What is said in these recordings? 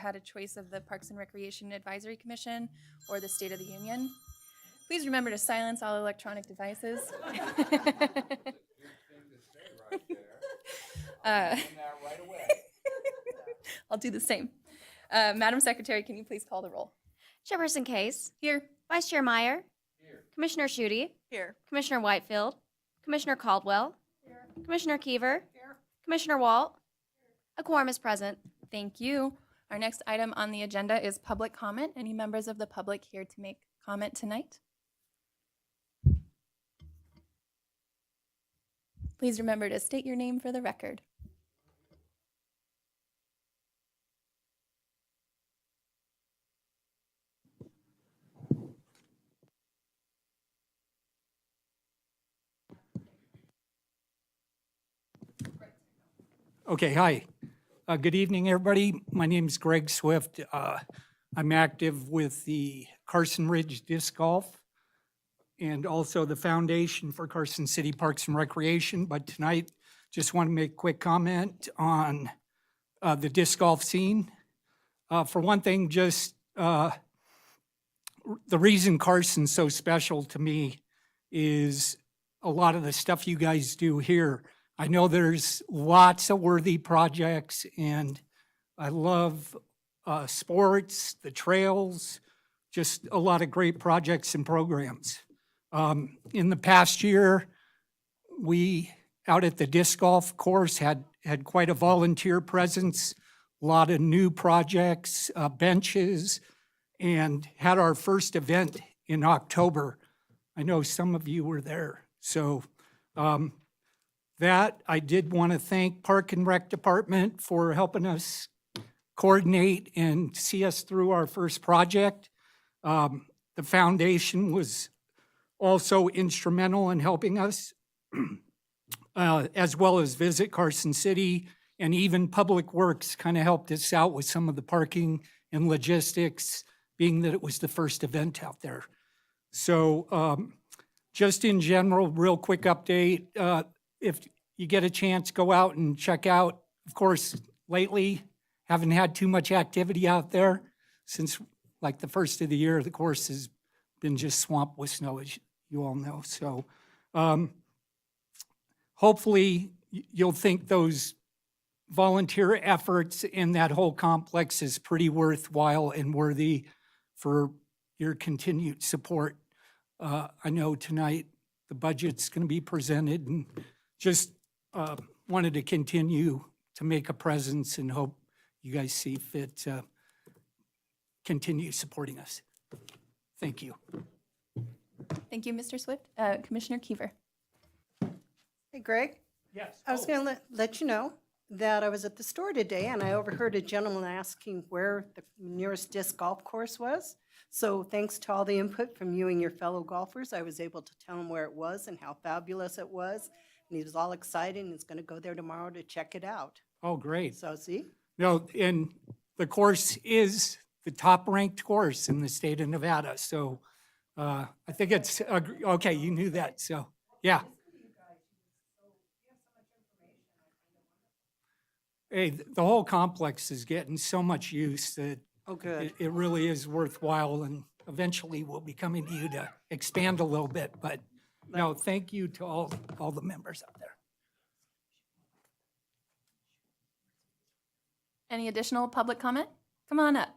had a choice of the Parks and Recreation Advisory Commission or the State of the Union. Please remember to silence all electronic devices. I'll do the same. Madam Secretary, can you please call the roll? Chairperson Case. Here. Vice Chair Meyer. Here. Commissioner Schutte. Here. Commissioner Whitefield. Commissioner Caldwell. Here. Commissioner Kiever. Here. Commissioner Walt. A quorum is present. Thank you. Our next item on the agenda is public comment. Any members of the public here to make comment tonight? Please remember to state your name for the record. Okay, hi. Good evening, everybody. My name is Greg Swift. I'm active with the Carson Ridge Disc Golf and also the Foundation for Carson City Parks and Recreation. But tonight, just want to make a quick comment on the disc golf scene. For one thing, just the reason Carson's so special to me is a lot of the stuff you guys do here. I know there's lots of worthy projects, and I love sports, the trails, just a lot of great projects and programs. In the past year, we, out at the disc golf course, had quite a volunteer presence, a lot of new projects, benches, and had our first event in October. I know some of you were there. So that I did want to thank Park and Rec Department for helping us coordinate and see us through our first project. The foundation was also instrumental in helping us, as well as Visit Carson City, and even Public Works kind of helped us out with some of the parking and logistics, being that it was the first event out there. So just in general, real quick update, if you get a chance, go out and check out. Of course, lately, haven't had too much activity out there since like the first of the year. The course has been just swamped with snow, as you all know. So hopefully you'll think those volunteer efforts in that whole complex is pretty worthwhile and worthy for your continued support. I know tonight the budget's going to be presented, and just wanted to continue to make a presence and hope you guys see fit to continue supporting us. Thank you. Thank you, Mr. Swift. Commissioner Kiever. Hey, Greg. Yes. I was going to let you know that I was at the store today and I overheard a gentleman asking where the nearest disc golf course was. So thanks to all the input from you and your fellow golfers, I was able to tell him where it was and how fabulous it was. And he was all excited and he's going to go there tomorrow to check it out. Oh, great. So see? No, and the course is the top-ranked course in the state of Nevada. So I think it's, okay, you knew that. So, yeah. Hey, the whole complex is getting so much use that Oh, good. it really is worthwhile, and eventually we'll be coming to you to expand a little bit. But no, thank you to all the members out there. Any additional public comment? Come on up.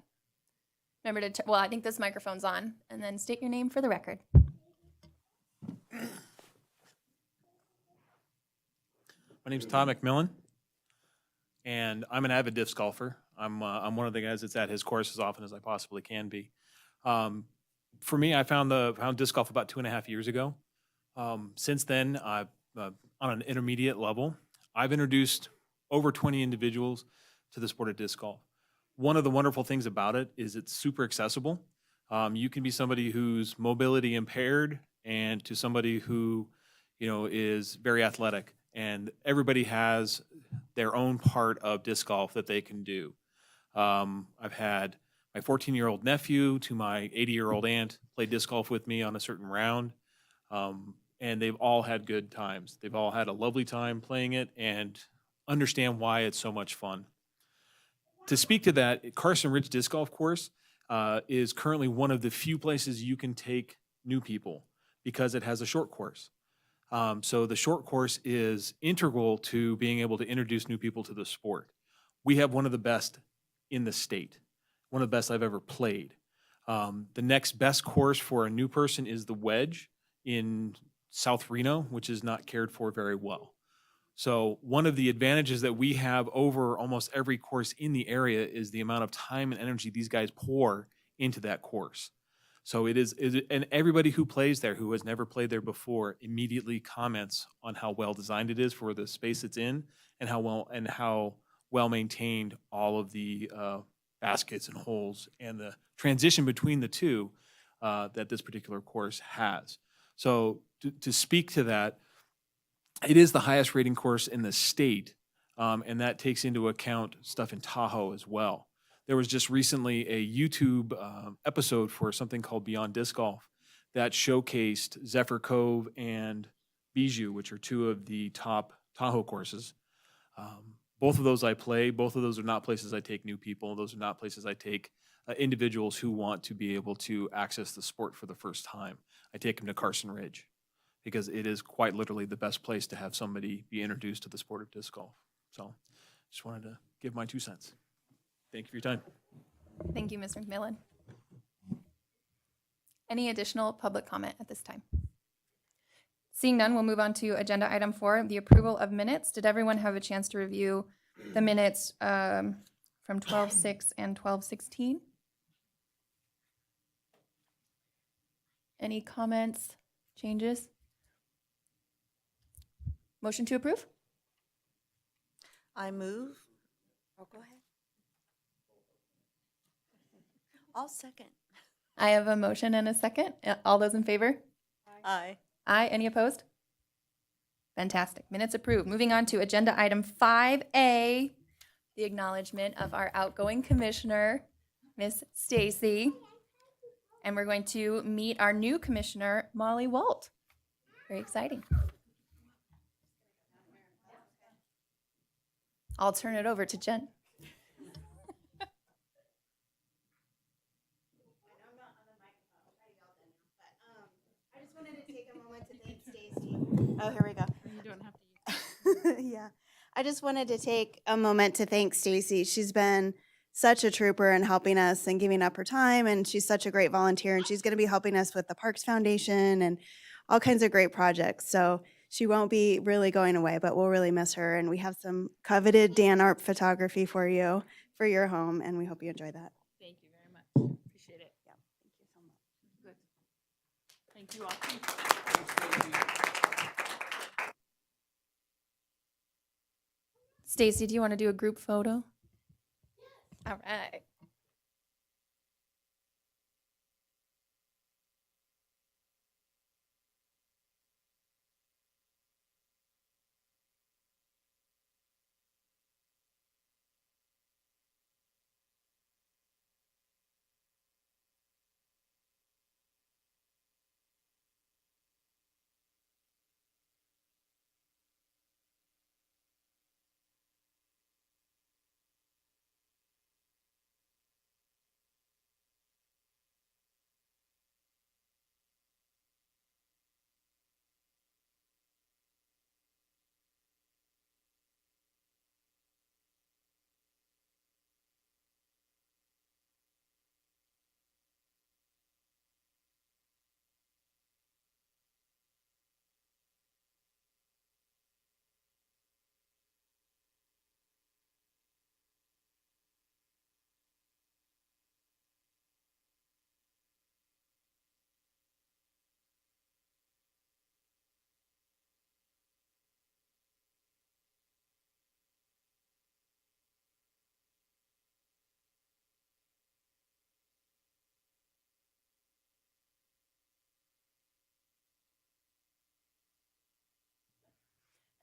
Remember to, well, I think this microphone's on, and then state your name for the record. My name's Tom McMillan, and I'm an avid disc golfer. I'm one of the guys that's at his course as often as I possibly can be. For me, I found disc golf about 2.5 years ago. Since then, I've on an intermediate level, I've introduced over 20 individuals to the sport of disc golf. One of the wonderful things about it is it's super accessible. You can be somebody who's mobility impaired and to somebody who, is very athletic, and everybody has their own part of disc golf that they can do. I've had my 14-year-old nephew to my 80-year-old aunt play disc golf with me on a certain round, and they've all had good times. They've all had a lovely time playing it and understand why it's so much fun. to speak to that, Carson Ridge Disc Golf Course is currently one of the few places you can take new people because it has a short course. So the short course is integral to being able to introduce new people to the sport. We have one of the best in the state, one of the best I've ever played. The next best course for a new person is the Wedge in South Reno, which is not cared for very well. So one of the advantages that we have over almost every course in the area is the amount of time and energy these guys pour into that course. So and everybody who plays there, who has never played there before, immediately comments on how well designed it is for the space it's in, and how well maintained all of the baskets and holes and the transition between the two that this particular course has. So to speak to that, it is the highest rating course in the state, and that takes into account stuff in Tahoe as well. There was just recently a YouTube episode for something called Beyond Disc Golf that showcased Zephyr Cove and Bijou, which are two of the top Tahoe courses. Both of those I play. Both of those are not places I take new people. Those are not places I take individuals who want to be able to access the sport for the first time. I take them to Carson Ridge because it is quite literally the best place to have somebody be introduced to the sport of disc golf. So just wanted to give my 2 cents. Thank you for your time. Thank you, Ms. McMillan. Any additional public comment at this time? Seeing none, we'll move on to agenda item 4, the approval of minutes. Did everyone have a chance to review the minutes from 12:06 and 12:16? Any comments, changes? Motion to approve? I move. Oh, go ahead. I'll second. I have a motion and a second. All those in favor? Aye. Aye. Any opposed? Fantastic. Minutes approved. Moving on to agenda item 5A, the acknowledgement of our outgoing commissioner, Miss Stacy. And we're going to meet our new commissioner, Molly Walt. Very exciting. I'll turn it over to Jen. I just wanted to take a moment to thank Stacy. Oh, here we go. You don't have to. Yeah. I just wanted to take a moment to thank Stacy. She's been such a trooper in helping us and giving up her time, and she's such a great volunteer, and she's going to be helping us with the Parks Foundation and all kinds of great projects. So she won't be really going away, but we'll really miss her. And we have some coveted Dan Arp photography for you for your home, and we hope you enjoy that. Thank you very much. Appreciate it. Yeah, thank you so much. Good. Thank you all. Stacy, do you want to do a group photo? All right.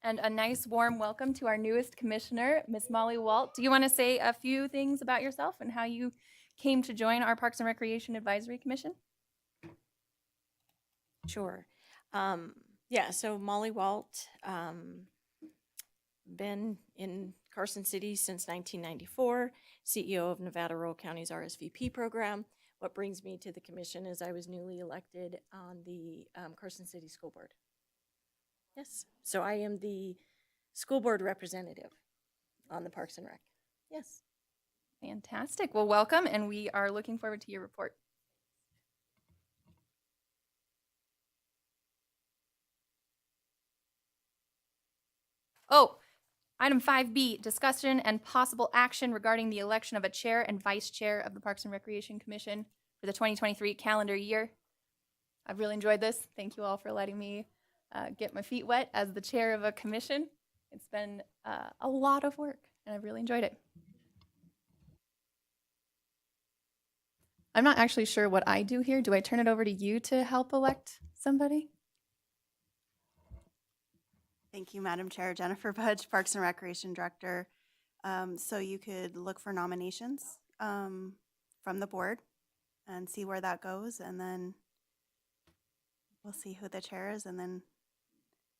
And a nice warm welcome to our newest commissioner, Miss Molly Walt. Do you want to say a few things about yourself and how you came to join our Parks and Recreation Advisory Commission? Sure. Yeah, so Molly Walt, been in Carson City since 1994, CEO of Nevada Rural County's RSVP program. What brings me to the commission is I was newly elected on the Carson City School Board. Yes, so I am the school board representative on the Parks and Rec. Yes. Fantastic. Well, welcome, and we are looking forward to your report. Oh, item 5B, discussion and possible action regarding the election of a chair and vice chair of the Parks and Recreation Commission for the 2023 calendar year. I've really enjoyed this. Thank you all for letting me get my feet wet as the chair of a commission. It's been a lot of work, and I've really enjoyed it. I'm not actually sure what I do here. Do I turn it over to you to help elect somebody? Thank you, Madam Chair. Jennifer Budge, Parks and Recreation Director. So you could look for nominations from the board and see where that goes, and then we'll see who the chair is, and then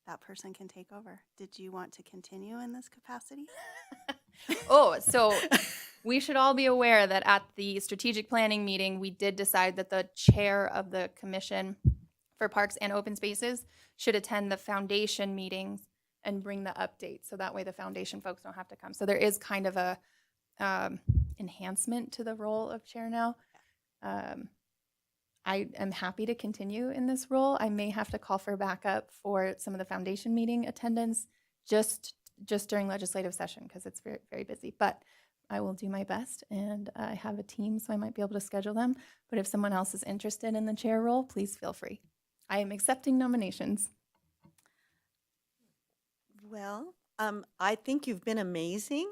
that person can take over. Did you want to continue in this capacity? Oh, so we should all be aware that at the strategic planning meeting, we did decide that the chair of the commission for parks and open spaces should attend the foundation meetings and bring the updates. So that way the foundation folks don't have to come. So there is kind of a enhancement to the role of chair now. I am happy to continue in this role. I may have to call for backup for some of the foundation meeting attendance just during legislative session because it's very, very busy. But I will do my best, and I have a team, so I might be able to schedule them. But if someone else is interested in the chair role, please feel free. I am accepting nominations. Well, I think you've been amazing,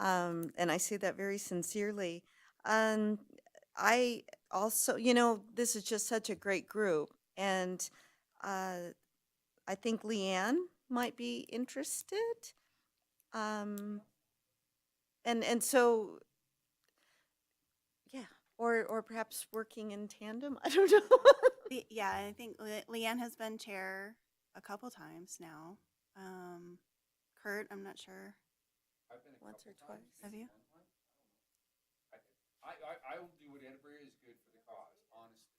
and I say that very sincerely. I also, this is just such a great group, and I think Leanne might be interested. And so, yeah, or perhaps working in tandem. I don't know. Yeah, I think Leanne has been chair a couple times now. Kurt, I'm not sure. Once or twice. Have you? I will do whatever is good for the cause, honestly.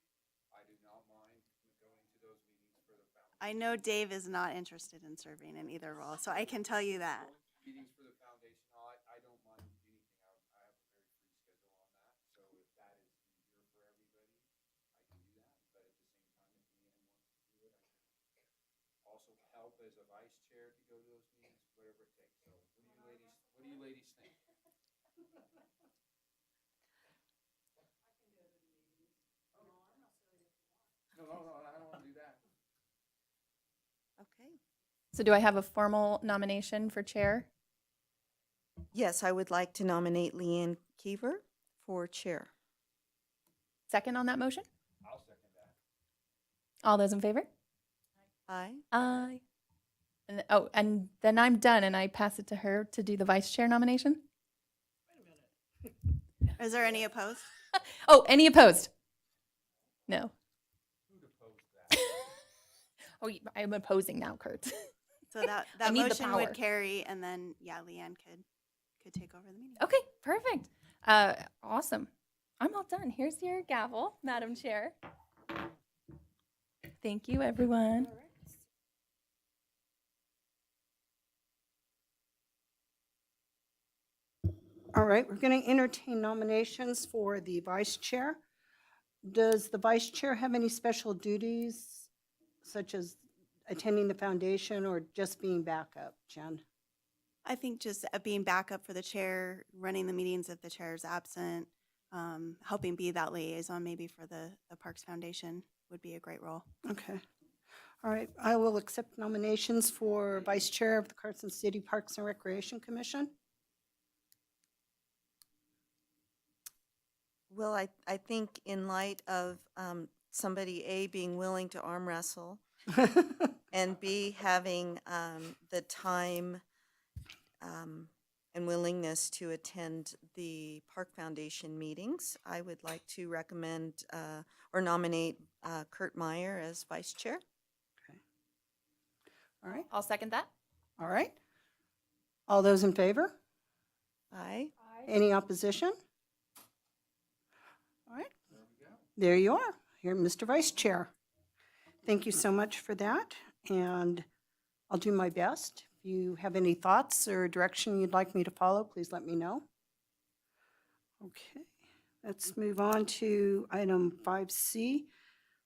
I do not mind going to those meetings for the foundation. I know Dave is not interested in serving in either role, so I can tell you that. Meetings for the foundation, I don't mind anything. I have a very free schedule on that. So if that is easier for everybody, I can do that. But at the same time, if Leanne wants to do it, I can also help as a vice chair to go to those meetings, whatever it takes. So what do you ladies think? No, I don't want to do that. Okay. So do I have a formal nomination for chair? Yes, I would like to nominate Leanne Keever for chair. Second on that motion? I'll second that. All those in favor? Aye. Aye. And then I'm done, and I pass it to her to do the vice chair nomination? Is there any opposed? Oh, any opposed? No. Who'd oppose that? Oh, I'm opposing now, Kurt. So that need the motion power. would carry, and then, yeah, Leanne could take over the meeting. Okay, perfect. Awesome. I'm all done. Here's your gavel, Madam Chair. Thank you, everyone. All right, we're going to entertain nominations for the vice chair. Does the vice chair have any special duties, such as attending the foundation or just being backup, Jen? I think just being backup for the chair, running the meetings if the chair is absent, helping be that liaison maybe for the Parks Foundation would be a great role. Okay. All right, I will accept nominations for vice chair of the Carson City Parks and Recreation Commission. Well, I think in light of somebody, A, being willing to arm wrestle, and B, having the time and willingness to attend the Park Foundation meetings, I would like to recommend or nominate Kurt Meyer as vice chair. All right, I'll second that. all right. All those in favor? Aye. Any opposition? All right. There you are. You're Mr. Vice Chair. Thank you so much for that, and I'll do my best. If you have any thoughts or direction you'd like me to follow, please let me know. Okay, let's move on to item 5C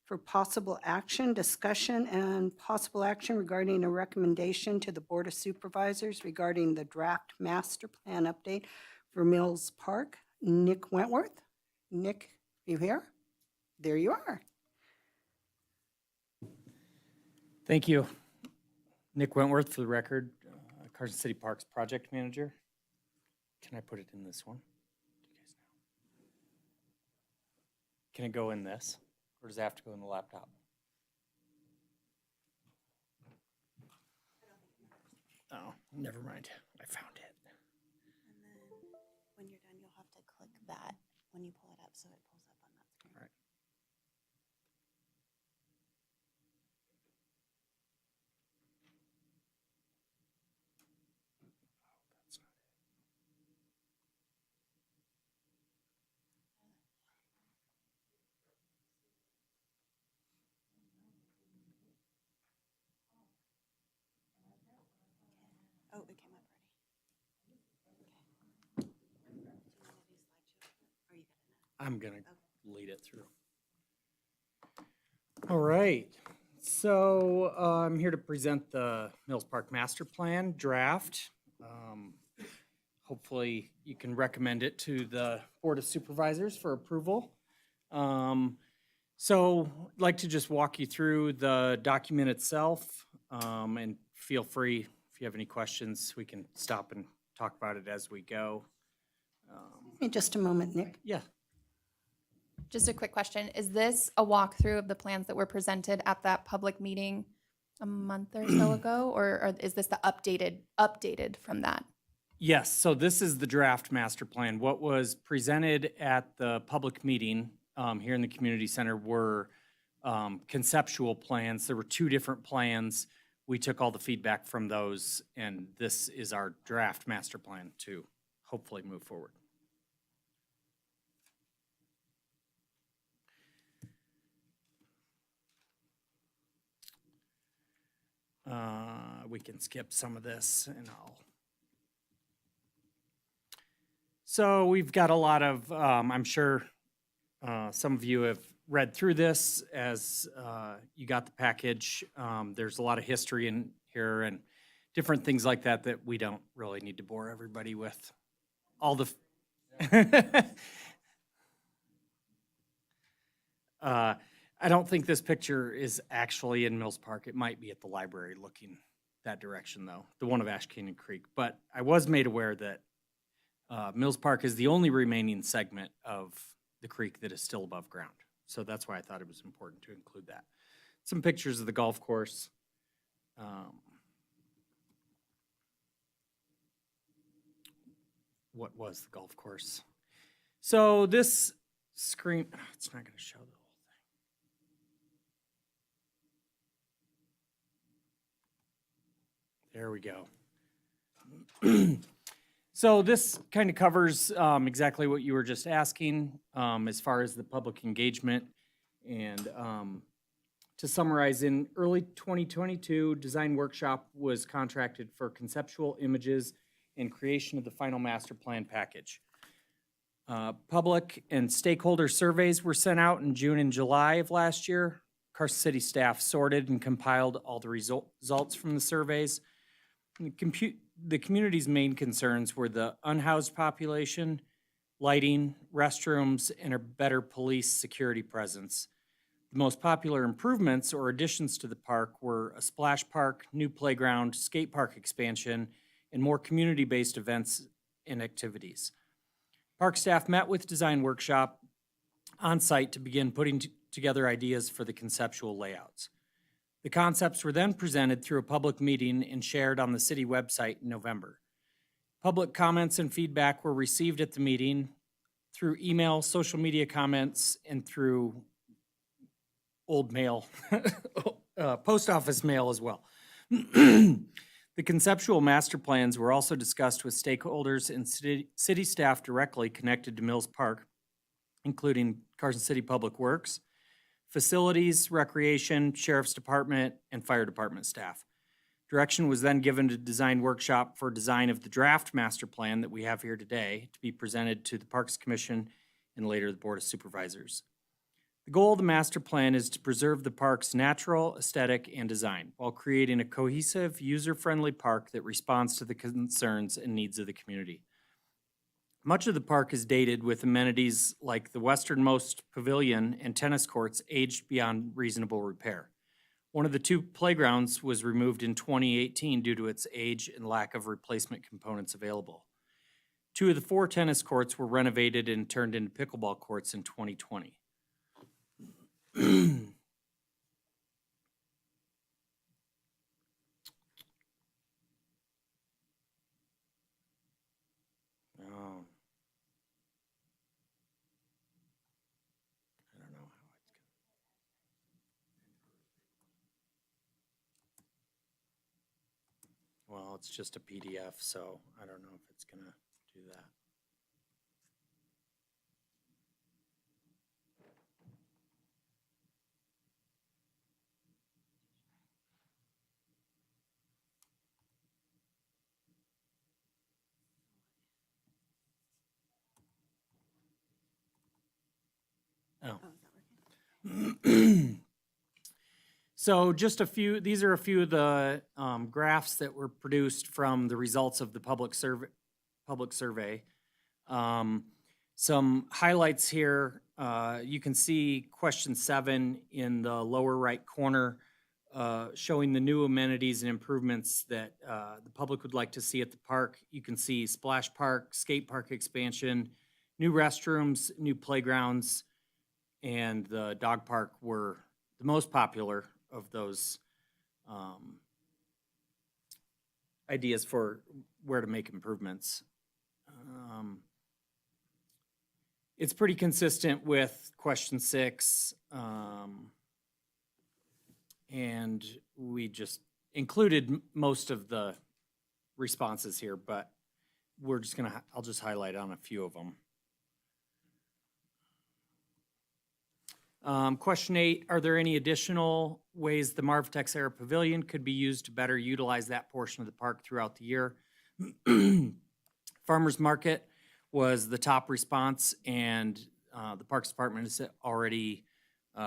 for possible action, discussion, and possible action regarding a recommendation to the Board of Supervisors regarding the draft master plan update for Mills Park. Nick Wentworth. Nick, you here? There you are. Thank you. Nick Wentworth, for the record, Carson City Parks Project Manager. Can I put it in this one? Can it go in this, or does it have to go in the laptop? Oh, never mind. I found it. And then when you're done, you'll have to click that when you pull it up so it pulls up on that screen. All right. That's not it. Oh, it came up already. Okay. Do you want to do slideshow? Or you got it now? I'm gonna lead it through. All right, so I'm here to present the Mills Park Master Plan draft. Hopefully you can recommend it to the Board of Supervisors for approval. So I'd like to just walk you through the document itself, and feel free, if you have any questions, we can stop and talk about it as we go. Give me just a moment, Nick. Yeah. Just a quick question. Is this a walkthrough of the plans that were presented at that public meeting a month or so ago? Or is this the updated from that? Yes, so this is the draft master plan. What was presented at the public meeting here in the community center were conceptual plans. There were two different plans. We took all the feedback from those, and this is our draft master plan to hopefully move forward. We can skip some of this and So we've got a lot of, I'm sure some of you have read through this as you got the package. There's a lot of history in here and different things like that that we don't really need to bore everybody with. All the, I don't think this picture is actually in Mills Park. It might be at the library looking that direction though, the one of Ash Canyon Creek. But I was made aware that Mills Park is the only remaining segment of the creek that is still above ground. So that's why I thought it was important to include that. Some pictures of the golf course. What was the golf course? So this screen, it's not going to show the whole thing. There we go. So this kind of covers exactly what you were just asking as far as the public engagement. And to summarize, in early 2022, Design Workshop was contracted for conceptual images and creation of the final master plan package. Public and stakeholder surveys were sent out in June and July of last year. Carson City staff sorted and compiled all the results from the surveys. The community's main concerns were the unhoused population, lighting, restrooms, and a better police security presence. The most popular improvements or additions to the park were a splash park, new playground, skate park expansion, and more community-based events and activities. Park staff met with Design Workshop on site to begin putting together ideas for the conceptual layouts. The concepts were then presented through a public meeting and shared on the city website in November. Public comments and feedback were received at the meeting through email, social media comments, and through old mail, post office mail as well. The The conceptual master plans were also discussed with stakeholders and city staff directly connected to Mills Park, including Carson City Public Works, Facilities, Recreation, Sheriff's Department, and Fire Department staff. Direction was then given to design workshop for design of the draft master plan that we have here today to be presented to the Parks Commission and later the Board of Supervisors. The goal of the master plan is to preserve the park's natural, aesthetic, and design while creating a cohesive, user-friendly park that responds to the concerns and needs of the community. Much of the park is dated with amenities like the westernmost pavilion and tennis courts aged beyond reasonable repair. One of the 2 playgrounds was removed in 2018 due to its age and lack of replacement components available. 2 of the 4 tennis courts were renovated and turned into pickleball courts in 2020. Oh. I don't know how it's gonna. Well, it's just a PDF, so I don't know if it's gonna do that. Oh. So just a few, these are a few of the graphs that were produced from the results of the public survey. Some highlights here, you can see question 7 in the lower right corner, showing the new amenities and improvements that the public would like to see at the park. You can see splash park, skate park expansion, new restrooms, new playgrounds, and the dog park were the most popular of those ideas for where to make improvements. It's pretty consistent with question 6, and we just included most of the responses here, but we're just gonna, I'll just highlight on a few of them. Question 8, are there any additional ways the Marvtex Era Pavilion could be used to better utilize that portion of the park throughout the year? Farmers Market was the top response, and the Parks Department has already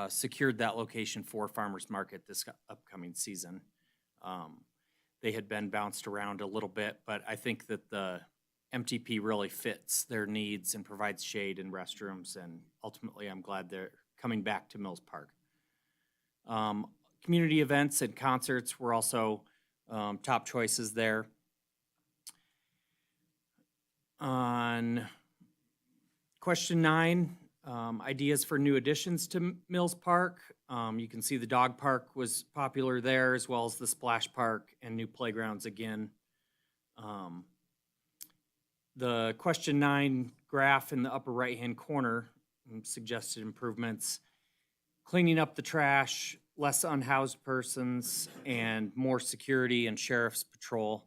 secured that location for Farmers Market this upcoming season. They had been bounced around a little bit, but I think that the MTP really fits their needs and provides shade and restrooms, and ultimately I'm glad they're coming back to Mills Park. Community events and concerts were also top choices there. On question 9, ideas for new additions to Mills Park. You can see the dog park was popular there, as well as the splash park and new playgrounds again. The question 9 graph in the upper right-hand corner suggested improvements: cleaning up the trash, less unhoused persons, and more security and sheriff's patrol.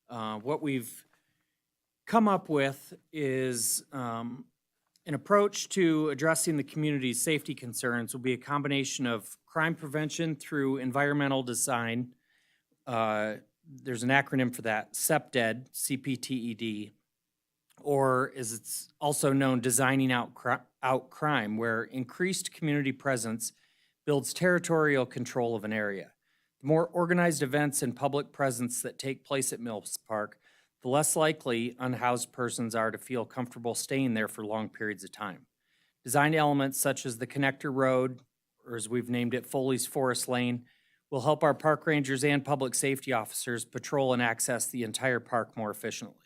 What we've come up with is an approach to addressing the community's safety concerns will be a combination of crime prevention through environmental design. There's an acronym for that, CPTED, CPTED, or as it's also known, designing out crime, where increased community presence builds territorial control of an area. The more organized events and public presence that take place at Mills Park, the less likely unhoused persons are to feel comfortable staying there for long periods of time. Design elements such as the connector road, or as we've named it, Foley's Forest Lane, will help our park rangers and public safety officers patrol and access the entire park more efficiently.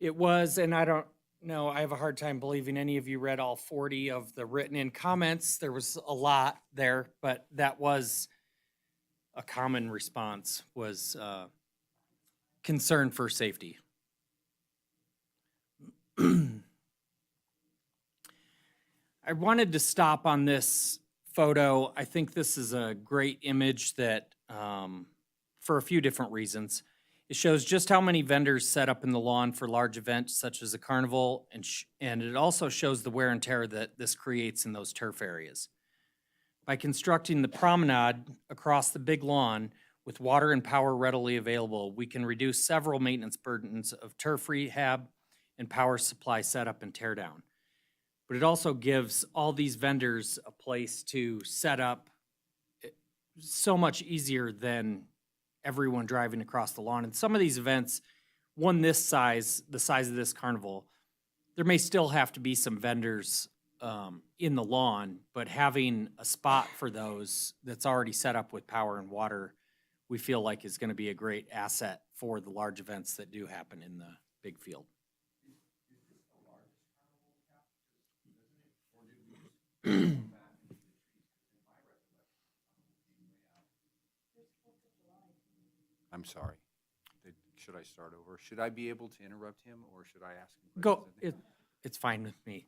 It was, and I don't know, I have a hard time believing any of you read all 40 of the written in comments. There was a lot there, but that was a common response, was concern for safety. I wanted to stop on this photo, I think this is a great image that, for a few different reasons. It shows just how many vendors set up in the lawn for large events such as a carnival, and it also shows the wear and tear that this creates in those turf areas. By constructing the promenade across the big lawn with water and power readily available, we can reduce several maintenance burdens of turf rehab and power supply setup and tear down. But it also gives all these vendors a place to set up so much easier than everyone driving across the lawn. And some of these events, one this size, the size of this carnival, there may still have to be some vendors in the lawn, but having a spot for those that's already set up with power and water, we feel like is gonna be a great asset for the large events that do happen in the big field. I'm sorry. Should I start over? Should I be able to interrupt him, or should I ask him Go, questions? it's fine with me.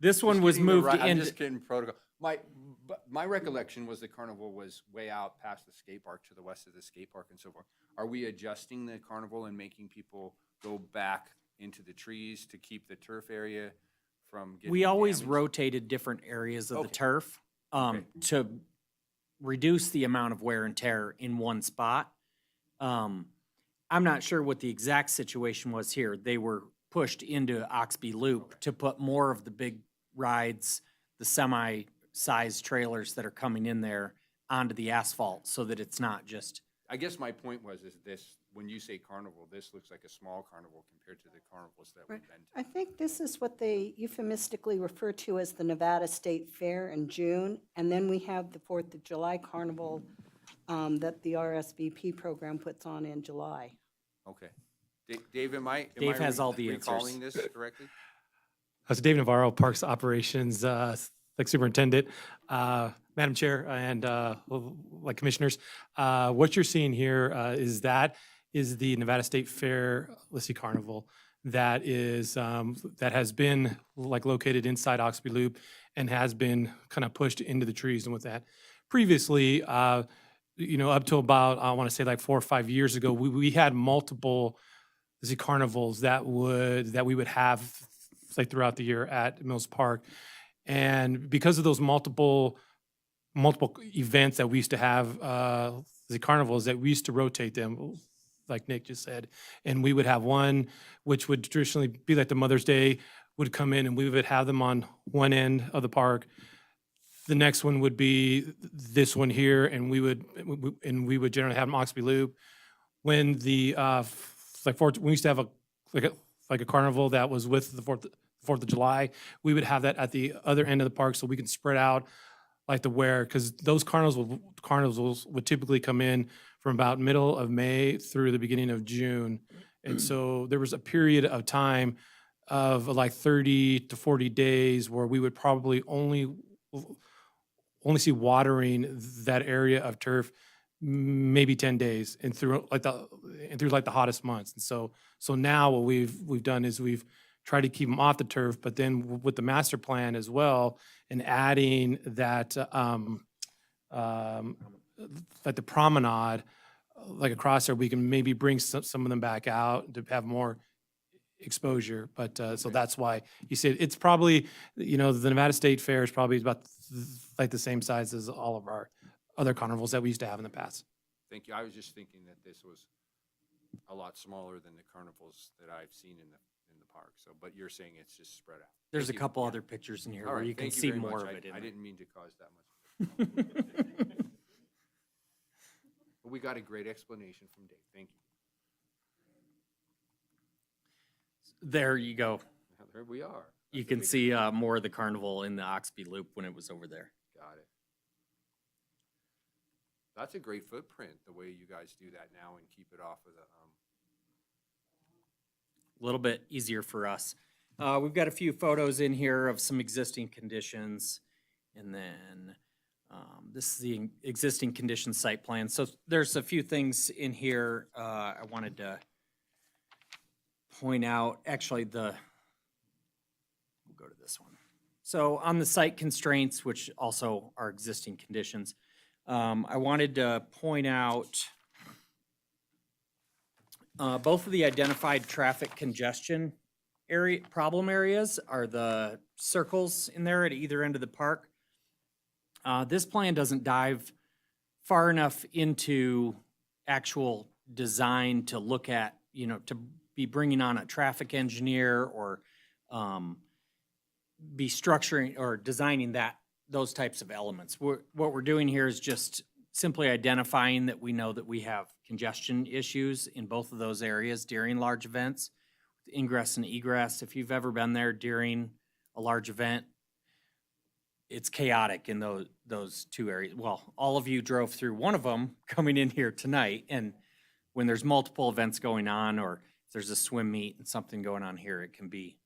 This one was moved I'm in. just getting protocol. My recollection was the carnival was way out past the skate park to the west of the skate park and so forth. Are we adjusting the carnival and making people go back into the trees to keep the turf area from getting We always damaged? rotated different areas of the Okay. turf to reduce the amount of wear and tear in one spot. I'm not sure what the exact situation was here. They were pushed into Oxby Loop to put more of the big rides, the semi-sized trailers that are coming in there onto the asphalt so that it's not just, I guess my point was, is this, when you say carnival, this looks like a small carnival compared to the carnivals that we've been to. I think this is what they euphemistically refer to as the Nevada State Fair in June, and then we have the 4th of July Carnival that the RSVP program puts on in July. Okay. Dave, am I Dave has all the answers. recalling this correctly? So Dave Navarro, Parks Operations, like Superintendent, Madam Chair, and like Commissioners. What you're seeing here is the Nevada State Fair, let's see, Carnival that has been like located inside Oxby Loop and has been kind of pushed into the trees. And with that, previously, up to about, I want to say like 4 or 5 years ago, we had multiple carnivals that we would have like throughout the year at Mills Park. And because of those multiple events that we used to have, the carnivals, that we used to rotate them, like Nick just said. And we would have one, which would traditionally be like the Mother's Day, would come in and we would have them on one end of the park. The next one would be this one here, and we would generally have them Oxby Loop. When the we used to have a carnival that was with the 4th of July, we would have that at the other end of the park so we can spread out like the wear, because those carnivals would typically come in from about middle of May through the beginning of June. And so there was a period of time of like 30 to 40 days where we would probably only see watering that area of turf maybe 10 days and through the hottest months. And so now what we've done is we've tried to keep them off the turf, but then with the master plan as well, and adding that like the promenade like across there, we can maybe bring some of them back out to have more exposure. But so that's why you said it's probably, the Nevada State Fair is probably about like the same size as all of our other carnivals that we used to have in the past. Thank you. I was just thinking that this was a lot smaller than the carnivals that I've seen in the park. So, but you're saying it's just spread out. There's a Thank you. couple Yeah. other pictures in here All where right, you can thank see very more much. of it in I there. didn't mean to cause that much. But we got a great explanation from Dave. Thank you. There you go. Now, there we are. You That's a can big- see more of the carnival in the Oxby Loop when it was over there. Got it. That's a great footprint, the way you guys do that now and keep it off of the, A little bit easier for us. We've got a few photos in here of some existing conditions, and then this is the existing condition site plan. So there's a few things in here I wanted to point out. Actually, we'll go to this one. So on the site constraints, which also are existing conditions, I wanted to point out both of the identified traffic congestion problem areas are the circles in there at either end of the park. This plan doesn't dive far enough into actual design to look at, to be bringing on a traffic engineer or be structuring or designing those types of elements. What we're doing here is just simply identifying that we know that we have congestion issues in both of those areas during large events, ingress and egress. If you've ever been there during a large event, it's chaotic in those two areas. Well, all of you drove through one of them coming in here tonight, and when there's multiple events going on, or if there's a swim meet and something going on here, it can be.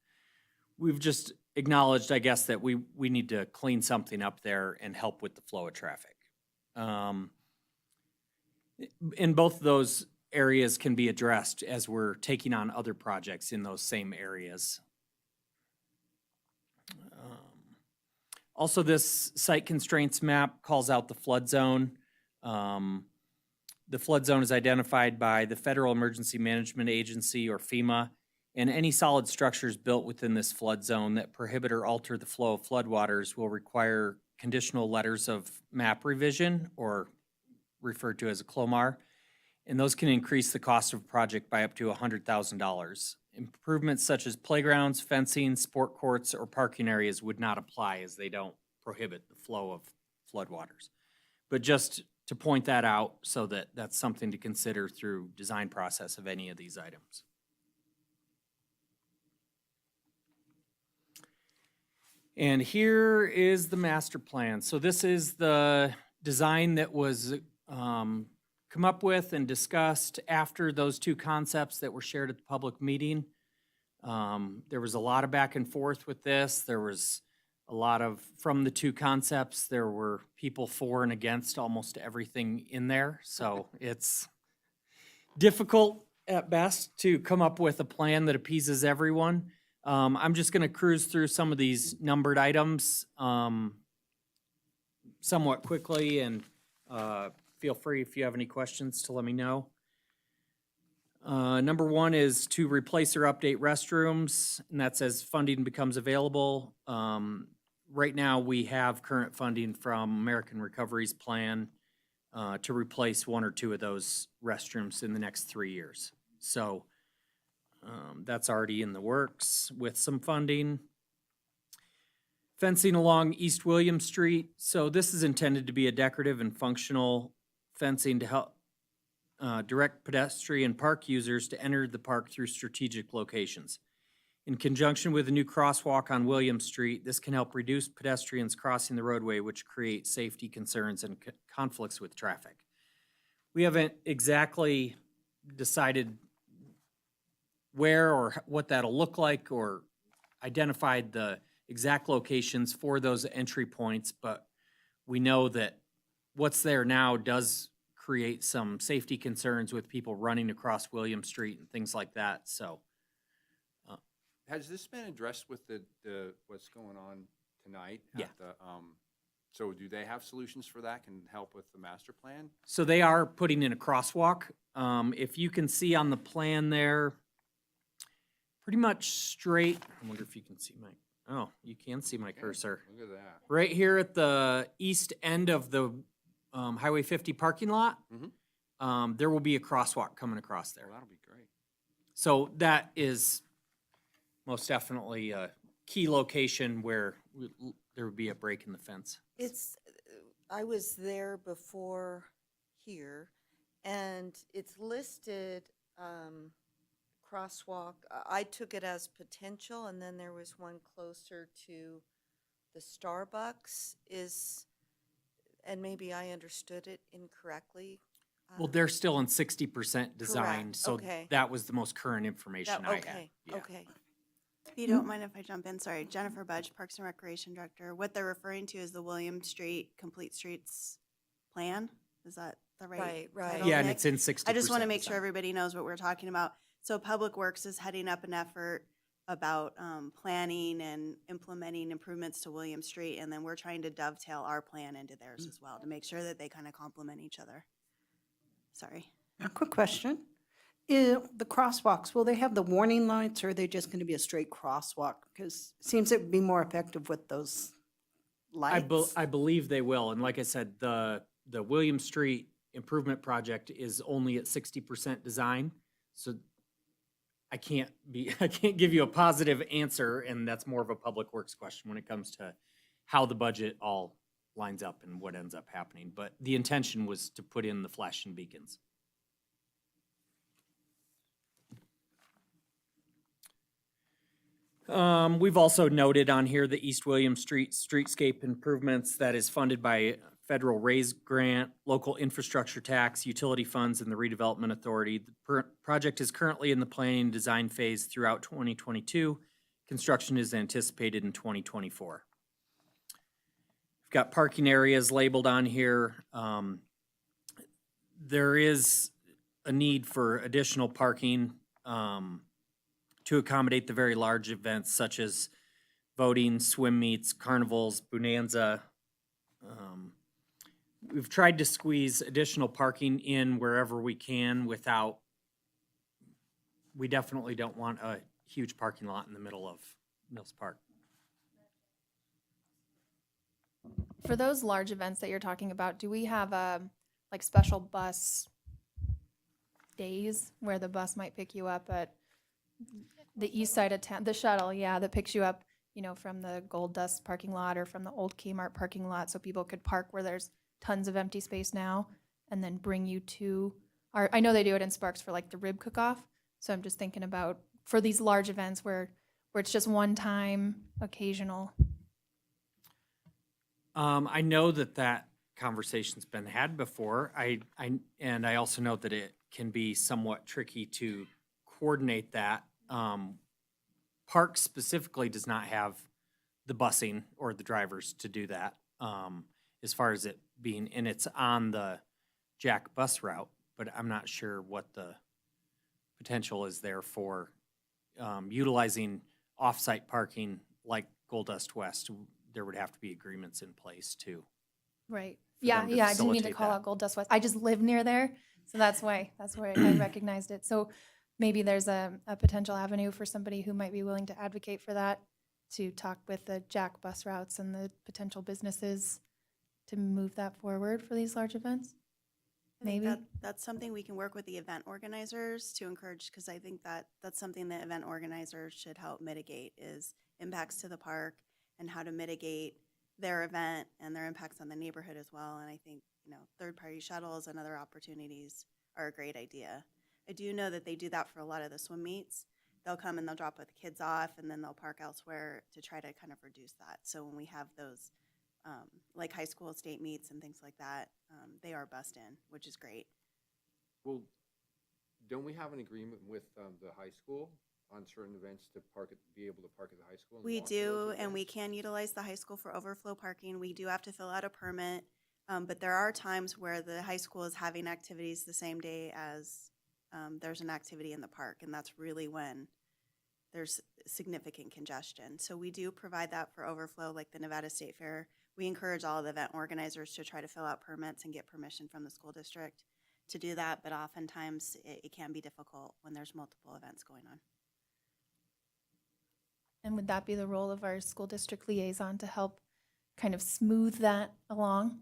We've just acknowledged, I guess, that we need to clean something up there and help with the flow of traffic. And both of those areas can be addressed as we're taking on other projects in those same areas. Also, this site constraints map calls out the flood zone. The flood zone is identified by the Federal Emergency Management Agency, or FEMA, and any solid structures built within this flood zone that prohibit or alter the flow of floodwaters will require conditional letters of map revision, or referred to as a CLOMAR, and those can increase the cost of a project by up to $100,000. Improvements such as playgrounds, fencing, sport courts, or parking areas would not apply, as they don't prohibit the flow of floodwaters. But just to point that out, so that that's something to consider through design process of any of these items. And here is the master plan. So this is the design that was come up with and discussed after those two concepts that were shared at the public meeting. There was a lot of back and forth with this. There was a lot of, from the two concepts, there were people for and against almost everything in there. So it's difficult at best to come up with a plan that appeases everyone. I'm just going to cruise through some of these numbered items somewhat quickly, and feel free if you have any questions to let me know. Number one is to replace or update restrooms, and that's as funding becomes available. Right now, we have current funding from American Recovery's plan to replace one or two of those restrooms in the next 3 years. So that's already in the works with some funding. Fencing along East William Street. So this is intended to be a decorative and functional fencing to help direct pedestrian park users to enter the park through strategic locations. In conjunction with a new crosswalk on William Street, this can help reduce pedestrians crossing the roadway, which create safety concerns and conflicts with traffic. We haven't exactly decided where or what that'll look like, or identified the exact locations for those entry points, but we know that what's there now does create some safety concerns with people running across William Street and things like that. So Has this been addressed with the what's going on tonight? Yeah. So do they have solutions for that, can help with the master plan? So they are putting in a crosswalk. If you can see on the plan there, pretty much straight, I wonder if you can see you can see my cursor. Look at that. Right here at the east end of the Highway 50 parking lot, there will be a crosswalk coming across there. Well, that'll be great. So that is most definitely a key location where there would be a break in the fence. I was there before here, and it's listed crosswalk. I took it as potential, and then there was one closer to the Starbucks and maybe I understood it incorrectly. Well, they're still in 60% design, Correct. so Okay. that was the most current information I had. Okay, Yeah. okay. If you don't mind if I jump in, sorry, Jennifer Budge, Parks and Recreation Director. What they're referring to is the William Street Complete Streets Plan. Is that the right? Right. title, Yeah, and Nick? it's in 60%. I just want to make sure design. everybody knows what we're talking about. So Public Works is heading up an effort about planning and implementing improvements to William Street, and then we're trying to dovetail our plan into theirs as well to make sure that they kind of complement each other. Sorry. A quick question. The crosswalks, will they have the warning lights, or are they just going to be a straight crosswalk? Because it seems it would be more effective with those lights. I believe they will, and like I said, the William Street improvement project is only at 60% design, so I can't give you a positive answer, and that's more of a public works question when it comes to how the budget all lines up and what ends up happening. But the intention was to put in the flashing beacons. We've also noted on here the East William Street streetscape improvements that is funded by federal RAISE grant, local infrastructure tax, utility funds, and the redevelopment authority. The project is currently in the planning and design phase throughout 2022. Construction is anticipated in 2024. We've got parking areas labeled on here. There is a need for additional parking to accommodate the very large events such as voting, swim meets, carnivals, bonanza. We've tried to squeeze additional parking in wherever we can without, we definitely don't want a huge parking lot in the middle of Mills Park. For those large events that you're talking about, do we have like special bus days where the bus might pick you up at the east side of town, the shuttle, yeah, that picks you up, you know, from the Gold Dust parking lot or from the old Kmart parking lot, so people could park where there's tons of empty space now, and then bring you to our, I know they do it in Sparks for like the rib cook-off, so I'm just thinking about for these large events where it's just one time, occasional. I know that conversation's been had before. I also know that it can be somewhat tricky to coordinate that. Park specifically does not have the busing or the drivers to do that, as far as it being, and it's on the Jack bus route, but I'm not sure what the potential is there for utilizing off-site parking like Gold Dust West. There would have to be agreements in place too. Right. For Yeah, them to yeah, I didn't mean to facilitate call that. out Gold Dust West. I just live near there, so that's why I recognized it. So maybe there's a potential avenue for somebody who might be willing to advocate for that, to talk with the Jack bus routes and the potential businesses to move that forward for these large events. I think Maybe. that's something we can work with the event organizers to encourage, because I think that's something that event organizers should help mitigate, is impacts to the park and how to mitigate their event and their impacts on the neighborhood as well. And I think, you know, third-party shuttles and other opportunities are a great idea. I do know that they do that for a lot of the swim meets. They'll come and they'll drop the kids off, and then they'll park elsewhere to try to kind of reduce that. So when we have those, like high school state meets and things like that, they are bussed in, which is great. Well, don't we have an agreement with the high school on certain events to be able to park at the high school? And We walk to those do, and we events? can utilize the high school for overflow parking. We do have to fill out a permit, but there are times where the high school is having activities the same day as there's an activity in the park, and that's really when there's significant congestion. So we do provide that for overflow, like the Nevada State Fair. We encourage all of the event organizers to try to fill out permits and get permission from the school district to do that, but oftentimes it can be difficult when there's multiple events going on. And would that be the role of our school district liaison to help kind of smooth that along?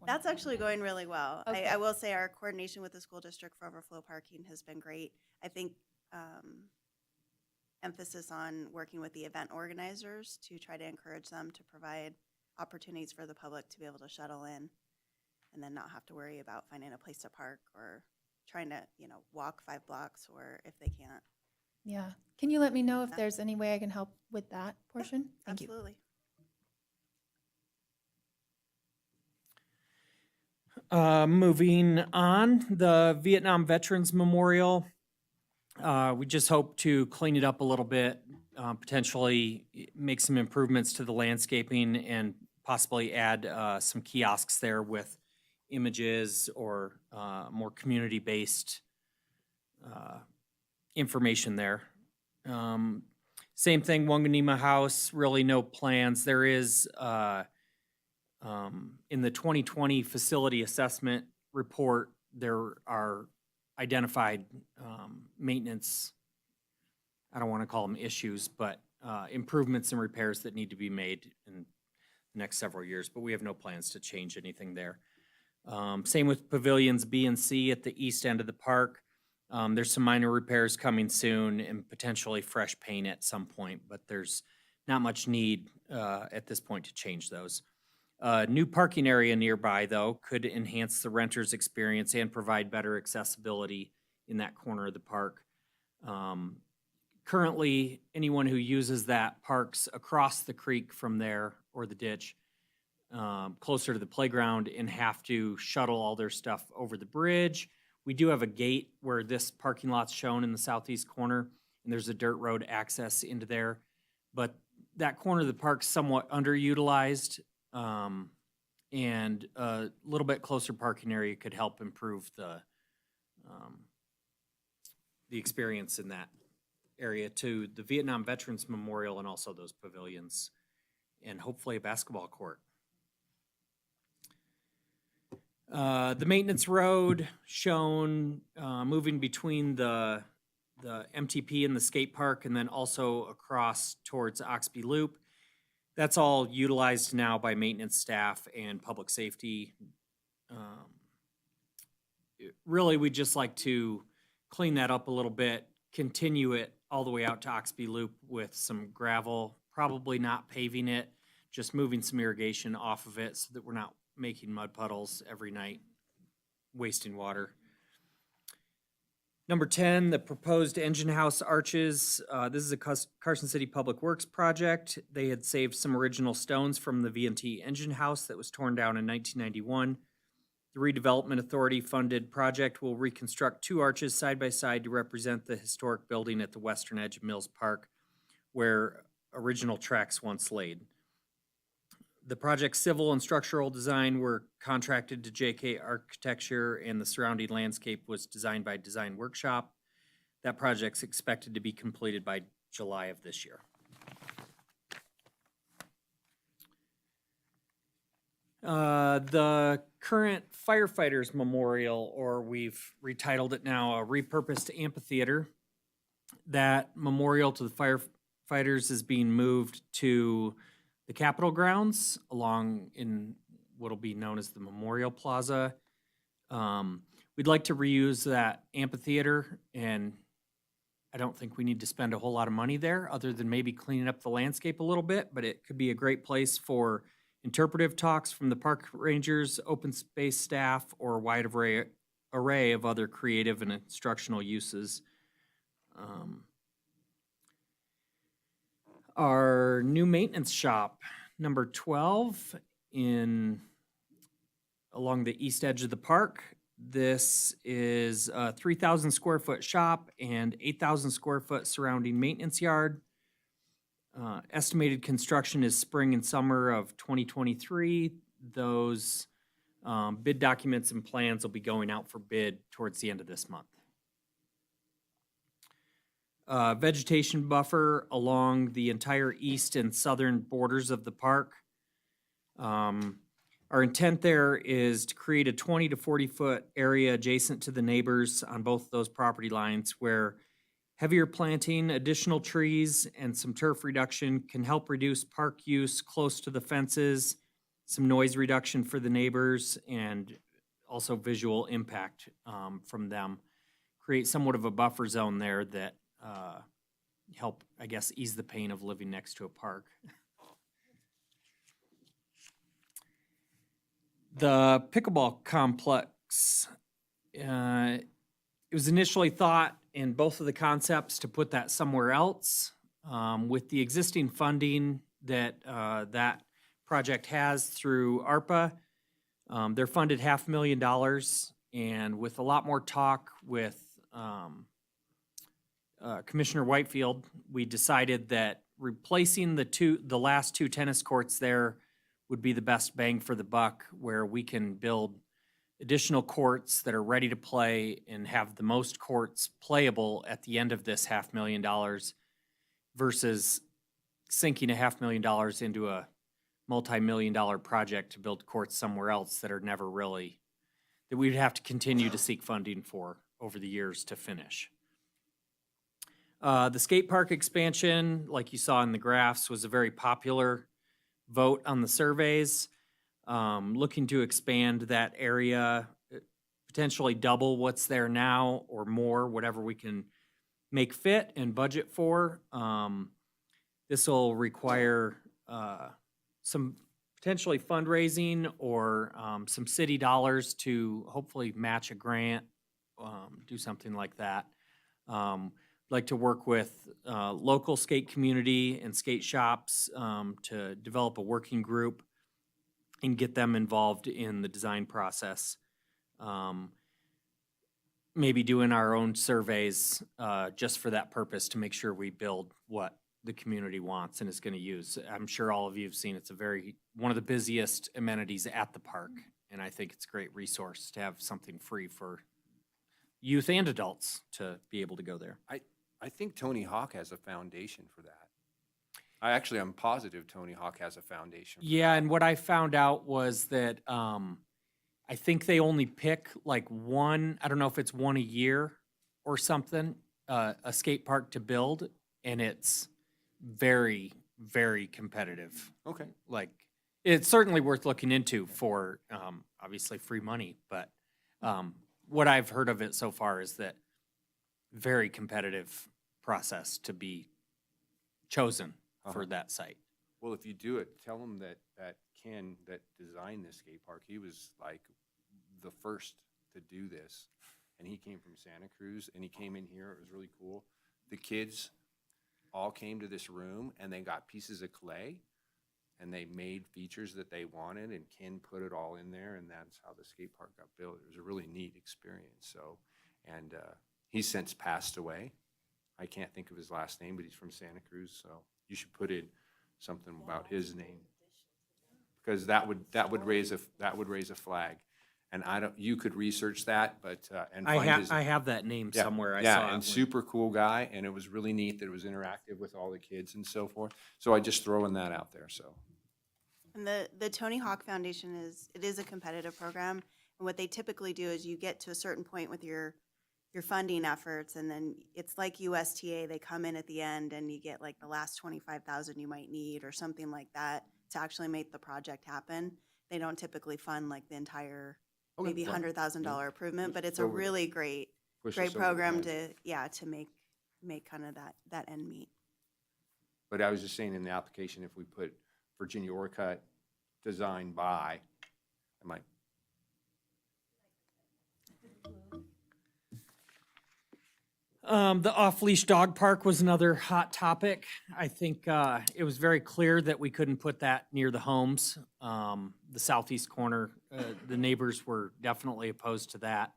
That's actually going really well. Okay. I will say our coordination with the school district for overflow parking has been great. I think emphasis on working with the event organizers to try to encourage them to provide opportunities for the public to be able to shuttle in and then not have to worry about finding a place to park or trying to, you know, walk 5 blocks, or if they can't. Yeah. Can you let me know if there's any way I can help with that portion? Thank you. Absolutely. Moving on, the Vietnam Veterans Memorial. We just hope to clean it up a little bit, potentially make some improvements to the landscaping and possibly add some kiosks there with images or more community-based information there. Same thing, Wanganema House, really no plans. There is, in the 2020 facility assessment report, there are identified maintenance, I don't want to call them issues, but improvements and repairs that need to be made in the next several years, but we have no plans to change anything there. Same with pavilions B and C at the east end of the park. There's some minor repairs coming soon and potentially fresh paint at some point, but there's not much need at this point to change those. New parking area nearby, though, could enhance the renter's experience and provide better accessibility in that corner of the park. Currently, anyone who uses that parks across the creek from there or the ditch, closer to the playground, and have to shuttle all their stuff over the bridge. We do have a gate where this parking lot's shown in the southeast corner, and there's a dirt road access into there. But that corner of the park's somewhat underutilized, and a little bit closer parking area could help improve the experience in that area to the Vietnam Veterans Memorial and also those pavilions, and hopefully a basketball court. The maintenance road shown moving between the MTP and the skate park, and then also across towards Oxby Loop. That's all utilized now by maintenance staff and public safety. Really, we'd just like to clean that up a little bit, continue it all the way out to Oxby Loop with some gravel, probably not paving it, just moving some irrigation off of it so that we're not making mud puddles every night, wasting water. Number 10, the proposed engine house arches. This is a Carson City Public Works project. They had saved some original stones from the V&T engine house that was torn down in 1991. The Redevelopment Authority funded project will reconstruct 2 arches side by side to represent the historic building at the western edge of Mills Park, where original tracks once laid. The project's civil and structural design were contracted to JK Architecture, and the surrounding landscape was designed by Design Workshop. That project's expected to be completed by July of this year. The current firefighters memorial, or we've retitled it now a repurposed amphitheater. That memorial to the firefighters is being moved to the Capitol grounds along in what'll be known as the Memorial Plaza. We'd like to reuse that amphitheater, and I don't think we need to spend a whole lot of money there other than maybe cleaning up the landscape a little bit, but it could be a great place for interpretive talks from the park rangers, open space staff, or a wide array of other creative and instructional uses. Our new maintenance shop, number 12, along the east edge of the park. This is a 3,000 square foot shop and 8,000 square foot surrounding maintenance yard. Estimated construction is spring and summer of 2023. Those bid documents and plans will be going out for bid towards the end of this month. Vegetation buffer along the entire east and southern borders of the park. Our intent there is to create a 20 to 40 foot area adjacent to the neighbors on both those property lines where heavier planting, additional trees, and some turf reduction can help reduce park use close to the fences, some noise reduction for the neighbors, and also visual impact from them. Create somewhat of a buffer zone there that help, I guess, ease the pain of living next to a park. The pickleball complex, it was initially thought in both of the concepts to put that somewhere else. With the existing funding that that project has through ARPA, they're funded $500,000, and with a lot more talk with Commissioner Whitefield, we decided that replacing the last 2 tennis courts there would be the best bang for the buck, where we can build additional courts that are ready to play and have the most courts playable at the end of this $500,000 versus sinking $500,000 into a multi-million-dollar project to build courts somewhere else that are never really, that we'd have to continue to seek funding for over the years to finish. The skate park expansion, like you saw in the graphs, was a very popular vote on the surveys. Looking to expand that area, potentially double what's there now or more, whatever we can make fit and budget for. This will require some potentially fundraising or some city dollars to hopefully match a grant, do something like that. Like to work with local skate community and skate shops to develop a working group and get them involved in the design process. Maybe doing our own surveys just for that purpose to make sure we build what the community wants and is going to use. I'm sure all of you have seen it's one of the busiest amenities at the park, and I think it's a great resource to have something free for youth and adults to be able to go there. I think Tony Hawk has a foundation for that. I'm positive Tony Hawk has a foundation. Yeah, and what I found out was that I think they only pick like one, I don't know if it's one a year or something, a skate park to build, and it's very, very competitive. Okay. Like, it's certainly worth looking into for obviously free money, but what I've heard of it so far is that very competitive process to be chosen for that site. Well, if you do it, tell them that Ken that designed this skate park, he was like the first to do this. And he came from Santa Cruz and he came in here. It was really cool. The kids all came to this room and they got pieces of clay and they made features that they wanted, and Ken put it all in there, and that's how the skate park got built. It was a really neat experience. So, and he's since passed away. I can't think of his last name, but he's from Santa Cruz, so you should put in something about his name, because that would raise a flag. And you could research that, but and find his. I have that name Yeah, somewhere. I yeah, saw it. and super cool guy, and it was really neat that it was interactive with all the kids and so forth. So I just throwing that out there. So. And the Tony Hawk Foundation is a competitive program. And what they typically do is you get to a certain point with your funding efforts, and then it's like USTA. They come in at the end and you get like the last 25,000 you might need or something like that to actually make the project happen. They don't typically fund like the entire maybe $100,000 improvement, but it's a really great program to make kind of that end meet. But I was just saying in the application, if we put Virginia Orcutt designed by, I might. The off-leash dog park was another hot topic. I think it was very clear that we couldn't put that near the homes. The southeast corner, the neighbors were definitely opposed to that.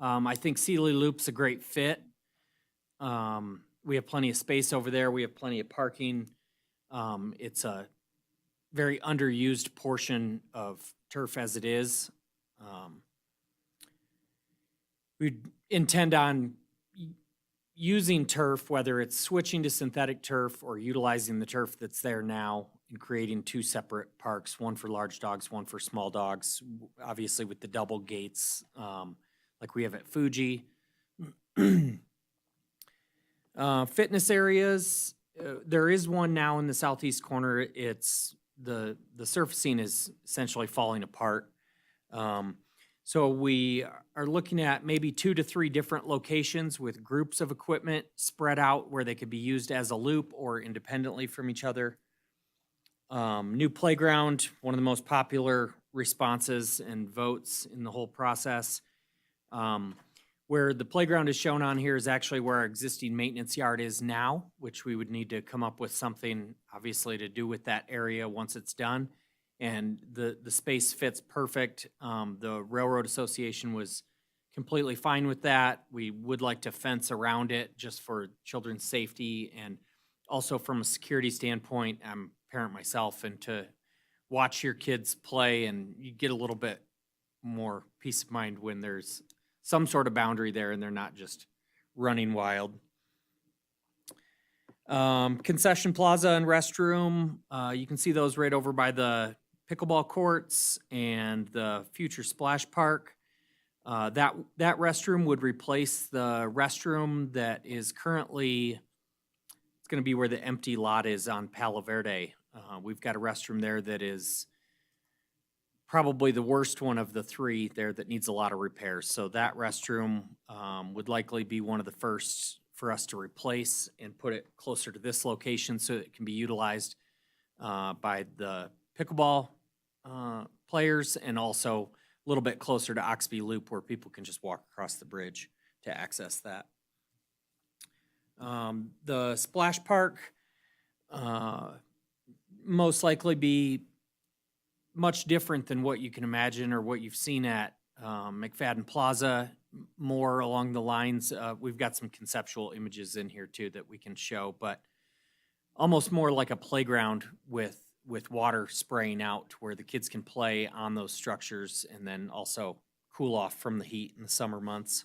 I think Sealy Loop's a great fit. We have plenty of space over there. We have plenty of parking. It's a very underused portion of turf as it is. We intend on using turf, whether it's switching to synthetic turf or utilizing the turf that's there now and creating two separate parks, one for large dogs, one for small dogs, obviously with the double gates like we have at Fuji. Fitness areas, there is one now in the southeast corner. It's the surfacing is essentially falling apart. So we are looking at maybe 2 to 3 different locations with groups of equipment spread out where they could be used as a loop or independently from each other. New playground, one of the most popular responses and votes in the whole process. Where the playground is shown on here is actually where our existing maintenance yard is now, which we would need to come up with something obviously to do with that area once it's done. And the space fits perfect. The Railroad Association was completely fine with that. We would like to fence around it just for children's safety and also from a security standpoint. I'm a parent myself, and to watch your kids play and you get a little bit more peace of mind when there's some sort of boundary there and they're not just running wild. Concession plaza and restroom, you can see those right over by the pickleball courts and the future splash park. That restroom would replace the restroom that is currently, it's gonna be where the empty lot is on Palo Verde. We've got a restroom there that is probably the worst one of the three there that needs a lot of repairs. So that restroom would likely be one of the first for us to replace and put it closer to this location so it can be utilized by the pickleball players, and also a little bit closer to Oxby Loop where people can just walk across the bridge to access that. The splash park most likely be much different than what you can imagine or what you've seen at McFadden Plaza, more along the lines, we've got some conceptual images in here too that we can show, but almost more like a playground with water spraying out where the kids can play on those structures and then also cool off from the heat in the summer months.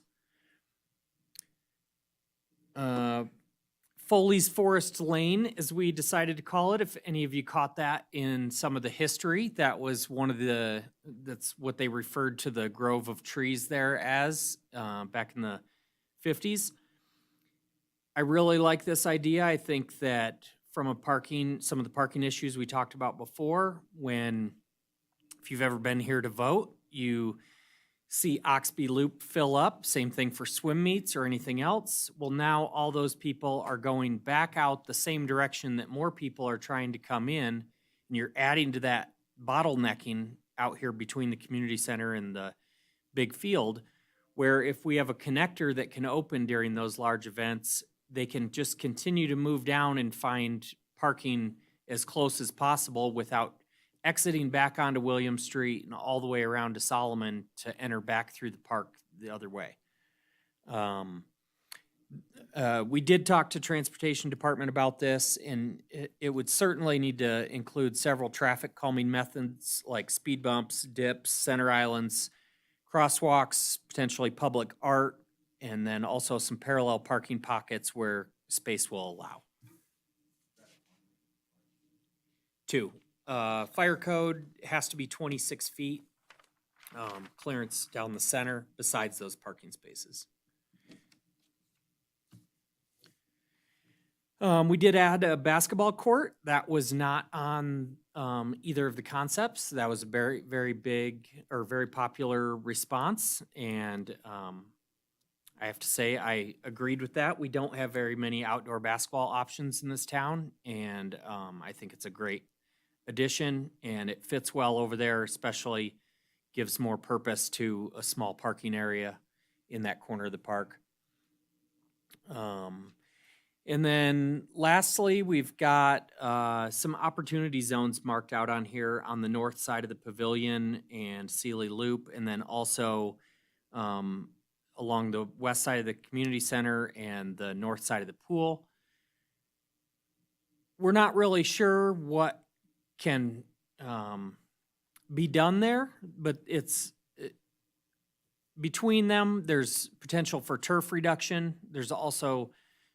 Foley's Forest Lane, as we decided to call it, if any of you caught that in some of the history, that was one of the, that's what they referred to the grove of trees there as back in the 50s. I really like this idea. I think that from a parking, some of the parking issues we talked about before, if you've ever been here to vote, you see Oxby Loop fill up, same thing for swim meets or anything else. Well, now all those people are going back out the same direction that more people are trying to come in, and you're adding to that bottlenecking out here between the community center and the big field, where if we have a connector that can open during those large events, they can just continue to move down and find parking as close as possible without exiting back onto William Street and all the way around to Solomon to enter back through the park the other way. We did talk to Transportation Department about this, and it would certainly need to include several traffic calming methods like speed bumps, dips, center islands, crosswalks, potentially public art, and then also some parallel parking pockets where space will allow. 2. Fire code has to be 26 feet, clearance down the center besides those parking spaces. We did add a basketball court. That was not on either of the concepts. That was a very, very big or very popular response. And I have to say, I agreed with that. We don't have very many outdoor basketball options in this town. And I think it's a great addition and it fits well over there, especially gives more purpose to a small parking area in that corner of the park. And then lastly, we've got some opportunity zones marked out on here on the north side of the pavilion and Sealy Loop, and then also along the west side of the community center and the north side of the pool. We're not really sure what can be done there, but between them, there's potential for turf reduction. There's also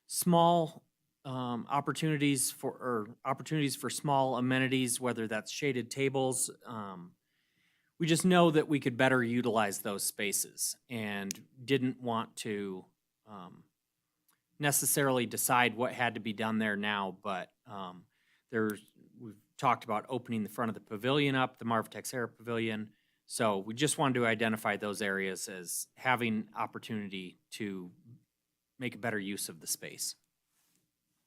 small opportunities for small amenities, whether that's shaded tables. We just know that we could better utilize those spaces and didn't want to necessarily decide what had to be done there now, but we've talked about opening the front of the pavilion up, the Marv Texera Pavilion. So we just wanted to identify those areas as having opportunity to make a better use of the space.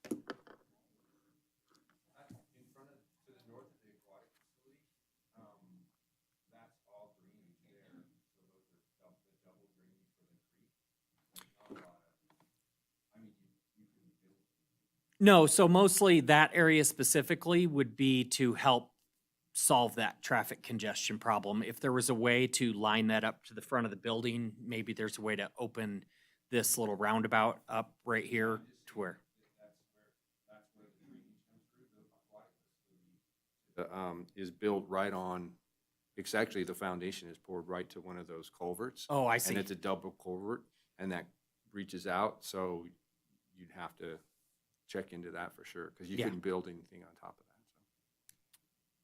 In front of, to the north of the aquatic facility, that's all green there, so those are the double green for the creek. Not a lot of, I mean, you can build. No, so mostly that area specifically would be to help solve that traffic congestion problem. If there was a way to line that up to the front of the building, maybe there's a way to open this little roundabout up right here to where. That's where the drainage comes through, the aquatic facility. Is built right on, it's actually the foundation is poured right to one of those culverts. Oh, I see. And it's a double culvert, and that reaches out, so you'd have to check into that for sure, because you Yeah. couldn't build anything on top of that.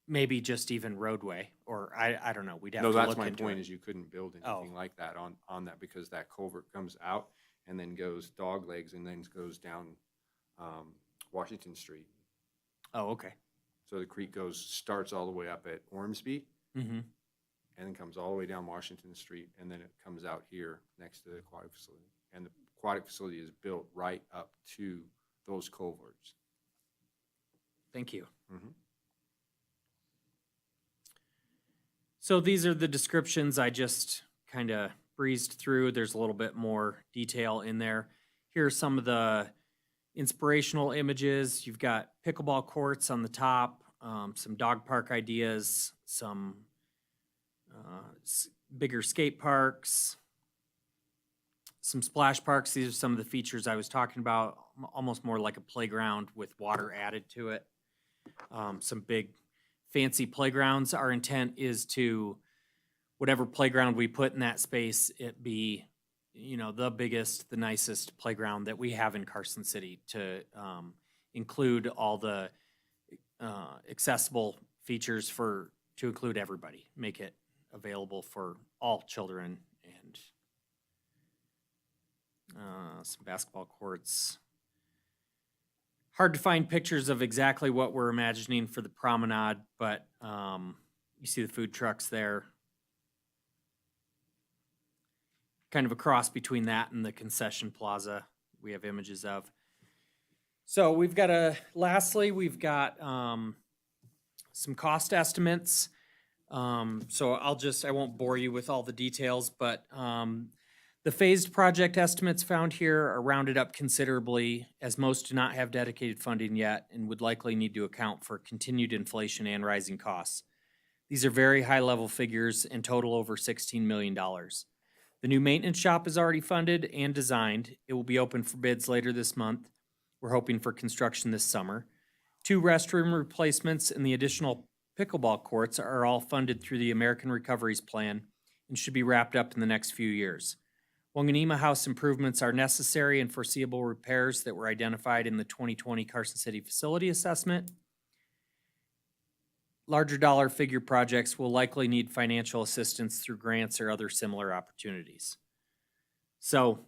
Maybe just even roadway, or I don't know, we'd have No, to that's look my into point, it. is you couldn't build Oh. anything like that on that, because that culvert comes out and then goes dog legs and then goes down Washington Street. Oh, okay. So the creek starts all the way up at Ormsby Mm-hmm. and then comes all the way down Washington Street, and then it comes out here next to the aquatic facility. And the aquatic facility is built right up to those culverts. Thank you. Mhm. So these are the descriptions I just kind of breezed through. There's a little bit more detail in there. Here are some of the inspirational images. You've got pickleball courts on the top, some dog park ideas, some bigger skate parks, some splash parks. These are some of the features I was talking about, almost more like a playground with water added to it. Some big fancy playgrounds. Our intent is to, whatever playground we put in that space, it be, the biggest, the nicest playground that we have in Carson City, to include all the accessible features to include everybody, make it available for all children, and some basketball courts. Hard to find pictures of exactly what we're imagining for the promenade, but you see the food trucks there. Kind of a cross between that and the concession plaza we have images of. So lastly, we've got some cost estimates. So I won't bore you with all the details, but the phased project estimates found here are rounded up considerably, as most do not have dedicated funding yet and would likely need to account for continued inflation and rising costs. These are very high-level figures and total over $16 million. The new maintenance shop is already funded and designed. It will be open for bids later this month. We're hoping for construction this summer. 2 restroom replacements and the additional pickleball courts are all funded through the American Recoveries Plan and should be wrapped up in the next few years. Wanganema House improvements are necessary and foreseeable repairs that were identified in the 2020 Carson City Facility Assessment. Larger dollar figure projects will likely need financial assistance through grants or other similar opportunities. So,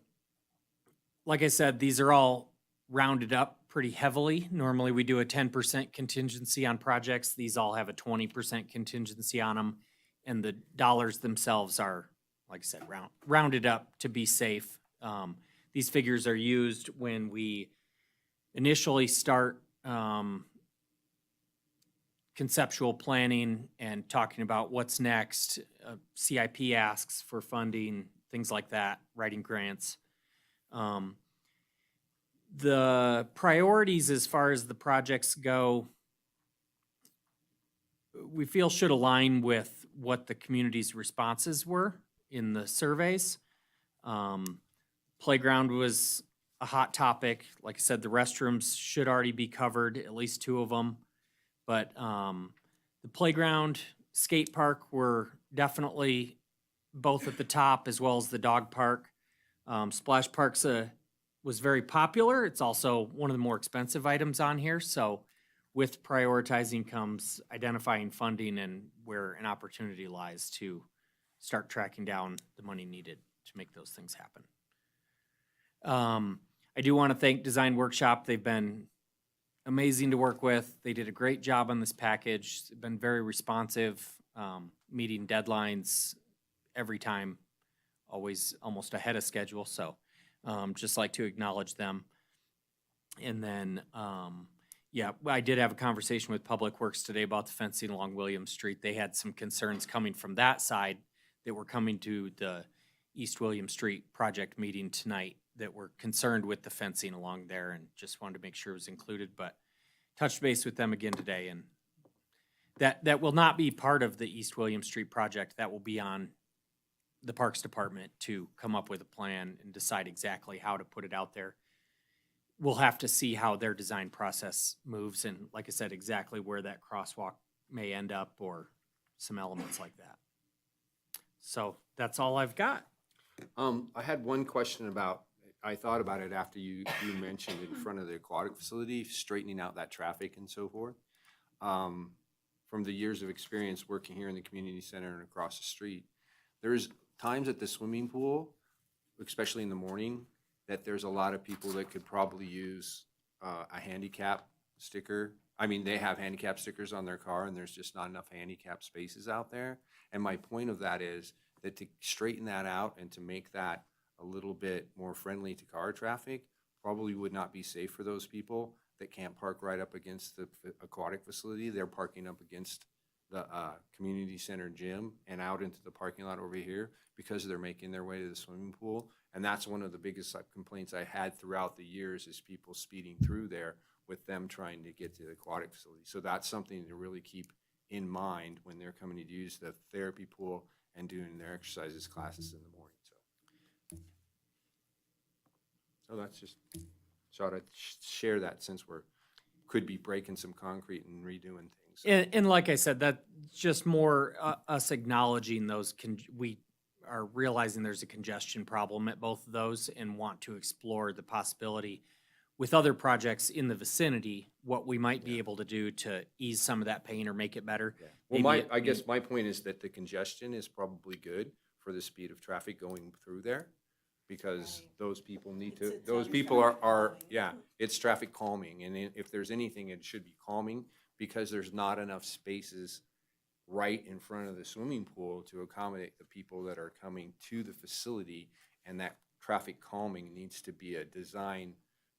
like I said, these are all rounded up pretty heavily. Normally we do a 10% contingency on projects. These all have a 20% contingency on them, and the dollars themselves are, like I said, rounded up to be safe. These figures are used when we initially start conceptual planning and talking about what's next. CIP asks for funding, things like that, writing grants. The priorities as far as the projects go, we feel should align with what the community's responses were in the surveys. Playground was a hot topic. Like I said, the restrooms should already be covered, at least 2 of them. But the playground, skate park were definitely both at the top, as well as the dog park. Splash Park's was very popular. It's also one of the more expensive items on here. So with prioritizing comes identifying funding and where an opportunity lies to start tracking down the money needed to make those things happen. I do want to thank Design Workshop. They've been amazing to work with. They did a great job on this package. They've been very responsive, meeting deadlines every time, always almost ahead of schedule. So just like to acknowledge them. And then, yeah, I did have a conversation with Public Works today about the fencing along Williams Street. They had some concerns coming from that side that were coming to the East William Street project meeting tonight, that were concerned with the fencing along there, and just wanted to make sure it was included, but touched base with them again today, and that will not be part of the East William Street project. That will be on the Parks Department to come up with a plan and decide exactly how to put it out there. We'll have to see how their design process moves, and like I said, exactly where that crosswalk may end up, or some elements like that. So that's all I've got. I had one question about, I thought about it after you mentioned in front of the aquatic facility, straightening out that traffic and so forth. From the years of experience working here in the community center and across the street, there's times at the swimming pool, especially in the morning, that there's a lot of people that could probably use a handicap sticker. I mean, they have handicap stickers on their car and there's just not enough handicap spaces out there. And my point of that is that to straighten that out and to make that a little bit more friendly to car traffic probably would not be safe for those people that can't park right up against the aquatic facility. They're parking up against the community center gym and out into the parking lot over here because they're making their way to the swimming pool. And that's one of the biggest complaints I had throughout the years is people speeding through there with them trying to get to the aquatic facility. So that's something to really keep in mind when they're coming to use the therapy pool and doing their exercises classes in the morning. So that's just, thought I'd share that since could be breaking some concrete and redoing things. And like I said, that's just more us acknowledging those, we are realizing there's a congestion problem at both of those and want to explore the possibility with other projects in the vicinity, what we might be able to do to ease some of that pain or make it better. Yeah. Well, Maybe I guess my point is that the congestion is probably good for the speed of traffic going through there because those people need to, those people are, yeah, it's traffic calming. And if there's anything, it should be calming because there's not enough spaces right in front of the swimming pool to accommodate the people that are coming to the facility. And that traffic calming needs to be a design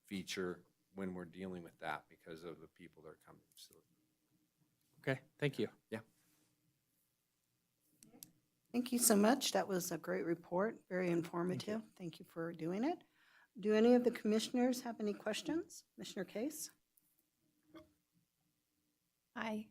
feature when we're dealing with that because of the people that are coming to the facility. Okay, thank you. Yeah. Thank you so much. That was a great report, very informative. Thank you for doing it. Do any of the commissioners have any questions? Commissioner Case? Hi.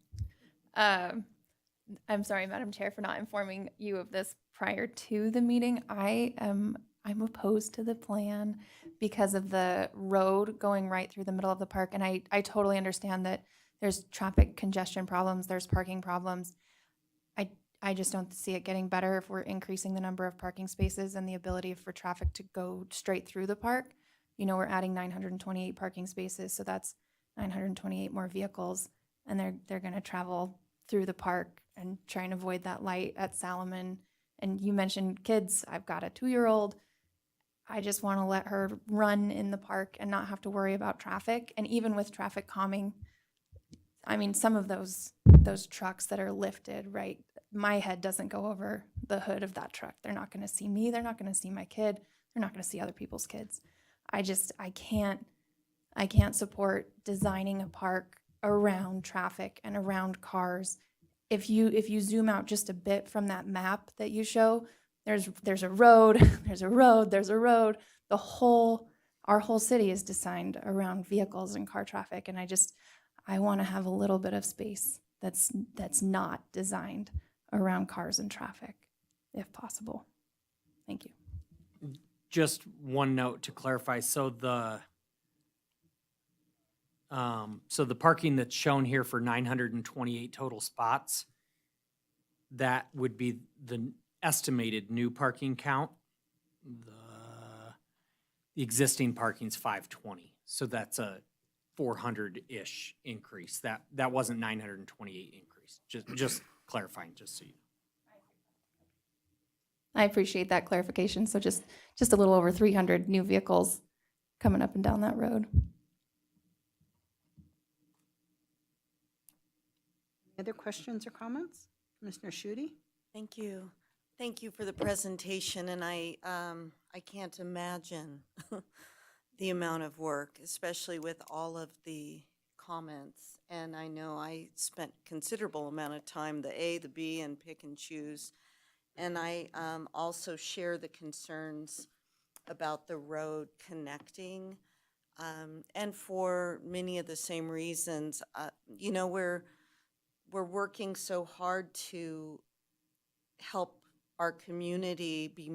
I'm sorry, Madam Chair, for not informing you of this prior to the meeting. I'm opposed to the plan because of the road going right through the middle of the park. And I totally understand that there's traffic congestion problems, there's parking problems. I just don't see it getting better if we're increasing the number of parking spaces and the ability for traffic to go straight through the park. You know, we're adding 928 parking spaces, so that's 928 more vehicles, and they're going to travel through the park and try and avoid that light at Salomon. And you mentioned kids. I've got a 2-year-old. I just want to let her run in the park and not have to worry about traffic. And even with traffic calming, I mean, some of those trucks that are lifted, right? My head doesn't go over the hood of that truck. They're not going to see me. They're not going to see my kid. They're not going to see other people's kids. I can't support designing a park around traffic and around cars. If you zoom out just a bit from that map that you show, there's a road, there's a road, there's a road. Our whole city is designed around vehicles and car traffic, and I want to have a little bit of space that's not designed around cars and traffic, if possible. Thank you. Just one note to clarify, so the parking that's shown here for 928 total spots, that would be the estimated new parking count. The existing parking's 520, so that's a 400-ish increase. That wasn't 928 increase. Just clarifying, just so you know. I appreciate that clarification. So just a little over 300 new vehicles coming up and down that road. Other questions or comments? Commissioner Schutte? Thank you. Thank you for the presentation, and I can't imagine the amount of work, especially with all of the comments. And I know I spent considerable amount of time, the A, the B, and pick and choose. And I also share the concerns about the road connecting. And for many of the same reasons, you know, we're working so hard to help our community be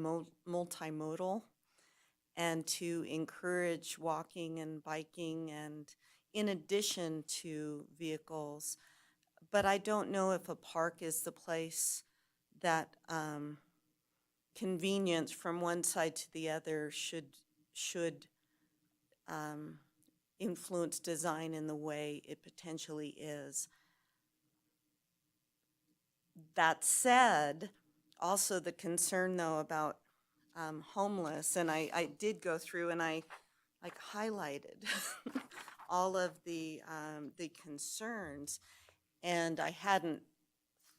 multimodal and to encourage walking and biking and in addition to vehicles. But I don't know if a park is the place that convenience from one side to the other should should influence design in the way it potentially is. That said, also the concern though about homeless, and I did go through and I like highlighted all of the concerns, and I hadn't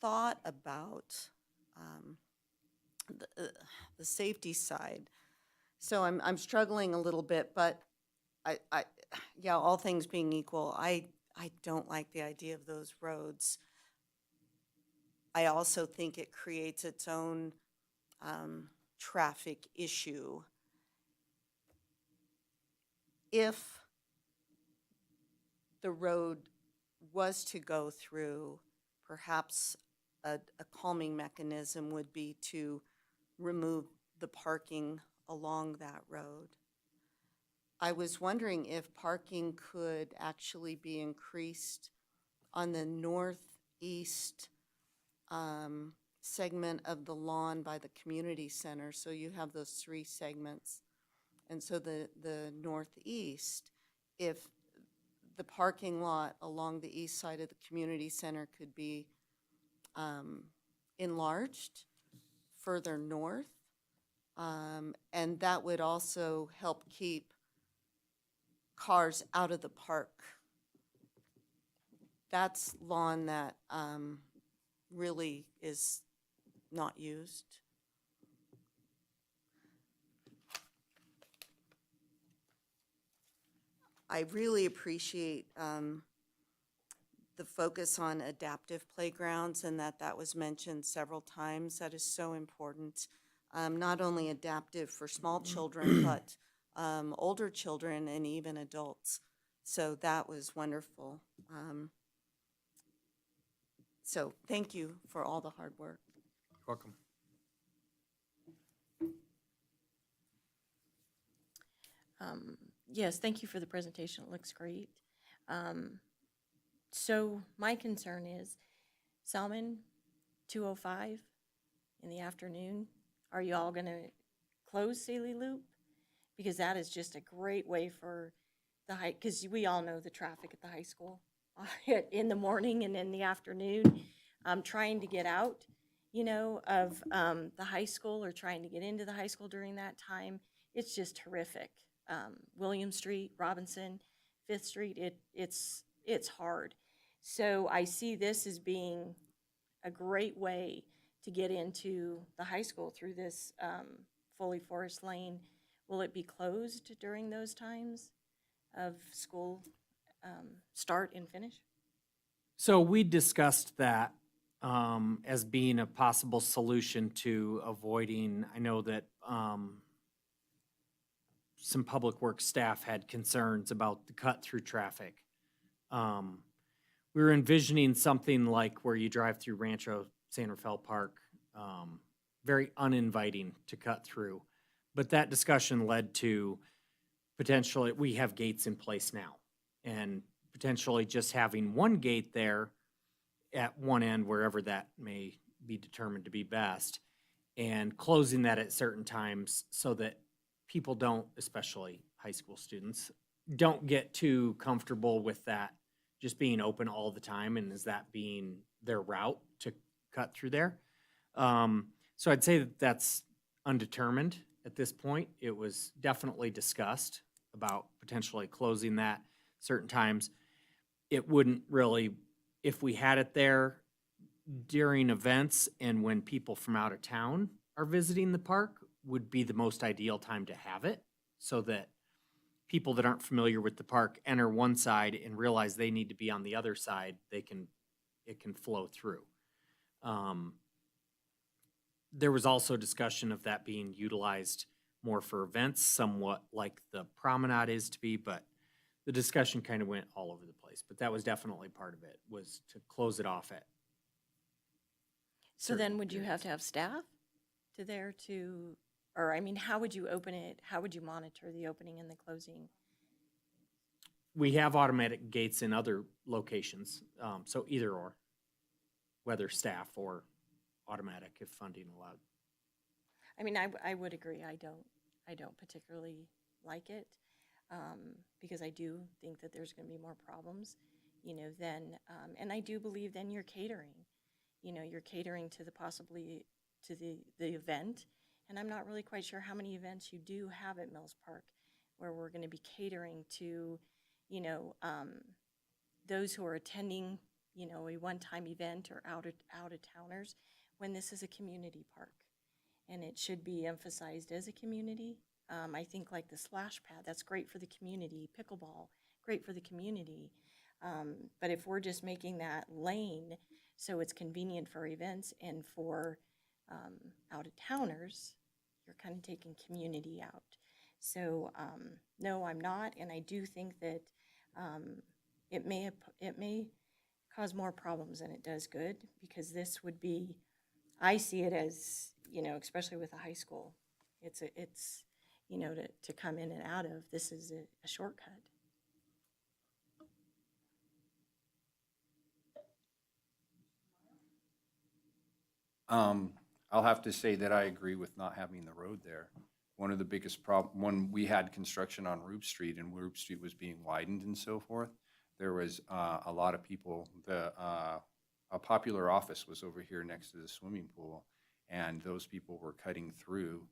thought about the safety side. So I'm struggling a little bit, but yeah, all things being equal, I don't like the idea of those roads. I also think it creates its own traffic issue. If the road was to go through, perhaps a calming mechanism would be to remove the parking along that road. I was wondering if parking could actually be increased on the northeast segment of the lawn by the community center. So you have those three segments. And so the northeast, if the parking lot along the east side of the community center could be enlarged further north, and that would also help keep cars out of the park. That's lawn that really is not used. I really appreciate the focus on adaptive playgrounds, and that was mentioned several times. That is so important. Not only adaptive for small children, but older children and even adults. So that was wonderful. So thank you for all the hard work. Welcome. Yes, thank you for the presentation. It looks great. So my concern is Salmon 205 in the afternoon. Are you all going to close Saley Loop? Because that is just a great way for the high, because we all know the traffic at the high school in the morning and in the afternoon. Trying to get out, you know, of the high school or trying to get into the high school during that time, it's just horrific. William Street, Robinson, Fifth Street, it's hard. So I see this as being a great way to get into the high school through this Foley Forest Lane. Will it be closed during those times of school start and finish? So we discussed that as being a possible solution to avoiding, I know that some public works staff had concerns about the cut-through traffic. We were envisioning something like where you drive through Rancho San Rafael Park, very uninviting to cut through. But that discussion led to potentially, we have gates in place now, and potentially just having one gate there at one end, wherever that may be determined to be best, and closing that at certain times so that people don't, especially high school students, don't get too comfortable with that just being open all the time, and is that being their route to cut through there. So I'd say that that's undetermined at this point. It was definitely discussed about potentially closing that certain times. It wouldn't really, if we had it there during events and when people from out of town are visiting the park, would be the most ideal time to have it, so that people that aren't familiar with the park enter one side and realize they need to be on the other side, it can flow through. There was also discussion of that being utilized more for events, somewhat like the promenade is to be, but the discussion kind of went all over the place. But that was definitely part of it, was to close it off at. So then would you have to have staff or I mean, how would you open it? How would you monitor the opening and the closing? We have automatic gates in other locations, so either or, whether staff or automatic if funding allowed. I mean, I would agree. I don't particularly like it, because I do think that there's going to be more problems, then, and I do believe then you're catering. You're catering to the event, and I'm not really quite sure how many events you do have at Mills Park where we're going to be catering to, those who are attending, a one-time event or out of towners, when this is a community park. And it should be emphasized as a community. I think like the splash pad, that's great for the community. Pickleball, great for the community. But if we're just making that lane so it's convenient for events and for out-of-towners, you're kind of taking community out. So no, I'm not, and I do think that it may cause more problems than it does good, because this would be, I see it as, especially with a high school, it's to come in and out of, this is a shortcut. I'll have to say that I agree with not having the road there. One of the biggest when we had construction on Rube Street and Rube Street was being widened and so forth, there was a lot of people, a popular office was over here next to the swimming pool, and those people were cutting through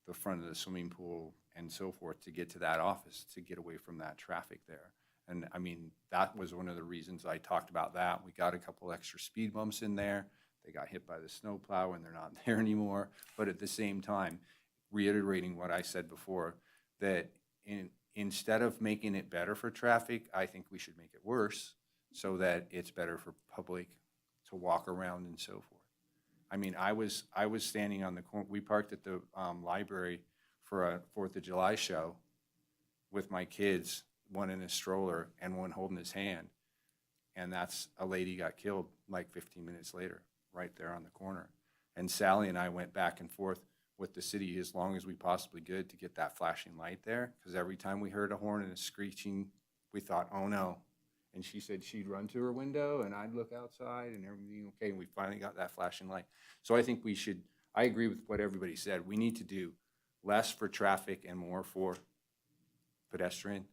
the front of the swimming pool and so forth to get to that office, to get away from that traffic there. And I mean, that was one of the reasons I talked about that. We got a couple extra speed bumps in there. They got hit by the snowplow and they're not there anymore. But at the same time, reiterating what I said before, that instead of making it better for traffic, I think we should make it worse so that it's better for public to walk around and so forth. I mean, I was standing on the corner. We parked at the library for a 4th of July show with my kids, one in a stroller and one holding his hand. And a lady got killed like 15 minutes later, right there on the corner. And Sally and I went back and forth with the city as long as we possibly could to get that flashing light there, because every time we heard a horn and a screeching, we thought, oh no. And she said she'd run to her window and I'd look outside and everything okay, and we finally got that flashing light. So I think I agree with what everybody said. We need to do less for traffic and more for pedestrian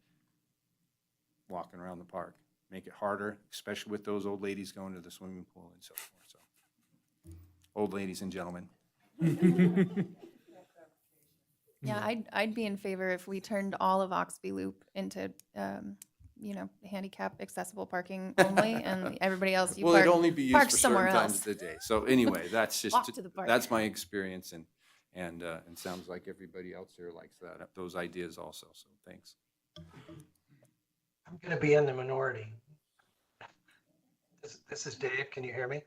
walking around the park. Make it harder, especially with those old ladies going to the swimming pool and so forth. So, old ladies and gentlemen. Yeah, I'd be in favor if we turned all of Oxby Loop into, handicap accessible parking only, and everybody else you Well, park, it'd only be used park for somewhere certain times else. of the day. So anyway, that's just, Walk to the park. that's my experience, and sounds like everybody else here likes those ideas also. So thanks. I'm going to be in the minority. This is Dave. Can you hear me?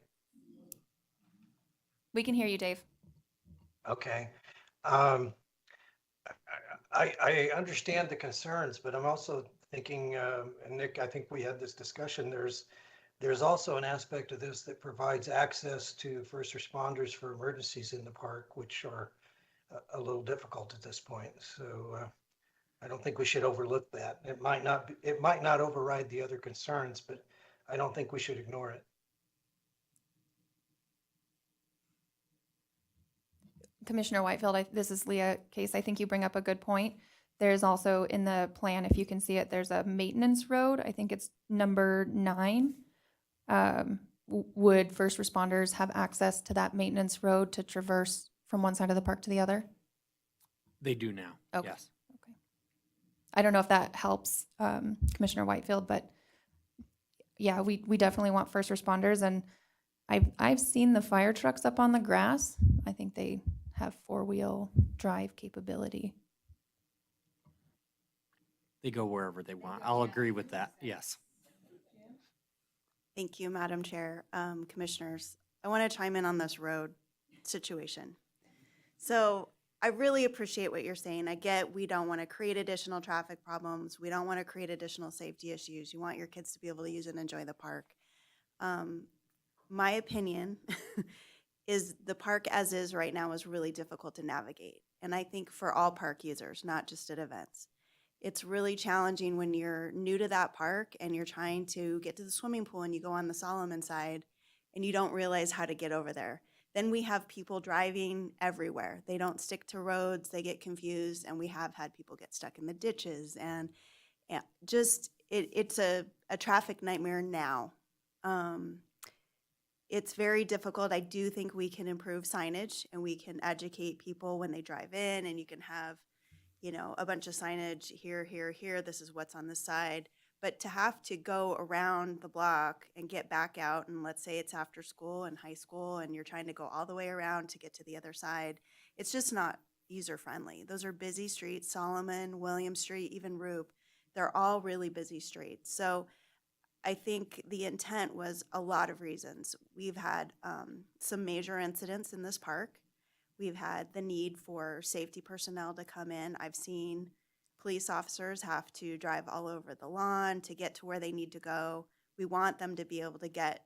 We can hear you, Dave. Okay. I understand the concerns, but I'm also thinking, and Nick, I think we had this discussion, there's also an aspect of this that provides access to first responders for emergencies in the park, which are a little difficult at this point. So I don't think we should overlook that. It might not override the other concerns, but I don't think we should ignore it. Commissioner Whitefield, this is Leah Case. I think you bring up a good point. There's also in the plan, if you can see it, there's a maintenance road. I think it's number 9. Would first responders have access to that maintenance road to traverse from one side of the park to the other? They do now, Okay. yes. Okay. I don't know if that helps Commissioner Whitefield, but yeah, we definitely want first responders, and I've seen the fire trucks up on the grass. I think they have 4-wheel drive capability. They go wherever they want. I'll agree with that, yes. Thank you, Madam Chair. Commissioners, I want to chime in on this road situation. So I really appreciate what you're saying. I get we don't want to create additional traffic problems. We don't want to create additional safety issues. You want your kids to be able to use and enjoy the park. My opinion is the park as is right now is really difficult to navigate. And I think for all park users, not just at events. It's really challenging when you're new to that park and you're trying to get to the swimming pool and you go on the Solomon side and you don't realize how to get over there. then we have people driving everywhere. They don't stick to roads, they get confused, and we have had people get stuck in the ditches. And just, it's a traffic nightmare now. It's very difficult. I do think we can improve signage and we can educate people when they drive in, and you can have, you know, a bunch of signage here, here, here, this is what's on the side. But to have to go around the block and get back out, and let's say it's after school and high school, and you're trying to go all the way around to get to the other side, it's just not user-friendly. Those are busy streets, Solomon, William Street, even Roop. They're all really busy streets. So I think the intent was a lot of reasons. We've had some major incidents in this park. We've had the need for safety personnel to come in. I've seen police officers have to drive all over the lawn to get to where they need to go. We want them to be able to get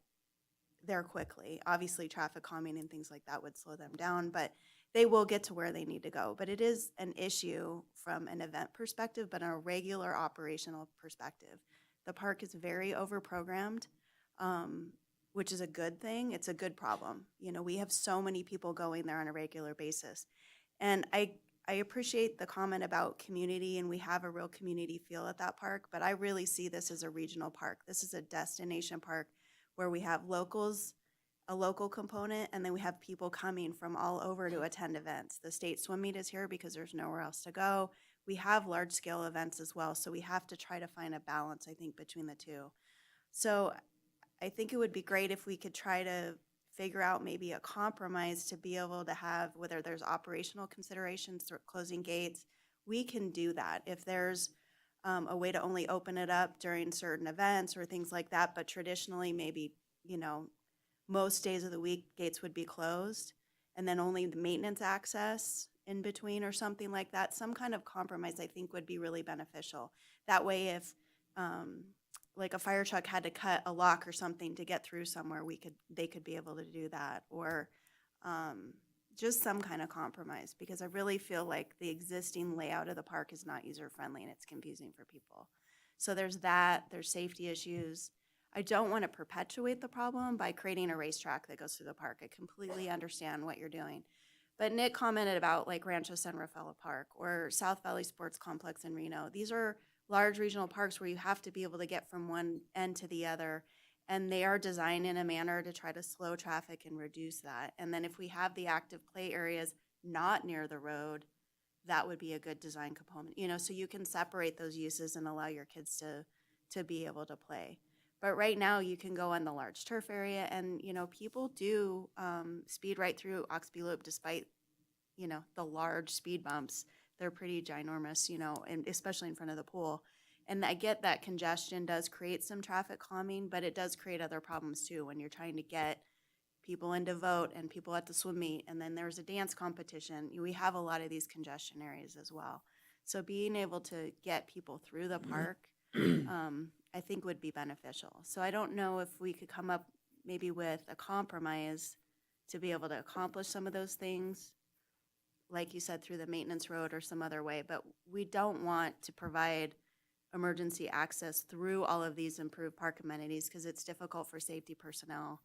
there quickly. Obviously, traffic calming and things like that would slow them down, but they will get to where they need to go. But it is an issue from an event perspective, but a regular operational perspective. The park is very overprogrammed, which is a good thing. It's a good problem. You know, we have so many people going there on a regular basis. And I appreciate the comment about community, and we have a real community feel at that park, but I really see this as a regional park. This is a destination park where we have locals, a local component, and then we have people coming from all over to attend events. The state swim meet is here because there's nowhere else to go. We have large-scale events as well, so we have to try to find a balance, I think, between the two. So I think it would be great if we could try to figure out maybe a compromise to be able to have, whether there's operational considerations or closing gates, we can do that. If there's a way to only open it up during certain events or things like that, but traditionally maybe, you know, most days of the week gates would be closed, and then only the maintenance access in between or something like that. Some kind of compromise I think would be really beneficial. That way if like a fire truck had to cut a lock or something to get through somewhere, they could be able to do that, or just some kind of compromise, because I really feel like the existing layout of the park is not user-friendly and it's confusing for people. So there's that, there's safety issues. I don't want to perpetuate the problem by creating a racetrack that goes through the park. I completely understand what you're doing. But Nick commented about like Rancho San Rafael Park or South Valley Sports Complex in Reno. These are large regional parks where you have to be able to get from one end to the other, and they are designed in a manner to try to slow traffic and reduce that. And then if we have the active play areas not near the road, that would be a good design component, you know, so you can separate those uses and allow your kids to be able to play. But right now you can go on the large turf area, and, you know, people do speed right through Oxby Loop despite, you know, the large speed bumps. They're pretty ginormous, you know, and especially in front of the pool. And I get that congestion does create some traffic calming, but it does create other problems too when you're trying to get people in to vote and people at the swim meet, and then there's a dance competition. We have a lot of these congestion areas as well. So being able to get people through the park, I think would be beneficial. So I don't know if we could come up maybe with a compromise to be able to accomplish some of those things, like you said, through the maintenance road or some other way, but we don't want to provide emergency access through all of these improved park amenities because it's difficult for safety personnel.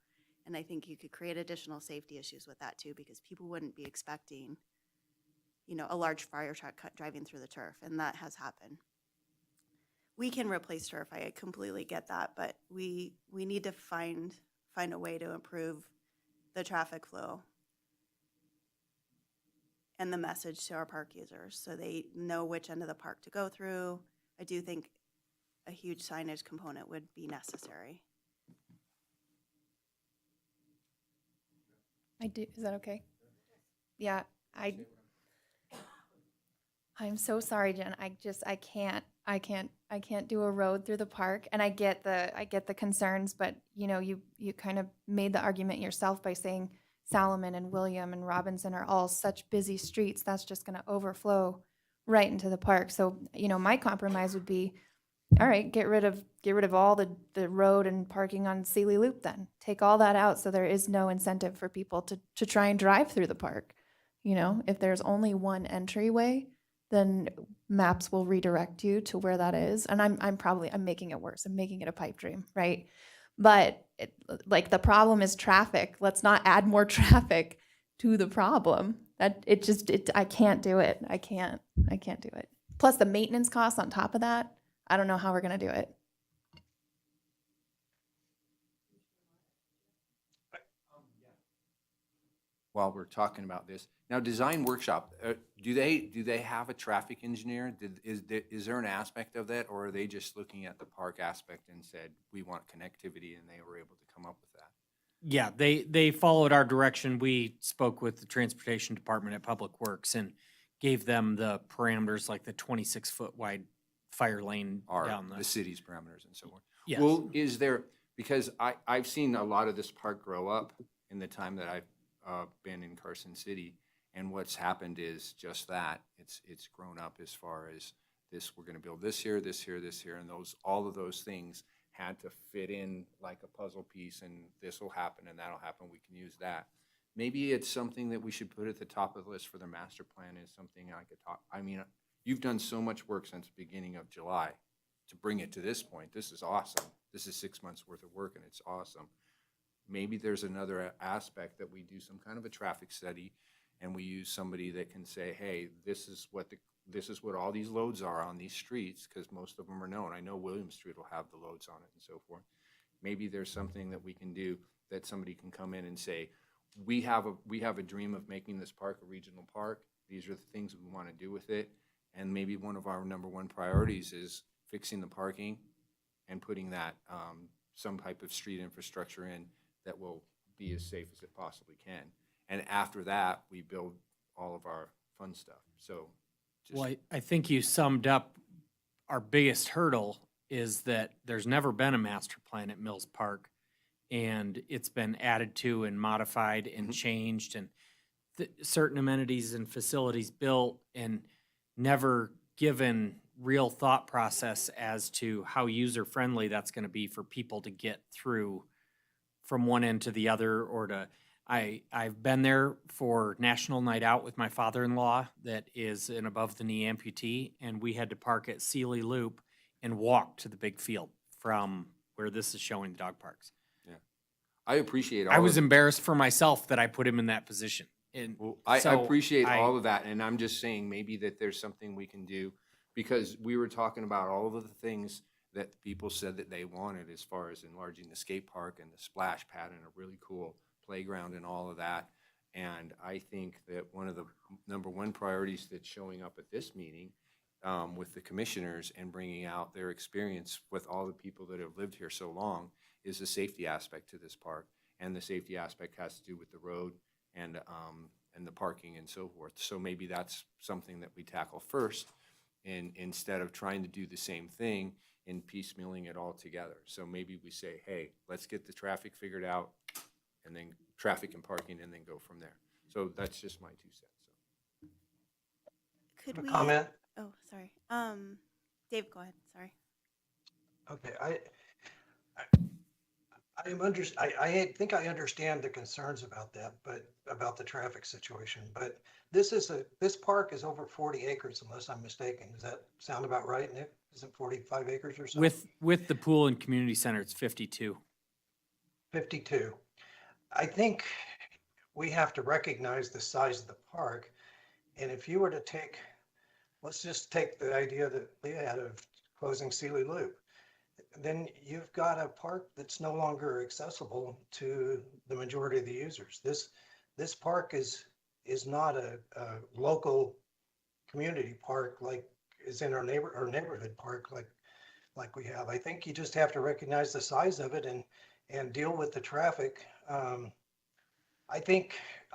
And I think you could create additional safety issues with that too, because people wouldn't be expecting, you know, a large fire truck driving through the turf, and that has happened. We can replace turf, I completely get that, but we need to find a way to improve the traffic flow and the message to our park users so they know which end of the park to go through. I do think a huge signage component would be necessary. I do. Is that okay? Yeah, I'm so sorry, Jen. I can't do a road through the park. And I get the concerns, but you know, you kind of made the argument yourself by saying Salomon and William and Robinson are all such busy streets. That's just going to overflow right into the park. So, you know, my compromise would be, all right, get rid of all the road and parking on Sealy Loop then. Take all that out so there is no incentive for people to try and drive through the park. You know, if there's only one entryway, then maps will redirect you to where that is. And I'm making it worse. I'm making it a pipe dream, right? But like the problem is traffic. Let's not add more traffic to the problem. I can't do it. I can't do it. Plus the maintenance costs on top of that. I don't know how we're going to do it. While we're talking about this, now design workshop, do they have a traffic engineer? Is there an aspect of that, or are they just looking at the park aspect and said, we want connectivity, and they were able to come up with that? Yeah, they followed our direction. We spoke with the Transportation Department at Public Works and gave them the parameters, like the 26-foot wide fire lane Are down the city's parameters and so forth? Yes. Well, is there, because I've seen a lot of this park grow up in the time that I've been in Carson City, and what's happened is just that. It's grown up as far as this, we're gonna build this here, this here, this here, and all of those things had to fit in like a puzzle piece, and this will happen and that'll happen, we can use that. Maybe it's something that we should put at the top of the list for their master plan, is something I could talk, I mean, you've done so much work since the beginning of July to bring it to this point. This is awesome. This is 6 months worth of work, and it's awesome. Maybe there's another aspect that we do some kind of a traffic study, and we use somebody that can say, hey, this is what all these loads are on these streets, because most of them are known. I know William Street will have the loads on it and so forth. Maybe there's something that we can do that somebody can come in and say, we have a dream of making this park a regional park. These are the things we want to do with it. And maybe one of our number one priorities is fixing the parking and putting that some type of street infrastructure in that will be as safe as it possibly can. And after that, we build all of our fun stuff. So just, Well, I think you summed up our biggest hurdle is that there's never been a master plan at Mills Park, and it's been added to and modified and changed, and certain amenities and facilities built, and never given real thought process as to how user-friendly that's gonna be for people to get through from one end to the other, or to, I've been there for National Night Out with my father-in-law that is an above-the-knee amputee, and we had to park at Sealy Loop and walk to the big field from where this is showing the dog parks. yeah. I appreciate all I was of, embarrassed for myself that I put him in that position. And well, I so appreciate all of that, and I'm just saying maybe that there's something we can do, because we were talking about all of the things that people said that they wanted as far as enlarging the skate park and the splash pad and a really cool playground and all of that. And I think that one of the number one priorities that's showing up at this meeting with the commissioners and bringing out their experience with all the people that have lived here so long is the safety aspect to this park. And the safety aspect has to do with the road and the parking and so forth. So maybe that's something that we tackle first, instead of trying to do the same thing and piecemealing it all together. So maybe we say, hey, let's get the traffic figured out, and then traffic and parking, and then go from there. So that's just my 2 cents. Could we? Comment? Oh, sorry. Dave, go ahead. Sorry. Okay, I think I understand the concerns about that, but about the traffic situation, but this park is over 40 acres unless I'm mistaken. Does that sound about right, Nick? Is it 45 acres or so? with the pool and community center, it's 52. 52. I think we have to recognize the size of the park. And if you were to let's just take the idea that Leah had of closing Sealy Loop, then you've got a park that's no longer accessible to the majority of the users. This park is not a local community park like is in our neighborhood park like we have. I think you just have to recognize the size of it and deal with the traffic. I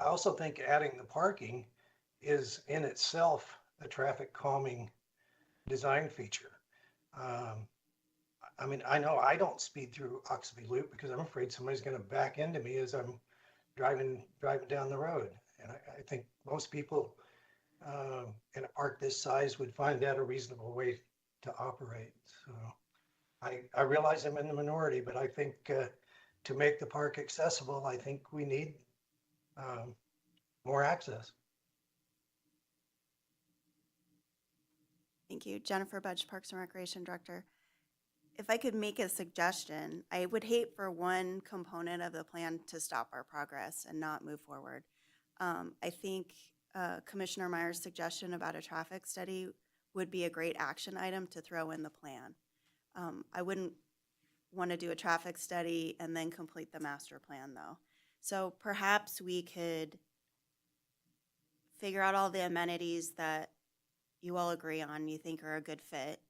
also think adding the parking is in itself a traffic calming design feature. I mean, I know I don't speed through Oxby Loop because I'm afraid somebody's going to back into me as I'm driving down the road. And I think most people in a park this size would find that a reasonable way to operate. So I realize I'm in the minority, but I think to make the park accessible, I think we need more access. Thank you. Jennifer Budge, Parks and Recreation Director. if I could make a suggestion, I would hate for one component of the plan to stop our progress and not move forward. I think Commissioner Meyer's suggestion about a traffic study would be a great action item to throw in the plan. I wouldn't want to do a traffic study and then complete the master plan, though. So perhaps we could figure out all the amenities that you all agree on, you think are a good fit,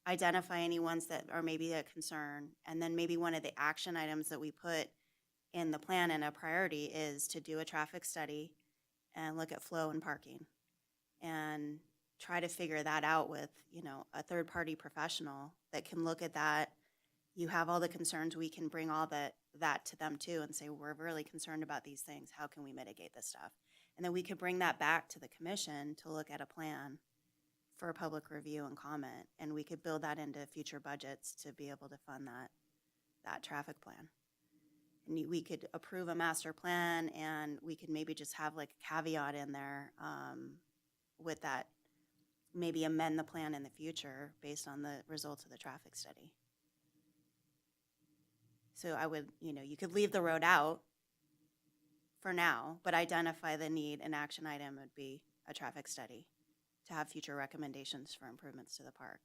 identify any ones that are maybe a concern, and then maybe one of the action items that we put in the plan and a priority is to do a traffic study and look at flow and parking and try to figure that out with, you know, a third-party professional that can look at that. You have all the concerns, we can bring all that to them too and say, we're really concerned about these things. How can we mitigate this stuff? And then we could bring that back to the commission to look at a plan for a public review and comment, and we could build that into future budgets to be able to fund that traffic plan. And we could approve a master plan, and we could maybe just have like a caveat in there with that, maybe amend the plan in the future based on the results of the traffic study. So I would, you know, you could leave the road out for now, but identify the need. An action item would be a traffic study to have future recommendations for improvements to the park.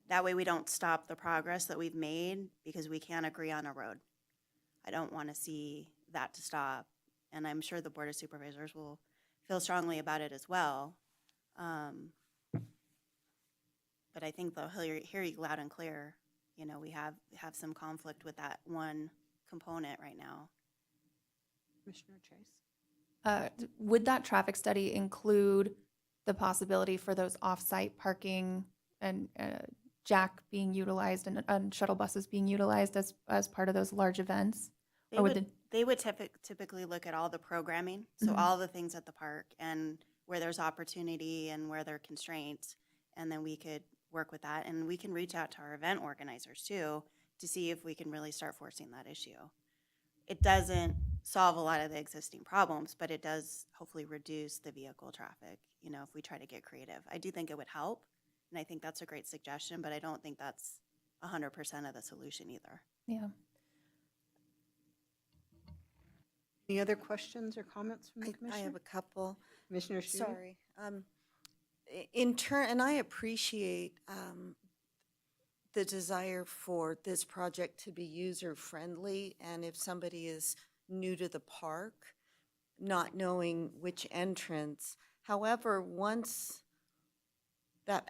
That way we don't stop the progress that we've made because we can't agree on a road. I don't want to see that to stop, and I'm sure the Board of Supervisors will feel strongly about it as well. But I think they'll hear you loud and clear. You know, we have some conflict with that one component right now. Commissioner Chase? Would that traffic study include the possibility for those off-site parking and jack being utilized and shuttle buses being utilized as part of those large events? They would typically look at all the programming, so all the things at the park and where there's opportunity and where there are constraints, and then we could work with that. And we can reach out to our event organizers too to see if we can really start forcing that issue. It doesn't solve a lot of the existing problems, but it does hopefully reduce the vehicle traffic, you know, if we try to get creative. I do think it would help, and I think that's a great suggestion, but I don't think that's 100% of the solution either. Yeah. Any other questions or comments from the I commissioner? have a couple. Commissioner Schutte? Sorry. In turn, and I appreciate the desire for this project to be user-friendly, and if somebody is new to the park, not knowing which entrance. However,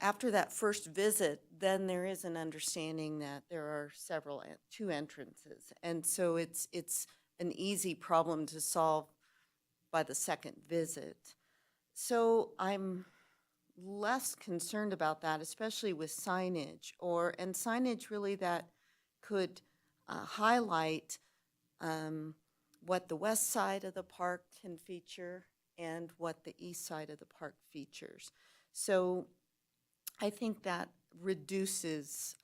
after that first visit, then there is an understanding that there are two entrances. And so it's an easy problem to solve by the second visit. So I'm less concerned about that, especially with signage, and signage really that could highlight what the west side of the park can feature and what the east side of the park features. So I think that reduces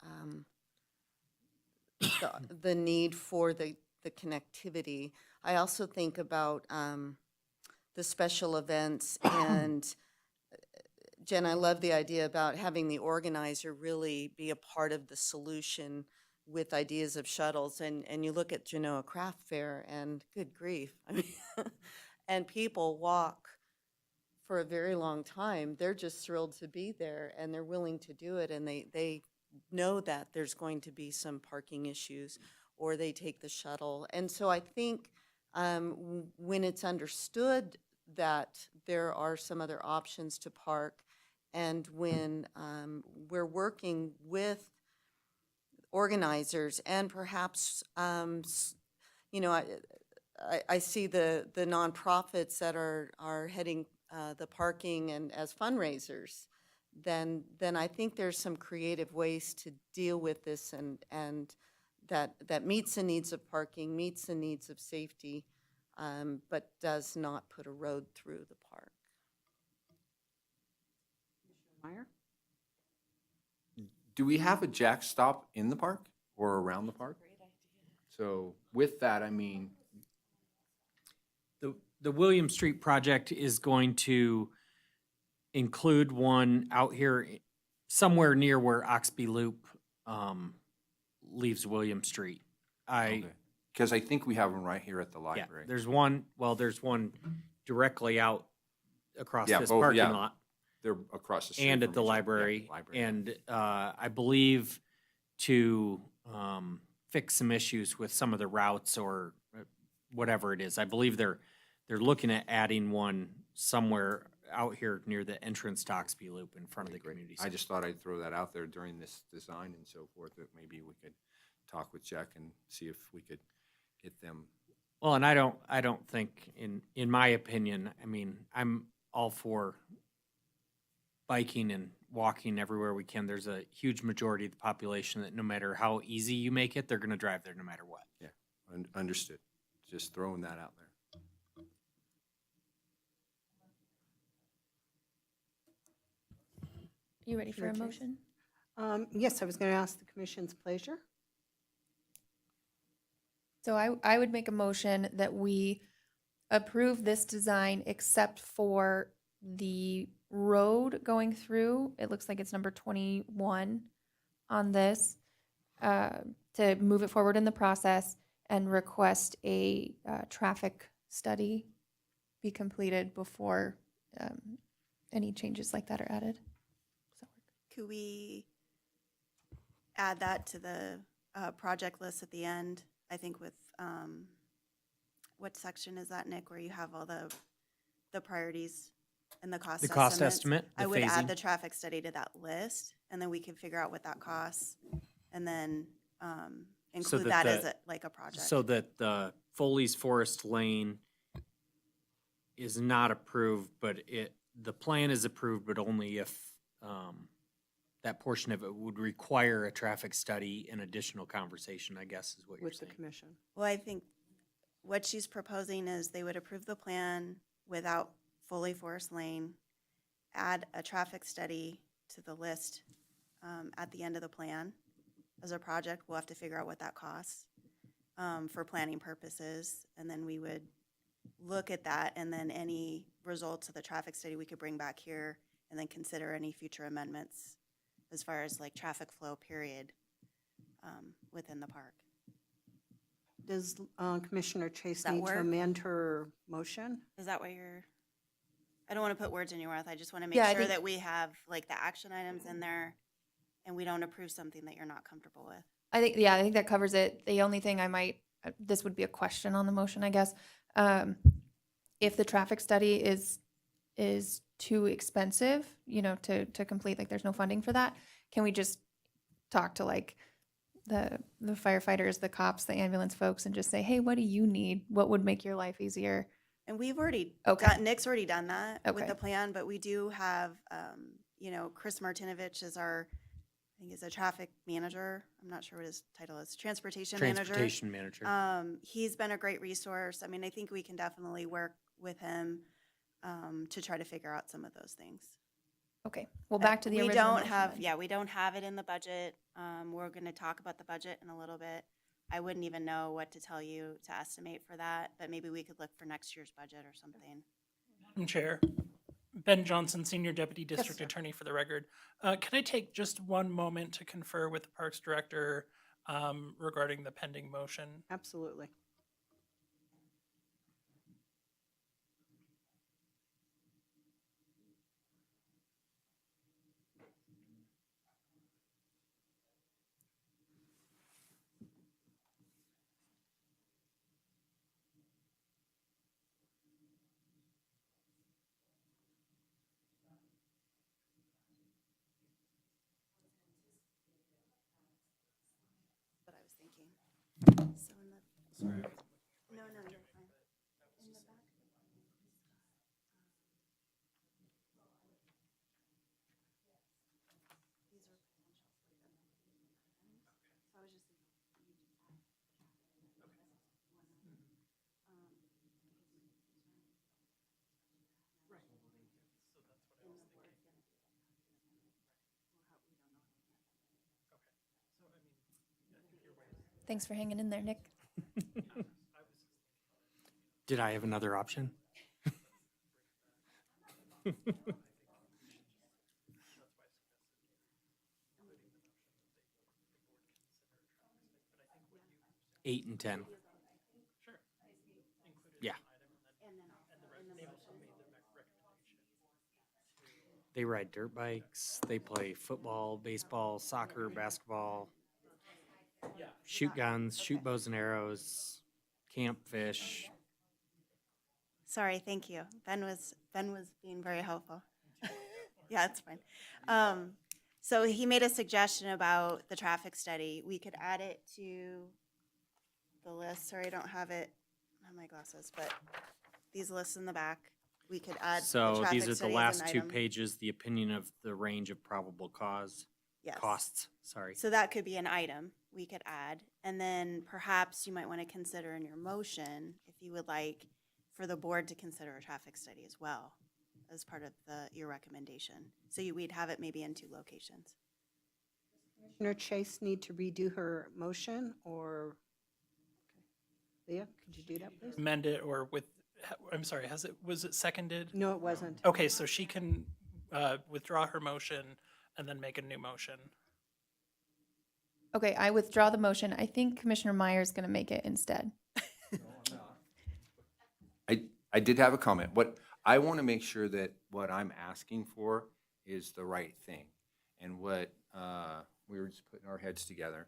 the need for the connectivity. I also think about the special events, and Jen, I love the idea about having the organizer really be a part of the solution with ideas of shuttles. And you look at Genoa Craft Fair, and good grief, I mean, and people walk for a very long time. They're just thrilled to be there, and they're willing to do it, and they know that there's going to be some parking issues, or they take the shuttle. And so I think when it's understood that there are some other options to park, and when we're working with organizers and perhaps, you know, I see the nonprofits that are heading the parking and as fundraisers, then I think there's some creative ways to deal with this, and that meets the needs of parking, meets the needs of safety, but does not put a road through the park. Meyer? Do we have a jack stop in the park or around the park? Great idea. So with that, I mean, The William Street project is going to include one out here somewhere near where Oxby Loop, leaves William Street. Because I think we have them right here at the Yeah, library. there's one directly out across Yeah, this both- parking yeah. lot They're across the street. and at from the each other. Yeah, library. library. And I believe to fix some issues with some of the routes or whatever it is, I believe they're looking at adding one somewhere out here near the entrance to Oxby Loop in front of the Great. community I center. just thought I'd throw that out there during this design and so forth, that maybe we could talk with Jack and see if we could get them. Well, and I don't think, in my opinion, I mean, I'm all for biking and walking everywhere we can. There's a huge majority of the population that no matter how easy you make it, they're gonna drive there no matter what. Yeah, understood. Just throwing that out there. You ready for a Sure, motion? Yes, I was going to ask the commission's pleasure. So I would make a motion that we approve this design except for the road going through. It looks like it's number 21 on this, to move it forward in the process and request a traffic study be completed before any changes like that are added. Could we add that to the project list at the end? I think with, what section is that, Nick, where you have all the priorities and the cost The estimates? cost estimate, the I would add phasing. the traffic study to that list, and then we can figure out what that costs, and then include that that as the- like a project. So that the Foley's Forest Lane is not approved, but the plan is approved, but only if that portion of it would require a traffic study and additional conversation, I guess is what you're With the saying. commission. Well, I think what she's proposing is they would approve the plan without Foley Forest Lane, add a traffic study to the list at the end of the plan as a project. We'll have to figure out what that costs for planning purposes, and then we would look at that, and then any results of the traffic study we could bring back here, and then consider any future amendments as far as like traffic flow period within the park. Does Commissioner Chase that need to work? amend her motion? Is that what you're, I don't want to put words in your mouth. I just want to make Yeah, I sure think- that we have like the action items in there and we don't approve something that you're not comfortable with. I think that covers it. The only thing I might, this would be a question on the motion, I guess. If the traffic study is too expensive, to complete, like there's no funding for that, can we just talk to like the firefighters, the cops, the ambulance folks and just say, hey, what do you need? What would make your life easier? And we've already, Okay. Nick's already done that with Okay. the plan, but we do have, Chris Martinovich is our, I think he's a traffic manager. I'm not sure what his title is, transportation manager. Transportation manager. He's been a great resource. I mean, I think we can definitely work with him to try to figure out some of those things. Okay, well, back to the We original don't motion have, then. yeah, we don't have it in the budget. We're going to talk about the budget in a little bit. I wouldn't even know what to tell you to estimate for that, but maybe we could look for next year's budget or something. Madam Chair, Ben Johnson, Senior Deputy District sir. Attorney for the record. Can I take just one moment to confer with the Parks Director regarding the pending motion? Absolutely. What I was thinking. So in the. No, you're fine. In the back. These are potentials for the items. So I was just thinking, you just add traffic. Thanks for hanging in there, Nick. Did I have another option? 8 and 10. Yeah. They ride dirt bikes, they play football, baseball, soccer, basketball, shoot guns, shoot bows and arrows, camp fish. Sorry, thank you. Ben was being very helpful. Yeah, it's fine. So he made a suggestion about the traffic study. We could add it to the list. Sorry, I don't have it on my glasses, but these lists in the back, we could add the So traffic these are the study as last an 2 item. pages, the opinion of the range of probable cause, Yes. costs, sorry. So that could be an item we could add. And then perhaps you might want to consider in your motion, if you would like, for the board to consider a traffic study as well as part of your recommendation. So we'd have it maybe in 2 locations. Commissioner Chase need to redo her motion, or? Leah, could you do that, please? Amend it or with, I'm sorry, was it seconded? No, it wasn't. Okay, so she can withdraw her motion and then make a new motion. Okay, I withdraw the motion. I think Commissioner Meyer is going to make it instead. I did have a comment. What I want to make sure that what I'm asking for is the right thing. And what we were just putting our heads together.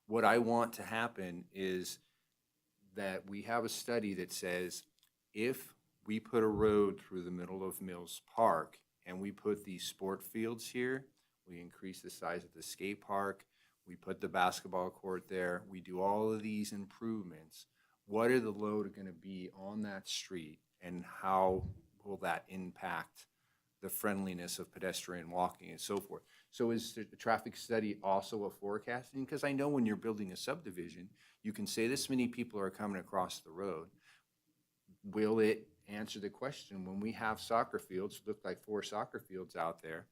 What I want to happen is that we have a study that says if we put a road through the middle of Mills Park and we put these sport fields here, we increase the size of the skate park, we put the basketball court there, we do all of these improvements, what are the load going to be on that street and how will that impact the friendliness of pedestrian walking and so forth? So is the traffic study also a forecasting? Because I know when you're building a subdivision, you can say this many people are coming across the road. Will it answer the question when we have soccer fields, look like 4 soccer fields out there,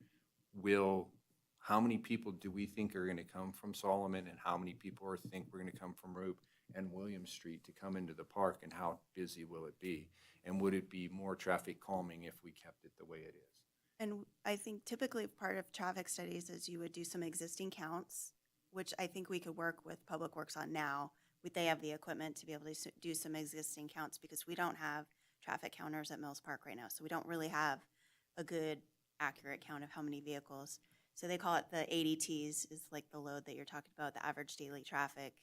how many people do we think are going to come from Solomon and how many people think we're going to come from Roop and William Street to come into the park, and how busy will it be? And would it be more traffic calming if we kept it the way it is? And I think typically part of traffic studies is you would do some existing counts, which I think we could work with Public Works on now. They have the equipment to be able to do some existing counts because we don't have traffic counters at Mills Park right now. So we don't really have a good, accurate count of how many vehicles. So they call it the ADTs, is like the load that you're talking about, the average daily traffic.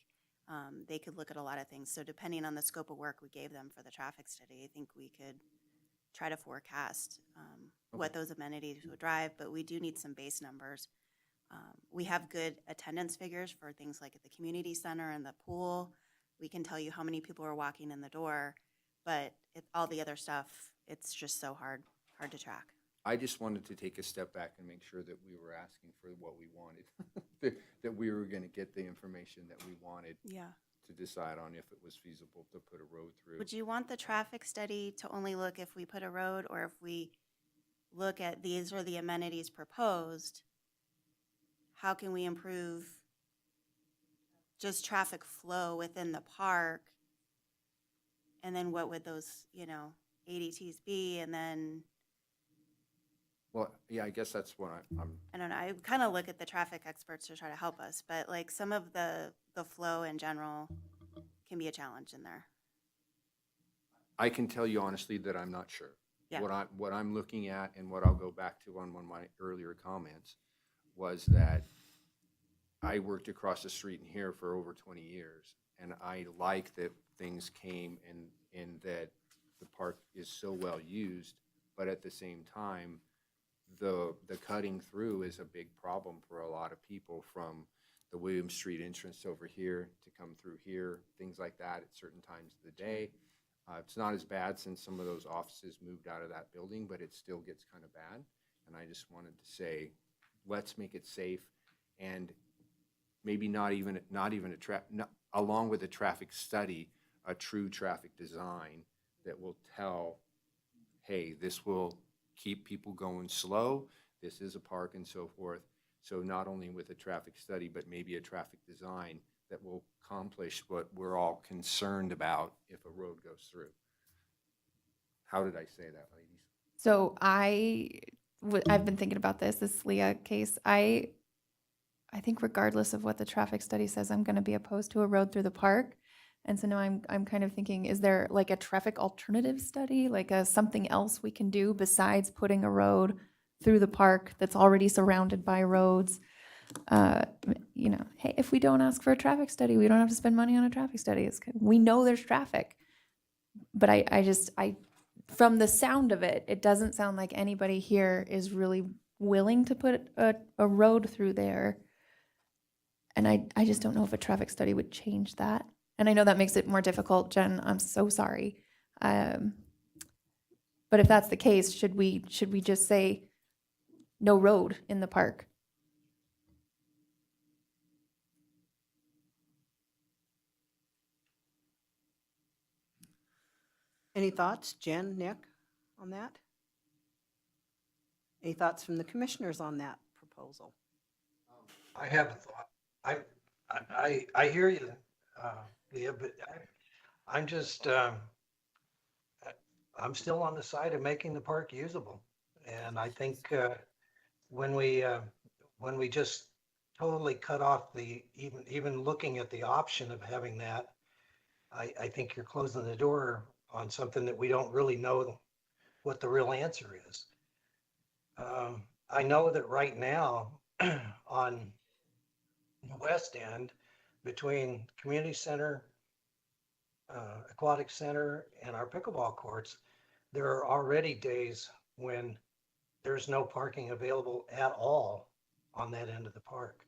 They could look at a lot of things. So depending on the scope of work we gave them for the traffic study, I think we could try to forecast what those amenities would drive, but we do need some base numbers. We have good attendance figures for things like at the community center and the pool. We can tell you how many people are walking in the door, but all the other stuff, it's just so hard to track. I just wanted to take a step back and make sure that we were asking for what we wanted, that we were going to get the information that we wanted Yeah. to decide on if it was feasible to put a road through. Would you want the traffic study to only look if we put a road, or if we look at these are the amenities proposed, how can we improve just traffic flow within the park? And then what would those, ADTs be? And then, Well, yeah, I guess that's what I'm I don't know, I kind of look at the traffic experts to try to help us, but like some of the flow in general can be a challenge in there. I can tell you honestly that I'm not sure. Yeah. What I'm looking at, and what I'll go back to on one of my earlier comments, was that I worked across the street in here for over 20 years, and I like that things came and that the park is so well used, but at the same time, the cutting through is a big problem for a lot of people, from the William Street entrance over here to come through here, things like that at certain times of the day. It's not as bad since some of those offices moved out of that building, but it still gets kind of bad. And I just wanted to say, let's make it safe, and maybe along with a traffic study, a true traffic design that will tell, hey, this will keep people going slow, this is a park and so forth. So not only with a traffic study, but maybe a traffic design that will accomplish what we're all concerned about if a road goes through. How did I say that, ladies? So I've been thinking about this Leah case. I think regardless of what the traffic study says, I'm going to be opposed to a road through the park. And so now I'm kind of thinking, is there like a traffic alternative study, like a something else we can do besides putting a road through the park that's already surrounded by roads? You know, hey, if we don't ask for a traffic study, we don't have to spend money on a traffic study. We know there's traffic. But I, from the sound of it, it doesn't sound like anybody here is really willing to put a road through there. And I just don't know if a traffic study would change that. And I know that makes it more difficult, Jen. I'm so sorry. But if that's the case, should we just say no road in the park? Any thoughts, Jen, Nick, on that? Any thoughts from the commissioners on that proposal? I have a thought. I hear you, Leah, but I'm just, I'm still on the side of making the park usable. And I think when we just totally cut off even looking at the option of having that, I think you're closing the door on something that we don't really know what the real answer is. I know that right now on the west end, between community center, aquatic center, and our pickleball courts, there are already days when there's no parking available at all on that end of the park.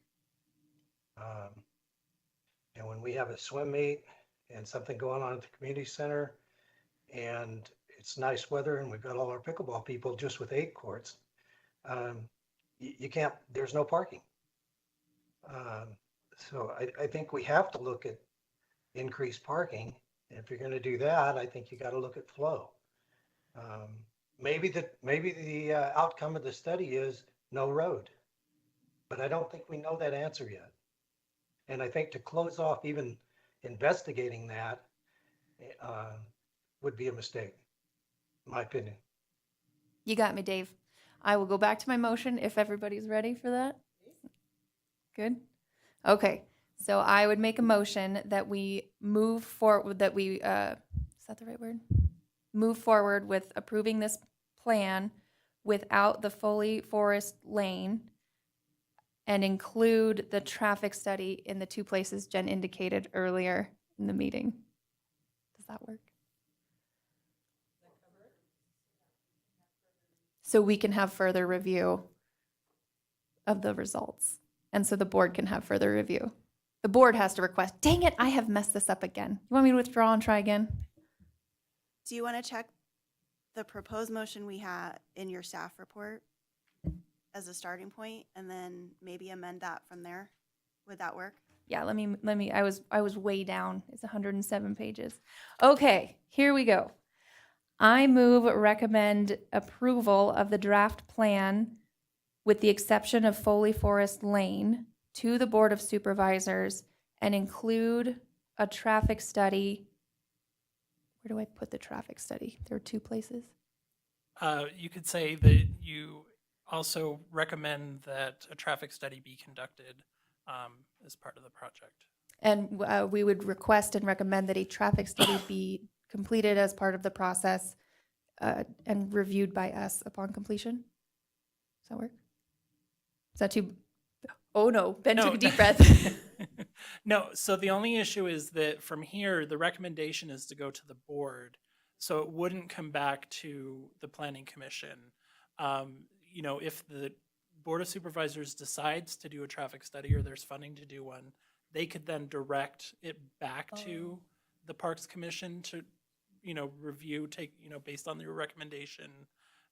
And when we have a swim meet and something going on at the community center, and it's nice weather and we've got all our pickleball people just with 8 courts, you can't, there's no parking. So I think we have to look at increased parking. And if you're going to do that, I think you got to look at flow. Maybe the outcome of the study is no road, but I don't think we know that answer yet. And I think to close off even investigating that would be a mistake, in my opinion. You got me, Dave. I will go back to my motion if everybody's ready for that. Good? Okay. So I would make a motion that we move forward, that we, is that the right word? Move forward with approving this plan without the Foley Forest Lane and include the traffic study in the 2 places Jen indicated earlier in the meeting. Does that work? So we can have further review of the results. And so the board can have further review. The board has to request, dang it, I have messed this up again. You want me to withdraw and try again? Do you want to check the proposed motion we had in your staff report as a starting point and then maybe amend that from there? Would that work? Yeah, let me, I was way down. It's 107 pages. Okay, here we go. I recommend approval of the draft plan with the exception of Foley Forest Lane to the Board of Supervisors and include a traffic study. Where do I put the traffic study? There are 2 places. You could say that you also recommend that a traffic study be conducted as part of the project. And we would request and recommend that a traffic study be completed as part of the process and reviewed by us upon completion. Does that work? Is that too? Oh no, Ben took a deep breath. No, so the only issue is that from here, the recommendation is to go to the board. So it wouldn't come back to the planning commission. You know, if the Board of Supervisors decides to do a traffic study or there's funding to do one, they could then direct it back to the Parks Commission to, you know, review, based on their recommendation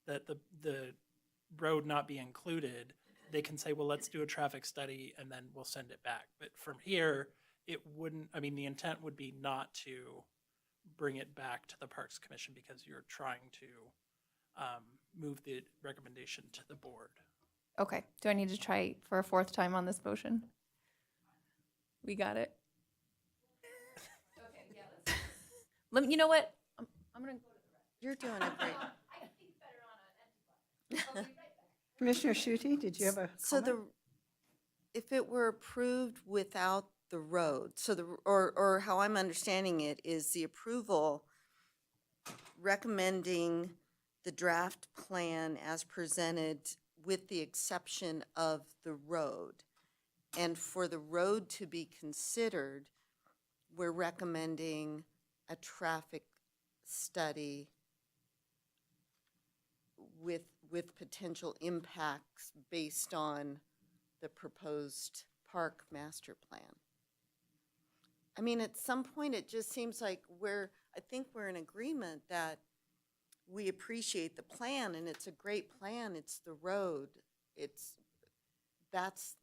that the road not be included. They can say, well, let's do a traffic study and then we'll send it back. But from here, it wouldn't, I mean, the intent would be not to bring it back to the Parks Commission because you're trying to move the recommendation to the board. Okay, do I need to try for a 4th time on this motion? We got it. Okay, yeah, let me, you know what? I'm gonna go to the rest. You're doing it great. I gotta think better on an empty button. I'll be right back. Commissioner Schutte, did you have a So comment? if it were approved without the road. So or how I'm understanding it is the approval recommending the draft plan as presented with the exception of the road. And for the road to be considered, we're recommending a traffic study with potential impacts based on the proposed park master plan. I mean, at some point, it just seems like I think we're in agreement that we appreciate the plan, and it's a great plan, it's the road, that's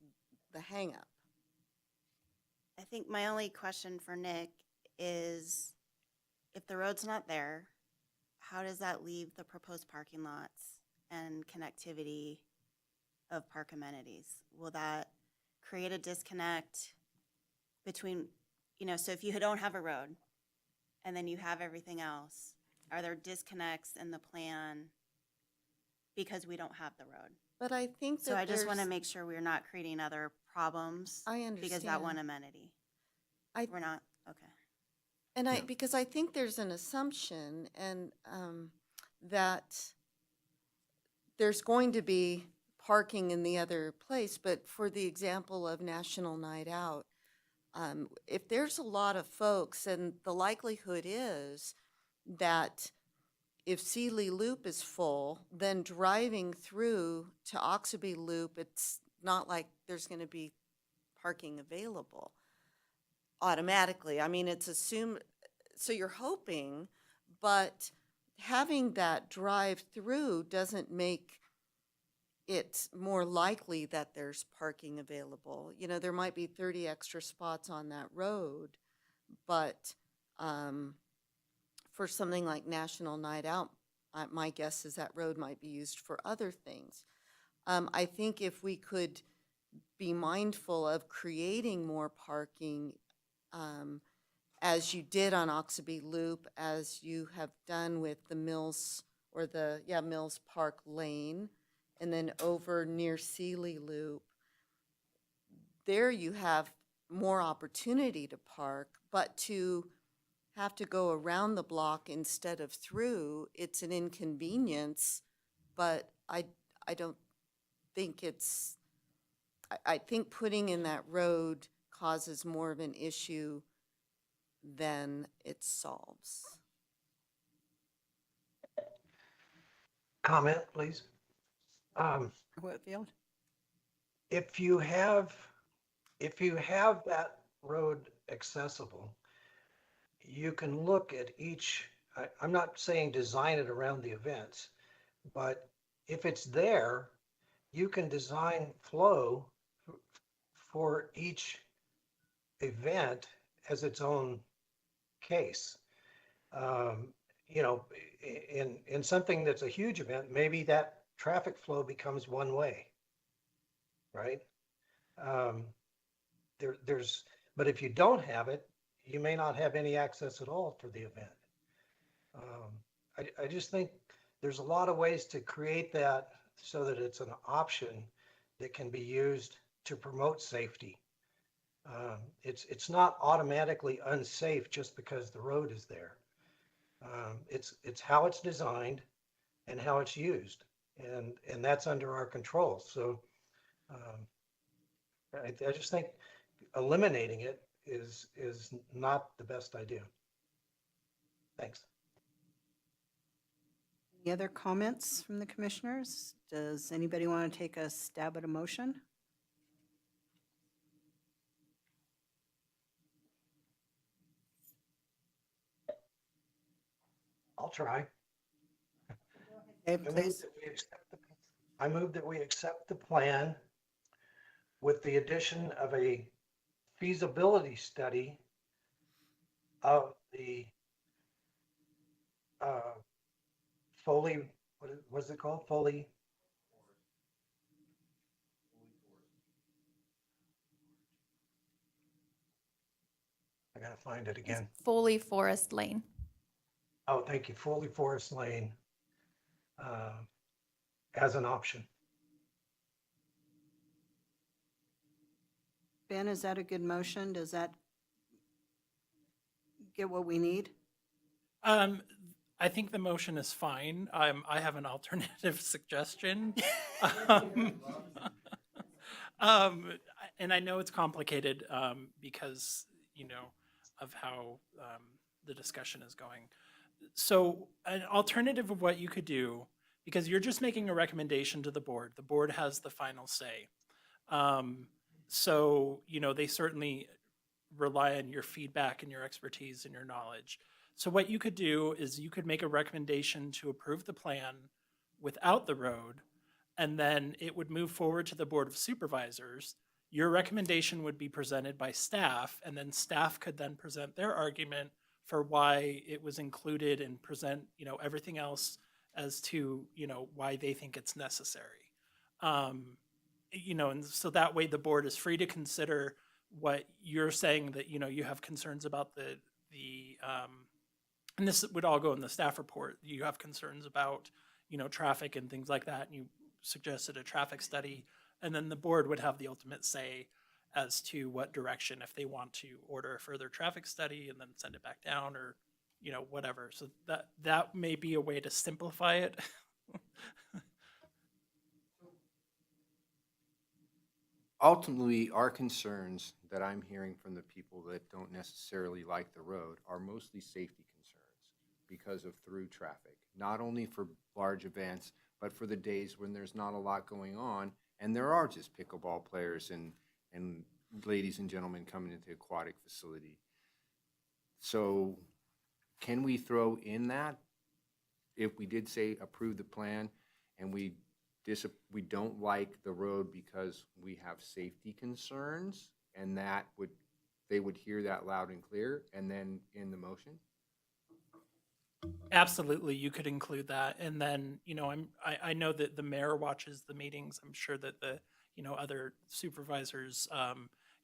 the hangup. I think my only question for Nick is, if the road's not there, how does that leave the proposed parking lots and connectivity of park amenities? Will that create a disconnect between, so if you don't have a road and then you have everything else, are there disconnects in the plan because we don't have the road? But I think that So I just want to there's- make sure we're not creating other problems. I understand. Because that one amenity. We're not, okay. And because I think there's an assumption and that there's going to be parking in the other place, but for the example of National Night Out, if there's a lot of folks, and the likelihood is that if Sealy Loop is full, then driving through to Oxaby Loop, it's not like there's going to be parking available automatically. I mean, it's assumed, so you're hoping, but having that drive through doesn't make it more likely that there's parking available. There might be 30 extra spots on that road, but for something like National Night Out, my guess is that road might be used for other things. I think if we could be mindful of creating more parking, as you did on Oxaby Loop, as you have done with the Mills, or Mills Park Lane, and then over near Sealy Loop, there you have more opportunity to park, but to have to go around the block instead of through, it's an inconvenience, but I don't think I think putting in that road causes more of an issue than it solves. Comment, please. Whitfield? If you have that road accessible, you can look at each, I'm not saying design it around the events, but if it's there, you can design flow for each event as its own case. In something that's a huge event, maybe that traffic flow becomes one way, right? But if you don't have it, you may not have any access at all for the event. I just think there's a lot of ways to create that so that it's an option that can be used to promote safety. It's not automatically unsafe just because the road is there. It's how it's designed and how it's used, and that's under our control. So I just think eliminating it is not the best idea. Thanks. Any other comments from the commissioners? Does anybody want to take a stab at a motion? I'll try. Okay, please. I move that we accept the plan with the addition of a feasibility study of the Foley, what was it called? Foley? I gotta find it again. Foley Forest Lane. Oh, thank you. Foley Forest Lane as an option. Ben, is that a good motion? Does that get what we need? I think the motion is fine. I have an alternative suggestion. Um, and I know it's complicated, because, of how, the discussion is going. So an alternative of what you could do, because you're just making a recommendation to the board has the final say. So, they certainly rely on your feedback and your expertise and your knowledge. So what you could do is you could make a recommendation to approve the plan without the road, and then it would move forward to the Board of Supervisors. Your recommendation would be presented by staff, and then staff could then present their argument for why it was included and present, everything else as to, why they think it's necessary. And so that way the board is free to consider what you're saying, that, you have concerns about and this would all go in the staff report. You have concerns about, traffic and things like that, and you suggested a traffic study, and then the board would have the ultimate say as to what direction, if they want to order a further traffic study and then send it back down, or, whatever. So that may be a way to simplify it. Ultimately, our concerns that I'm hearing from the people that don't necessarily like the road are mostly safety concerns because of through traffic, not only for large events, but for the days when there's not a lot going on, and there are just pickleball players and ladies and gentlemen coming into the aquatic facility. So can we throw in that, if we did say approve the plan and we don't like the road because we have safety concerns, and they would hear that loud and clear, and then in the motion? Absolutely, you could include that. And then, I know that the mayor watches the meetings. I'm sure that the, other supervisors,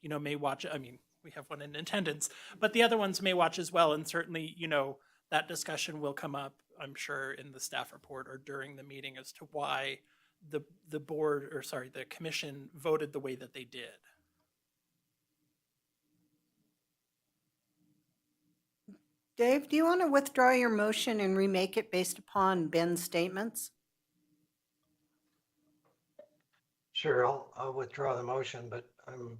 may watch. I mean, we have one in attendance, but the other ones may watch as well. And certainly, that discussion will come up, I'm sure, in the staff report or during the meeting as to why the board, or sorry, the commission voted the way that they did. Dave, do you want to withdraw your motion and remake it based upon Ben's statements? Sure, I'll withdraw the motion, but I'm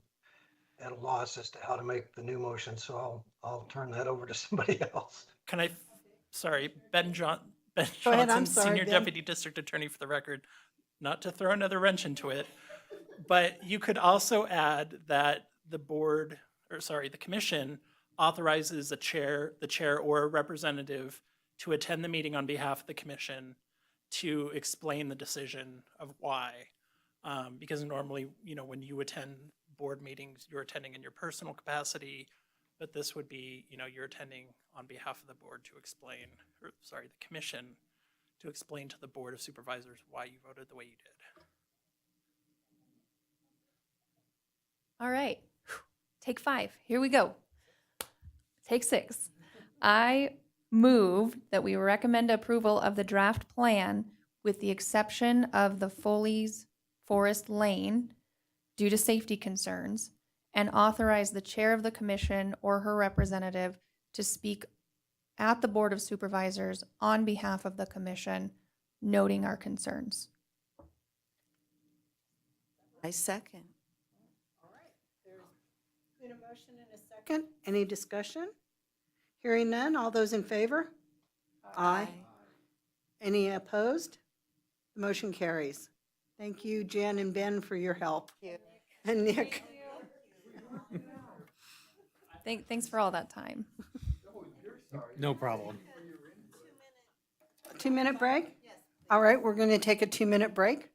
at a loss as to how to make the new motion, so I'll turn that over to somebody else. Can I, sorry, Ben Go ahead, I'm Johnson, sorry, Senior Ben. Deputy District Attorney, for the record, not to throw another wrench into it, but you could also add that the commission authorizes the chair or a representative to attend the meeting on behalf of the commission to explain the decision of why. Because normally, when you attend board meetings, you're attending in your personal capacity, but this would be, you're attending on behalf of the board to explain, the commission, to explain to the Board of Supervisors why you voted the way you did. All right. Take 5. Here we go. Take 6. I move that we recommend approval of the draft plan with the exception of the Foley's Forest Lane due to safety concerns, and authorize the chair of the commission or her representative to speak at the Board of Supervisors on behalf of the commission, noting our concerns. I second. Been a motion and a second. Any discussion? Hearing none, all those in favor? Aye. Any opposed? The motion carries. Thank you, Jen and Ben, for your help. And Nick. Thanks for all that time. No problem. 2-minute break? All right, we're going to take a 2-minute break.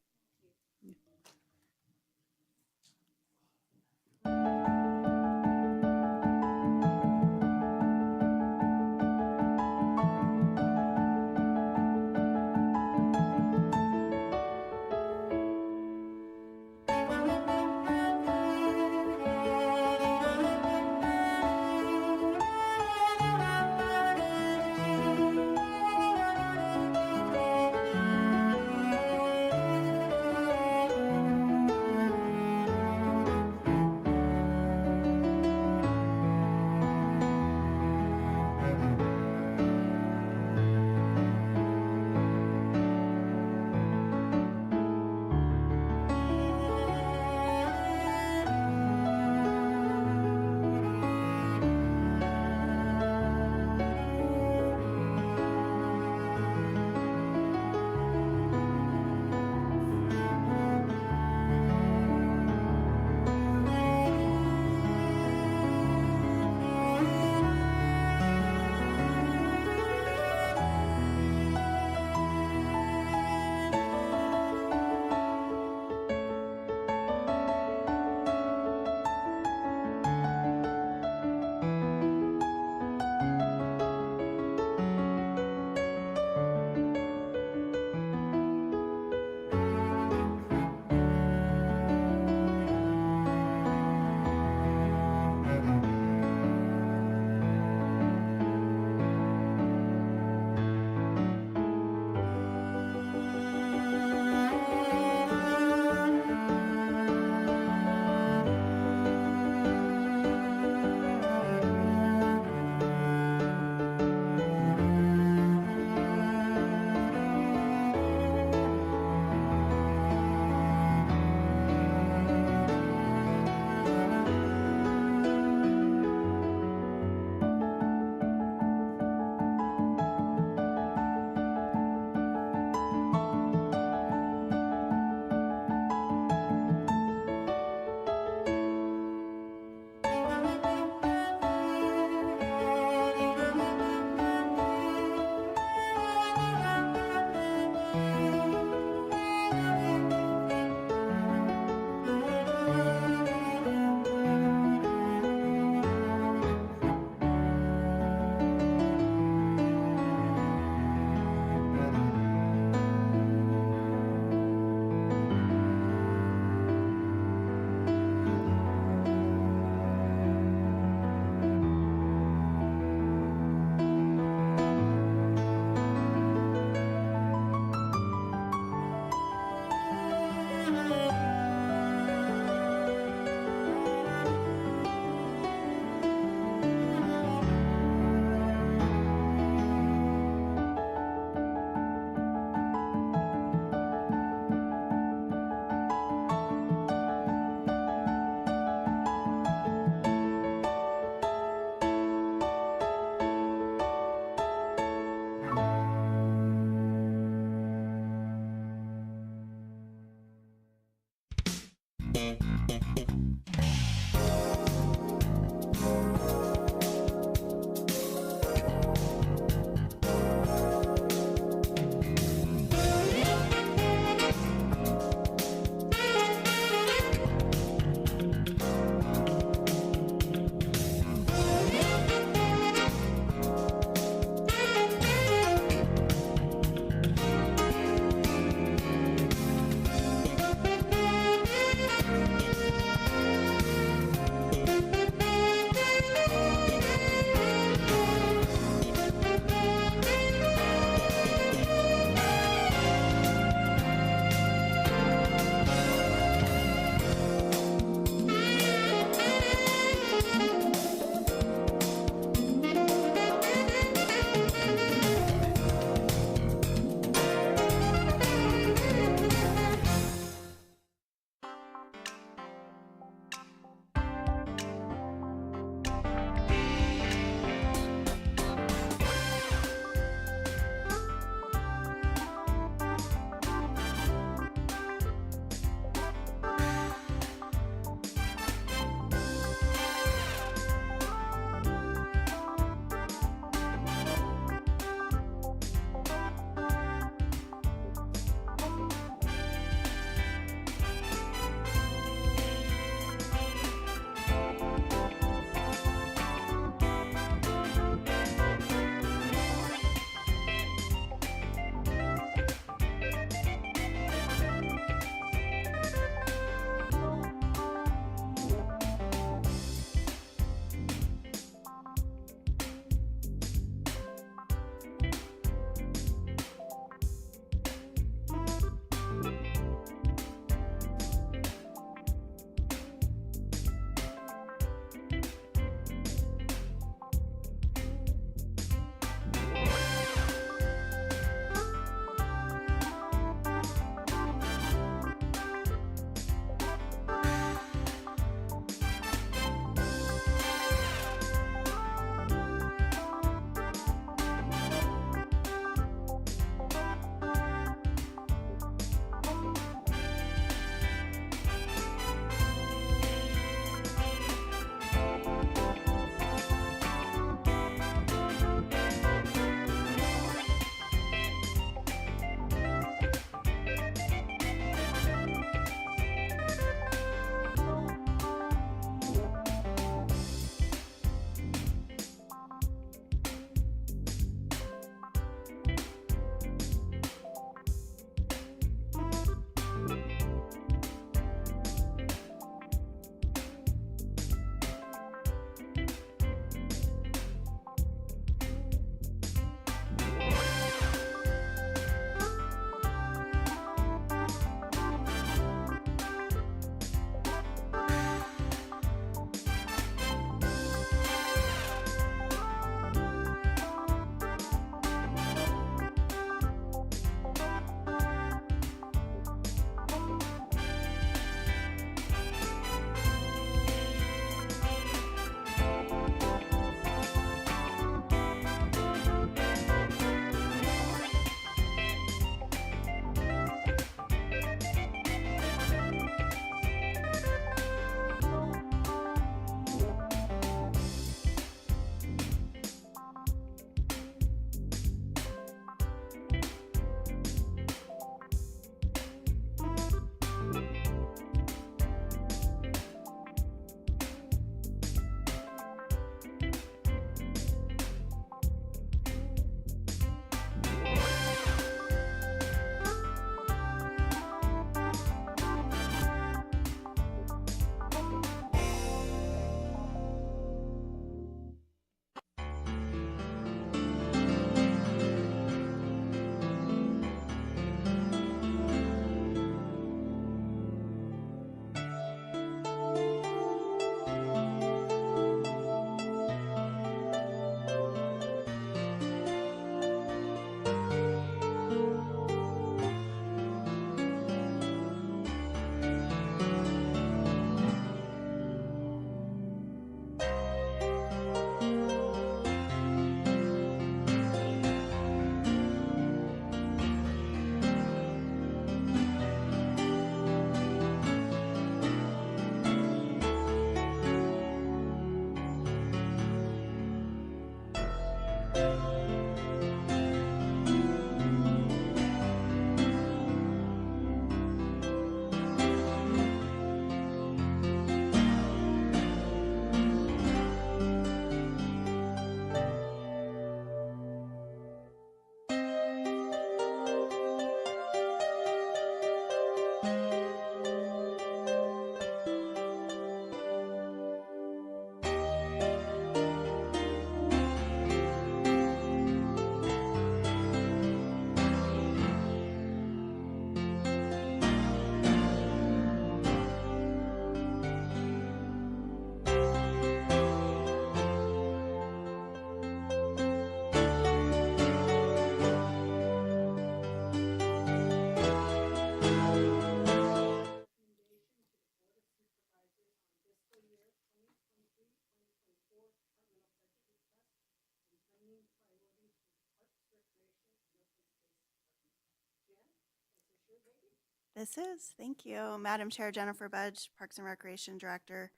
This is, thank you. Madam Chair, Jennifer Budge, Parks and Recreation Director.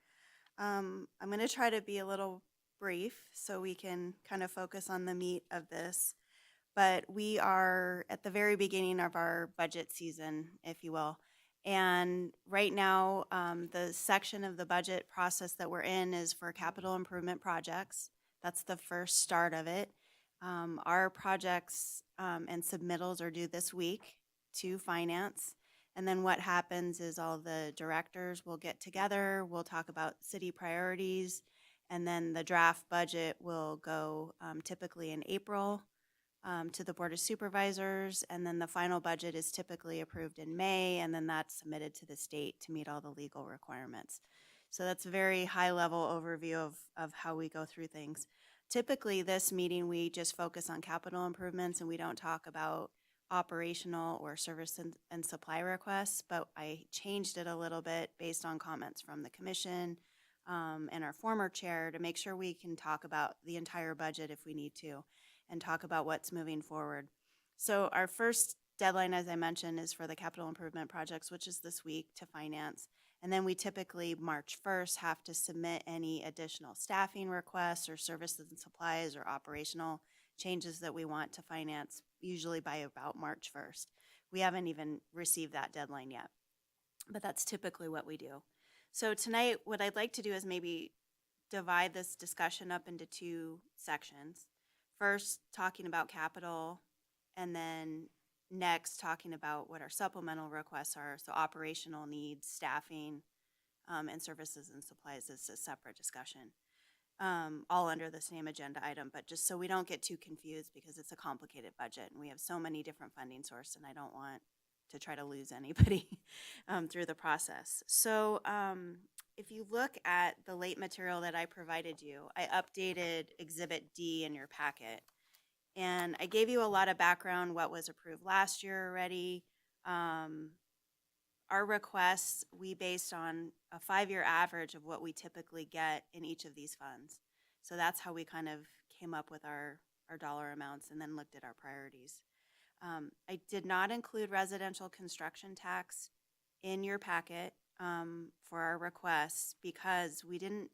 I'm going to try to be a little brief so we can kind of focus on the meat of this. But we are at the very beginning of our budget season, if you will. And right now, the section of the budget process that we're in is for capital improvement projects. That's the first start of it. Our projects and submittals are due this week to finance. And then what happens is all the directors will get together, we'll talk about city priorities, and then the draft budget will go typically in April to the Board of Supervisors, and then the final budget is typically approved in May, and then that's submitted to the state to meet all the legal requirements. So that's a very high-level overview of how we go through things. Typically, this meeting, we just focus on capital improvements, and we don't talk about operational or service and supply requests, but I changed it a little bit based on comments from the commission and our former chair to make sure we can talk about the entire budget if we need to and talk about what's moving forward. So our first deadline, as I mentioned, is for the capital improvement projects, which is this week to finance. And then we typically March 1st have to submit any additional staffing requests or services and supplies or operational changes that we want to finance, usually by about March 1st. We haven't even received that deadline yet, but that's typically what we do. So tonight, what I'd like to do is maybe divide this discussion up into two sections. First, talking about capital, and then next, talking about what our supplemental requests are, so operational needs, staffing, and services and supplies is a separate discussion. All under the same agenda item, but just so we don't get too confused because it's a complicated budget and we have so many different funding sources and I don't want to try to lose anybody through the process. So if you look at the late material that I provided you, I updated Exhibit D in your packet. And I gave you a lot of background, what was approved last year already. Our requests, we based on a 5-year average of what we typically get in each of these funds. So that's how we kind of came up with our dollar amounts and then looked at our priorities. I did not include residential construction tax in your packet for our requests because we didn't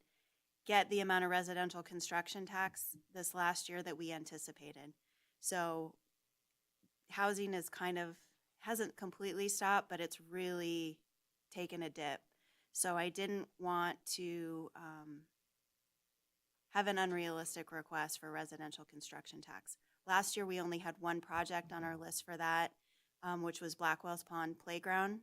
get the amount of residential construction tax this last year that we anticipated. So housing is kind of hasn't completely stopped, but it's really taken a dip. So I didn't want to have an unrealistic request for residential construction tax. Last year, we only had one project on our list for that, which was Blackwell's Pond Playground.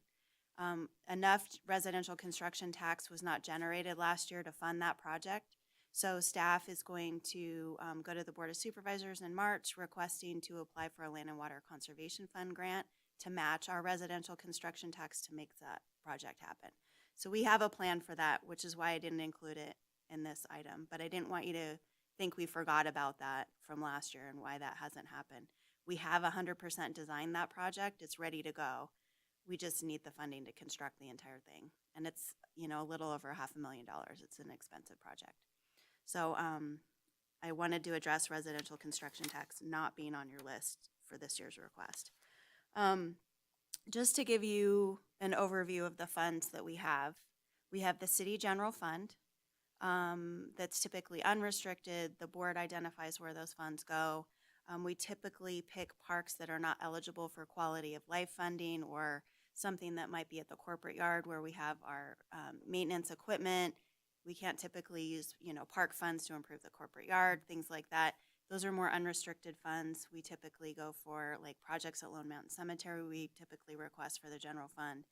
Enough residential construction tax was not generated last year to fund that project. So staff is going to go to the Board of Supervisors in March requesting to apply for a Land and Water Conservation Fund grant to match our residential construction tax to make that project happen. So we have a plan for that, which is why I didn't include it in this item. But I didn't want you to think we forgot about that from last year and why that hasn't happened. We have 100% designed that project. It's ready to go. We just need the funding to construct the entire thing. And it's, a little over $500,000. It's an expensive project. So I wanted to address residential construction tax not being on your list for this year's request. Just to give you an overview of the funds that we have the City General Fund that's typically unrestricted. The board identifies where those funds go. We typically pick parks that are not eligible for quality of life funding or something that might be at the corporate yard where we have our maintenance equipment. We can't typically use, park funds to improve the corporate yard, things like that. Those are more unrestricted funds. We typically go for like projects at Lone Mountain Cemetery. We typically request for the general fund.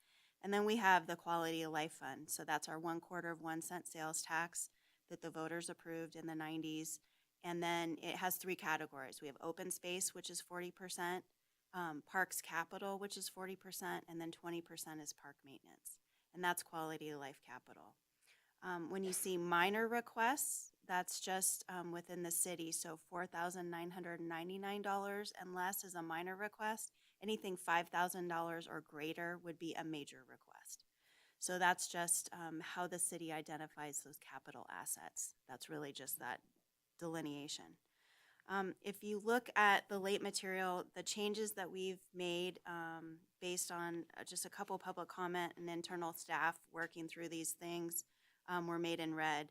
And then we have the Quality of Life Fund. So that's our 1/4 of 1 cent sales tax that the voters approved in the 90s. And then it has 3 categories. We have open space, which is 40%, parks capital, which is 40%, and then 20% is park maintenance. And that's quality of life capital. When you see minor requests, that's just within the city. So $4,999 and less is a minor request. Anything $5,000 or greater would be a major request. So that's just how the city identifies those capital assets. That's really just that delineation. If you look at the late material, the changes that we've made based on just a couple public comment and internal staff working through these things were made in red.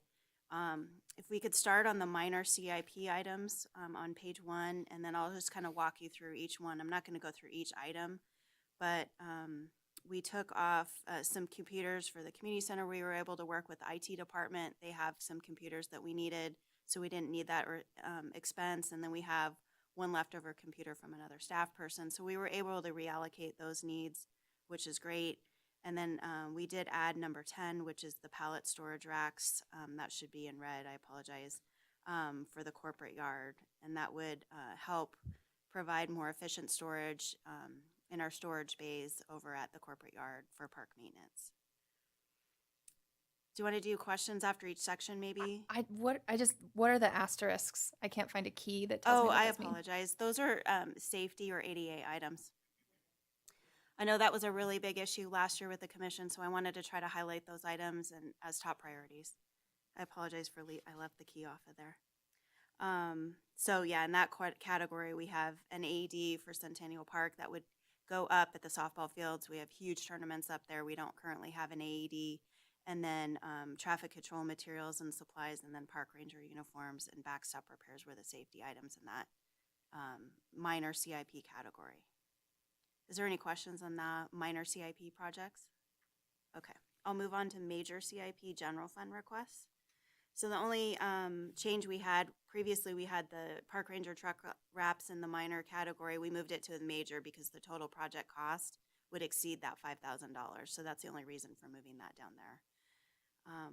If we could start on the minor CIP items on page 1, and then I'll just kind of walk you through each one. I'm not going to go through each item, but we took off some computers for the community center. We were able to work with the IT department. They have some computers that we needed, so we didn't need that expense. And then we have one leftover computer from another staff person. So we were able to reallocate those needs, which is great. And then we did add number 10, which is the pallet storage racks. That should be in red, I apologize, for the corporate yard. And that would help provide more efficient storage in our storage bays over at the corporate yard for park maintenance. Do you want to do questions after each section, maybe? What are the asterisks? I can't find a key that tells me Oh, what I those mean. apologize. Those are safety or ADA items. I know that was a really big issue last year with the commission, so I wanted to try to highlight those items and as top priorities. I apologize for I left the key off of there. So yeah, in that category, we have an AED for Centennial Park that would go up at the softball fields. We have huge tournaments up there. We don't currently have an AED. And then traffic control materials and supplies, and then park ranger uniforms and backstop repairs were the safety items in that minor CIP category. Is there any questions on the minor CIP projects? Okay, I'll move on to major CIP general fund requests. So the only change we had, previously we had the park ranger truck wraps in the minor category. We moved it to the major because the total project cost would exceed that $5,000. So that's the only reason for moving that down there.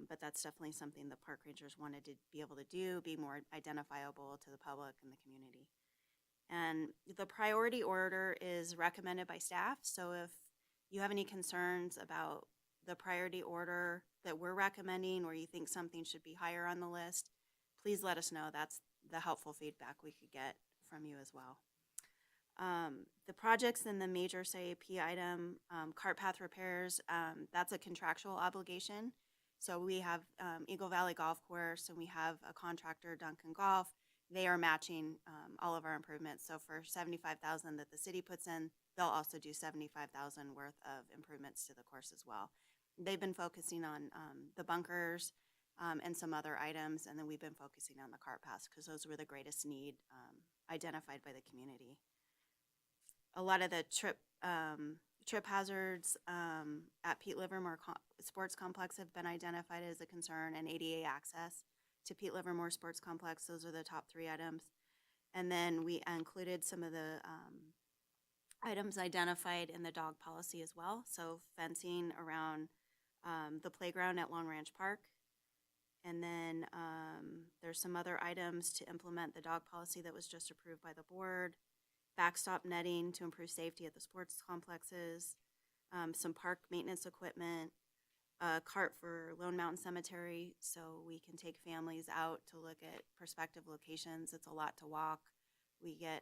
But that's definitely something the park rangers wanted to be able to do, be more identifiable to the public and the community. And the priority order is recommended by staff. So if you have any concerns about the priority order that we're recommending, or you think something should be higher on the list, please let us know. That's the helpful feedback we could get from you as well. The projects in the major CIP item, cart path repairs, that's a contractual obligation. So we have Eagle Valley Golf Course, and we have a contractor, Duncan Golf. They are matching all of our improvements. So for $75,000 that the city puts in, they'll also do $75,000 worth of improvements to the course as well. They've been focusing on the bunkers and some other items, and then we've been focusing on the cart paths because those were the greatest need identified by the community. A lot of the trip hazards at Pete Livermore Sports Complex have been identified as a concern, and ADA access to Pete Livermore Sports Complex. Those are the top 3 items. And then we included some of the items identified in the dog policy as well. So fencing around the playground at Long Ranch Park. And then there's some other items to implement the dog policy that was just approved by the board. Backstop netting to improve safety at the sports complexes, some park maintenance equipment, a cart for Lone Mountain Cemetery so we can take families out to look at prospective locations. It's a lot to walk. We get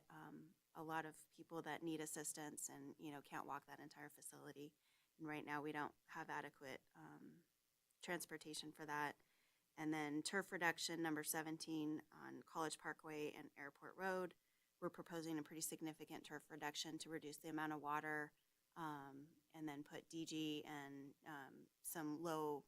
a lot of people that need assistance and can't walk that entire facility. And right now we don't have adequate transportation for that. And then turf reduction, number 17 on College Parkway and Airport Road. We're proposing a pretty significant turf reduction to reduce the amount of water and then put DG and some low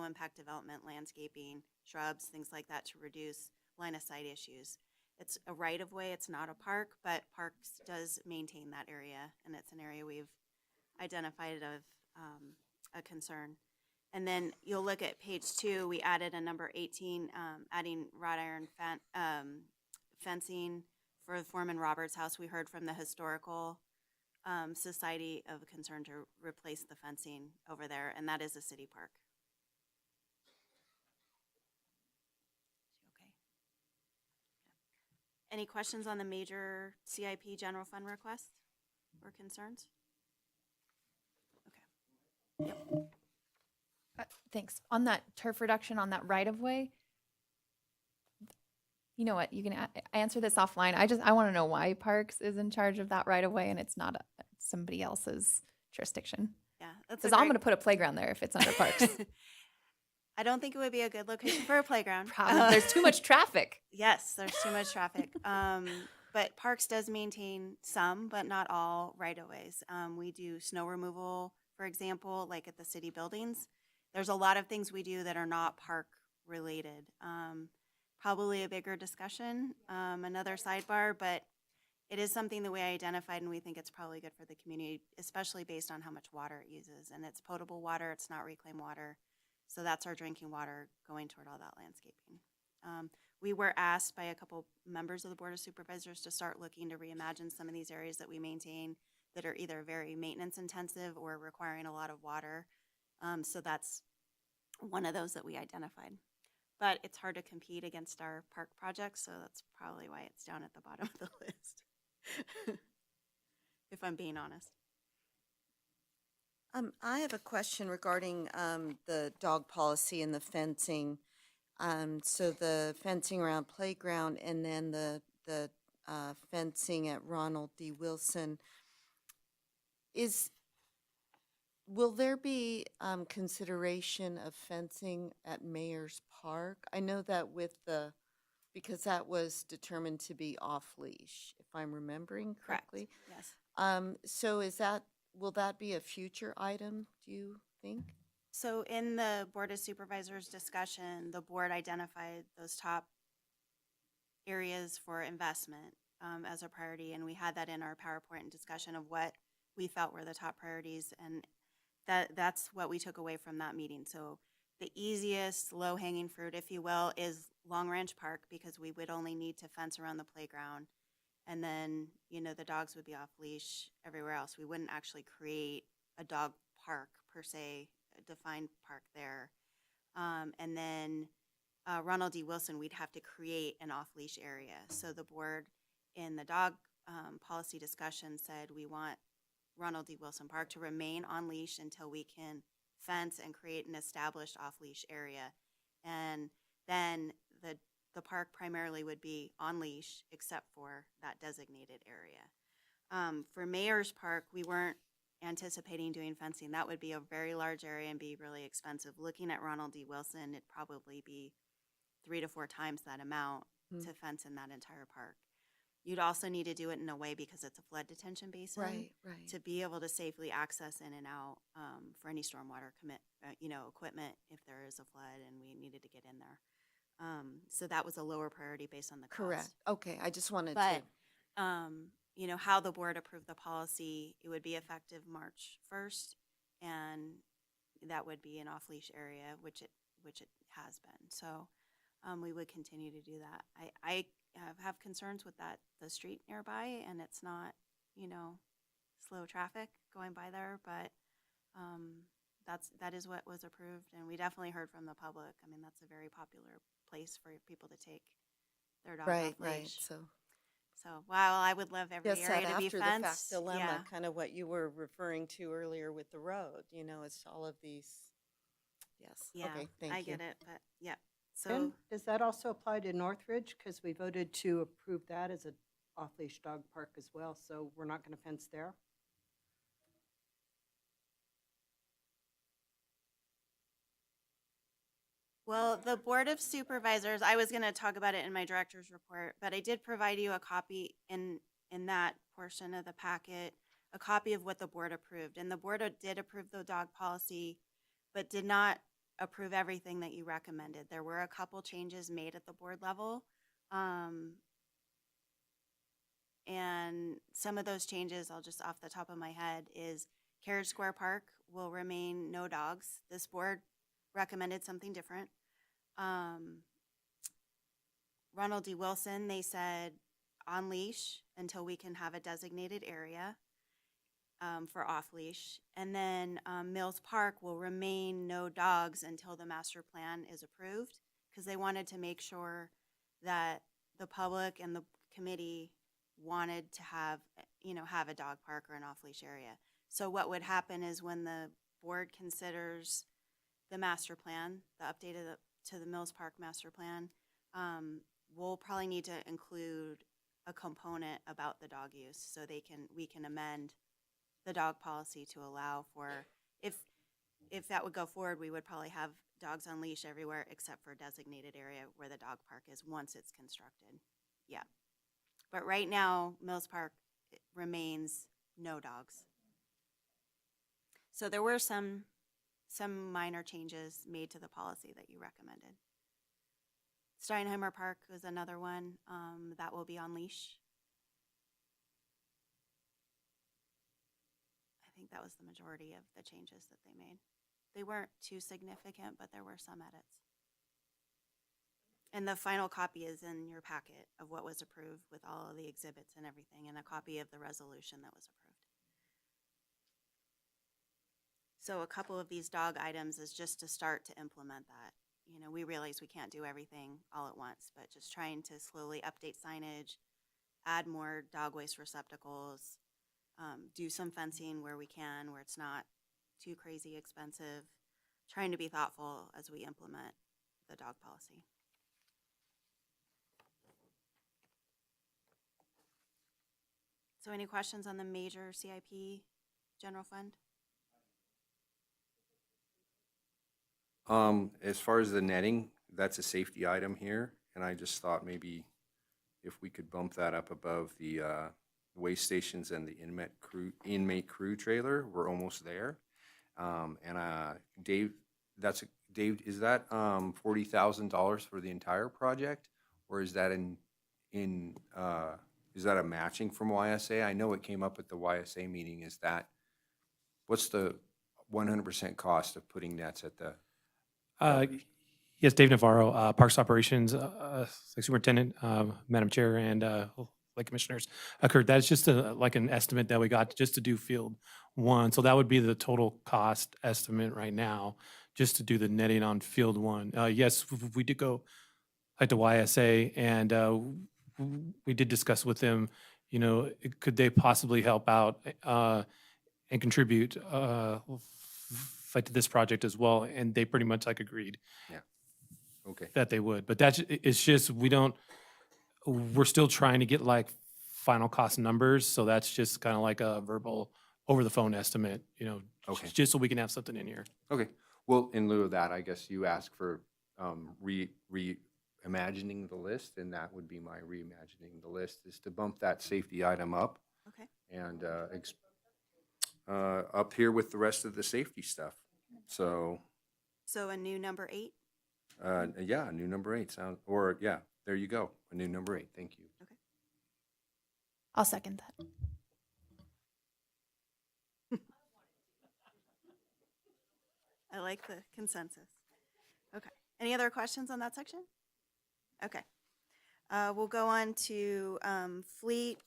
impact development, landscaping, shrubs, things like that to reduce line of sight issues. It's a right of way, it's not a park, but Parks does maintain that area, and it's an area we've identified of a concern. And then you'll look at page 2, we added a number 18, adding wrought iron fencing for the Foreman Roberts house. We heard from the Historical Society of concern to replace the fencing over there, and that is a city park. Okay. Any questions on the major CIP general fund requests or concerns? Okay. Yep. Thanks. On that turf reduction on that right of way, you know what? You can answer this offline. I want to know why Parks is in charge of that right of way and it's not somebody else's jurisdiction. Yeah, that's because I'm going to put a playground there if it's under Parks. I don't think it would be a good location for a playground. Probably, there's too much traffic. Yes, there's too much traffic. But Parks does maintain some, but not all right-of-ways. We do snow removal, for example, like at the city buildings. There's a lot of things we do that are not park-related. Probably a bigger discussion, another sidebar, but it is something that we identified and we think it's probably good for the community, especially based on how much water it uses. And it's potable water, it's not reclaimed water. So that's our drinking water going toward all that landscaping. We were asked by a couple members of the Board of Supervisors to start looking to reimagine some of these areas that we maintain that are either very maintenance intensive or requiring a lot of water. So that's one of those that we identified. But it's hard to compete against our park projects, so that's probably why it's down at the bottom of the list, if I'm being honest. I have a question regarding the dog policy and the fencing. So the fencing around playground and then the fencing at Ronald D. Wilson. Will there be consideration of fencing at Mayor's Park? I know that because that was determined to be off leash, if I'm remembering correctly. Yes. So will that be a future item, do you think? So in the Board of Supervisors discussion, the board identified those top areas for investment as a priority, and we had that in our PowerPoint discussion of what we felt were the top priorities, and that's what we took away from that meeting. So the easiest low-hanging fruit, if you will, is Long Ranch Park, because we would only need to fence around the playground, and then, the dogs would be off leash everywhere else. We wouldn't actually create a dog park per se, a defined park there. And then Ronald D. Wilson, we'd have to create an off-leash area. So the board in the dog policy discussion said we want Ronald D. Wilson Park to remain on leash until we can fence and create an established off-leash area. And then the park primarily would be on leash except for that designated area. For Mayor's Park, we weren't anticipating doing fencing. That would be a very large area and be really expensive. Looking at Ronald D. Wilson, it'd probably be 3 to 4 times that amount to fence in that entire park. You'd also need to do it in a way, because it's a flood detention basin, Right. to be able to safely access in and out for any stormwater equipment if there is a flood and we needed to get in there. So that was a lower priority based on the cost. Correct. Okay, I just wanted But, to. how the board approved the policy, it would be effective March 1st, and that would be an off-leash area, which it has been. So we would continue to do that. I have concerns with the street nearby, and it's not, slow traffic going by there, but that is what was approved, and we definitely heard from the public. I mean, that's a very popular place for people to take their dog Right, off leash. right. So while I would love every Yes, that area to be after the fact fenced, dilemma, yeah, kind of what you were referring to earlier with the road, it's all of these. Yes. yeah, Okay, thank you. I get it, but yeah. So And does that also apply to Northridge? Because we voted to approve that as an off-leash dog park as well, so we're not going to fence there? well, the Board of Supervisors, I was going to talk about it in my director's report, but I did provide you a copy in that portion of the packet, a copy of what the board approved. And the board did approve the dog policy, but did not approve everything that you recommended. There were a couple changes made at the board level. And some of those changes, I'll just off the top of my head, is Carriage Square Park will remain no dogs. This board recommended something different. Ronald D. Wilson, they said on leash until we can have a designated area for off leash. And then Mills Park will remain no dogs until the master plan is approved, because they wanted to make sure that the public and the committee wanted to have a dog park or an off leash area. So what would happen is when the board considers the master plan, the update to the Mills Park master plan, we'll probably need to include a component about the dog use, so we can amend the dog policy to allow for, if that would go forward, we would probably have dogs on leash everywhere except for a designated area where the dog park is once it's constructed. Yeah. But right now, Mills Park remains no dogs. So there were some minor changes made to the policy that you recommended. Steinheimer Park was another one that will be on leash. I think that was the majority of the changes that they made. They weren't too significant, but there were some edits. And the final copy is in your packet of what was approved with all of the exhibits and everything, and a copy of the resolution that was approved. So a couple of these dog items is just to start to implement that. You know, we realize we can't do everything all at once, but just trying to slowly update signage, add more dog waste receptacles, do some fencing where we can, where it's not too crazy expensive, trying to be thoughtful as we implement the dog policy. So any questions on the major CIP general fund? As far as the netting, that's a safety item here, and I just thought maybe if we could bump that up above the waste stations and the inmate crew trailer, we're almost there. Dave, Dave, is that $40,000 for the entire project, or is that is that a matching from YSA? I know it came up at the YSA meeting. What's the 100% cost of putting nets at the? Yes, Dave Navarro, Parks Operations, Superintendent, Madam Chair, and like Commissioners. Kurt, that's just like an estimate that we got just to do Field 1. So that would be the total cost estimate right now, just to do the netting on Field 1. Yes, we did go like to YSA, and we did discuss with them, you know, could they possibly help out and contribute like to this project as well, and they pretty much like agreed. Yeah. Okay. That they would, but it's just, we're still trying to get like final cost numbers, so that's just kind of like a verbal over the phone estimate, you know, Okay. just so we can have something in here. Okay. Well, in lieu of that, I guess you asked for reimagining the list, and that would be my reimagining the list, is to bump that safety item up. Okay. And up here with the rest of the safety stuff. So, a new number 8? yeah, a new number 8 sounds, yeah, there you go, a new number 8. Thank you. Okay. I'll second that. I like the consensus. Okay. Any other questions on that section? Okay. We'll go on to Fleet.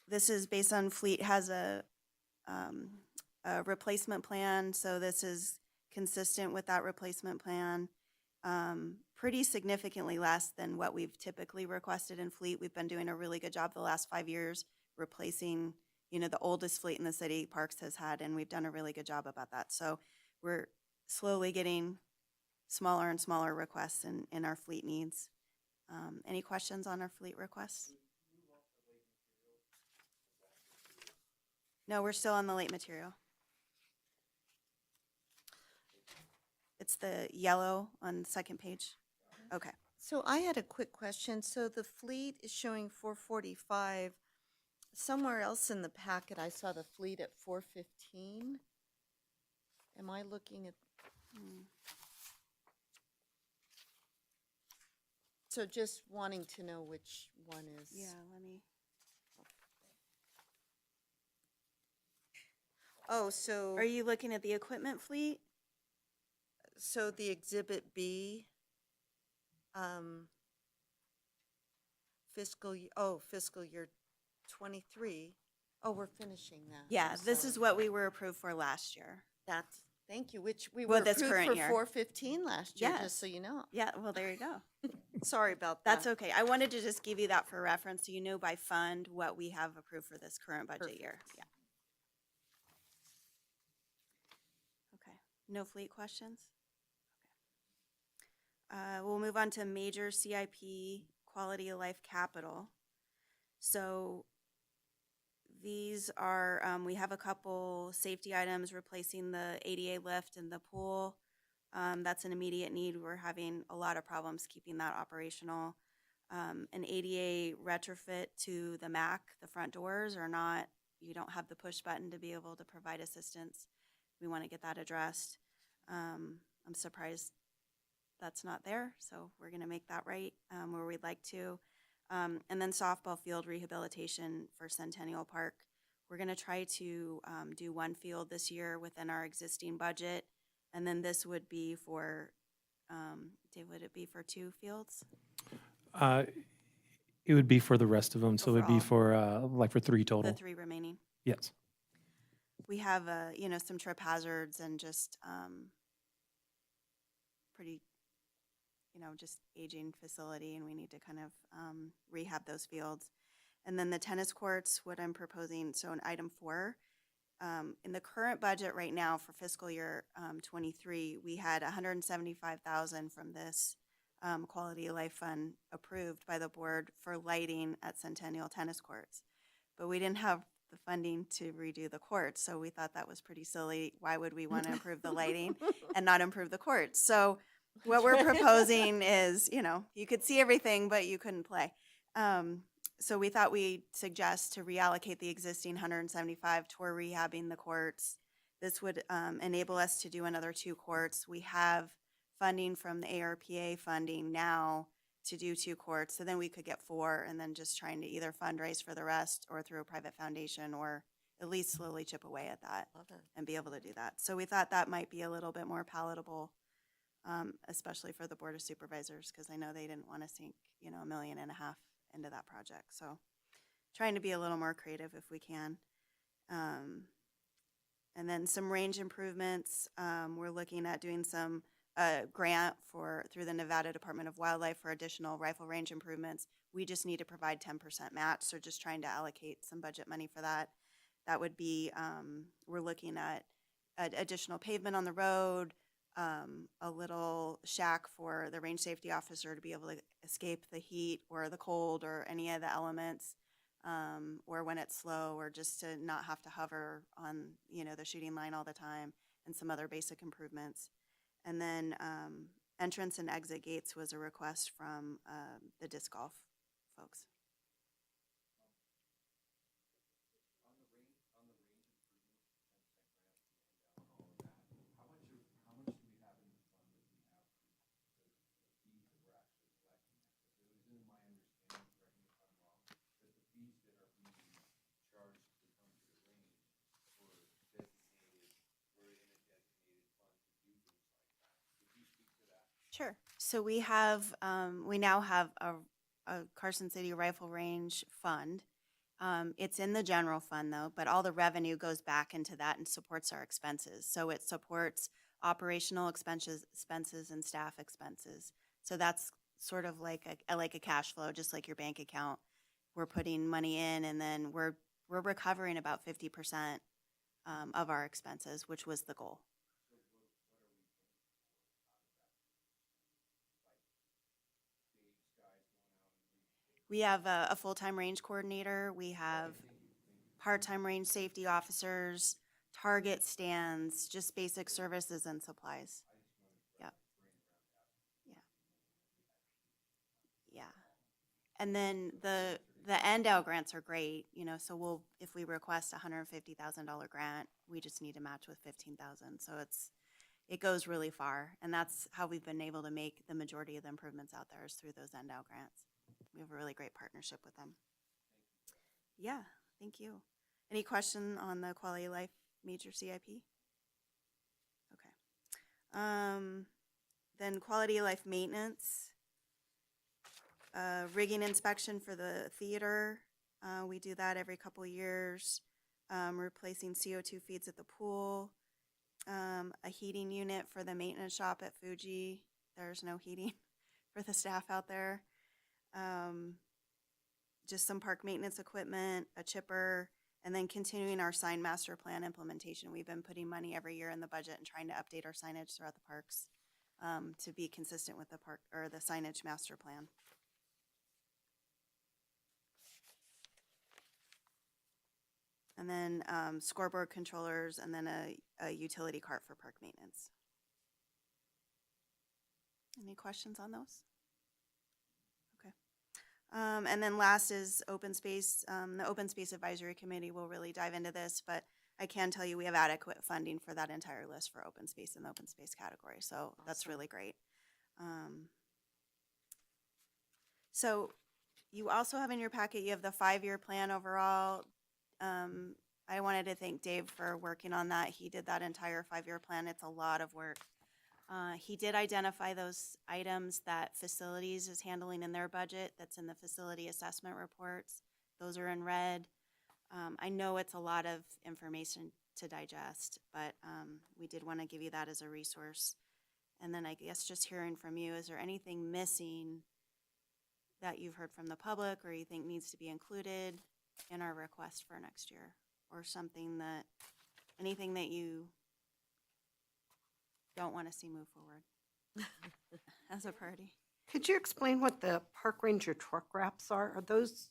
This is based on Fleet has a replacement plan, so this is consistent with that replacement plan. Pretty significantly less than what we've typically requested in Fleet. We've been doing a really good job the last 5 years replacing, you know, the oldest fleet in the city Parks has had, and we've done a really good job about that. So we're slowly getting smaller and smaller requests in our fleet needs. Any questions on our fleet requests? No, we're still on the late material. It's the yellow on the second page. Okay. So I had a quick question. So the fleet is showing 445. Somewhere else in the packet, I saw the fleet at 415. Am I looking at? So just wanting to know which one is. Yeah, let me. Oh, so. Are you looking at the equipment fleet? So the Exhibit B, fiscal year 23. Oh, we're finishing that. Yeah, I'm this sorry. is what we were approved for last year. Thank you, which we Well, were this approved current for year. 415 last year, Yes. just so you know. Yeah, well, there you go. Sorry about that. That's okay. I wanted to just give you that for reference so you know by fund what we have approved for this current budget year. Yeah. Okay, no fleet questions? Okay. We'll move on to major CIP quality of life capital. So these are, we have a couple safety items replacing the ADA lift and the pool. That's an immediate need. We're having a lot of problems keeping that operational. An ADA retrofit to the MAC, the front doors are not, you don't have the push button to be able to provide assistance. We want to get that addressed. I'm surprised that's not there, so we're going to make that right where we'd like to. And then softball field rehabilitation for Centennial Park. We're going to try to do one field this year within our existing budget, and then this would be for, Dave, would it be for 2 fields? It would be for the rest of them, so Oh, it would for be all. for, like for 3 The total. 3 remaining. Yes. We have, you know, some trip hazards and just pretty, you know, just aging facility, and we need to kind of rehab those fields. And then the tennis courts, what I'm proposing, so in item 4, in the current budget right now for fiscal year 23, we had $175,000 from this Quality of Life Fund approved by the board for lighting at Centennial Tennis Courts. But we didn't have the funding to redo the courts, so we thought that was pretty silly. Why would we want to improve the lighting and not improve the courts? So what we're proposing is, you know, you could see everything, but you couldn't play. So we thought we'd suggest to reallocate the existing 175 toward rehabbing the courts. This would enable us to do another 2 courts. We have funding from the ARPA funding now to do 2 courts, so then we could get 4, and then just trying to either fundraise for the rest or through a private foundation, or at least slowly chip away at that and be able to do that. So we thought that might be a little bit more palatable, especially for the Board of Supervisors, because I know they didn't want to sink, you know, $1.5 million into that project. So trying to be a little more creative if we can. And then some range improvements. We're looking at doing some grant through the Nevada Department of Wildlife for additional rifle range improvements. We just need to provide 10% match, so just trying to allocate some budget money for that. That would be, we're looking at additional pavement on the road, a little shack for the range safety officer to be able to escape the heat or the cold or any of the elements, or when it's slow, or just to not have to hover on, you know, the shooting line all the time, and some other basic improvements. And then entrance and exit gates was a request from the disc golf folks. Sure. So we have, we now have a Carson City Rifle Range fund. It's in the general fund though, but all the revenue goes back into that and supports our expenses. So it supports operational expenses and staff expenses. So that's sort of like a cash flow, just like your bank account. We're putting money in, and then we're recovering about 50% of our expenses, which was the goal. We have a full-time range coordinator. We have part-time range safety officers, target stands, just basic services and supplies. Yep. Yeah. Yeah. And then the end-out grants are great, you know, so if we request a $150,000 grant, we just need to match with $15,000. So it goes really far, and that's how we've been able to make the majority of the improvements out there, is through those end-out grants. We have a really great partnership with them. Yeah, thank you. Any question on the quality of life major CIP? Okay. Then quality of life maintenance, rigging inspection for the theater. We do that every couple of years. Replacing CO2 feeds at the pool. A heating unit for the maintenance shop at Fuji. There's no heating for the staff out there. Just some park maintenance equipment, a chipper, and then continuing our sign master plan implementation. We've been putting money every year in the budget and trying to update our signage throughout the parks to be consistent with the park or the signage master plan. And then scoreboard controllers, and then a utility cart for park maintenance. Any questions on those? Okay. And then last is open space. The Open Space Advisory Committee will really dive into this, but I can tell you we have adequate funding for that entire list for open space in the open space category. So that's really great. So you also have in your packet, you have the 5-year plan overall. I wanted to thank Dave for working on that. He did that entire 5-year plan. It's a lot of work. He did identify those items that facilities is handling in their budget. That's in the facility assessment reports. Those are in red. I know it's a lot of information to digest, but we did want to give you that as a resource. And then I guess just hearing from you, is there anything missing that you've heard from the public or you think needs to be included in our request for next year? Or something that, anything that you don't want to see move forward as a party? Could you explain what the park ranger truck wraps are? Are those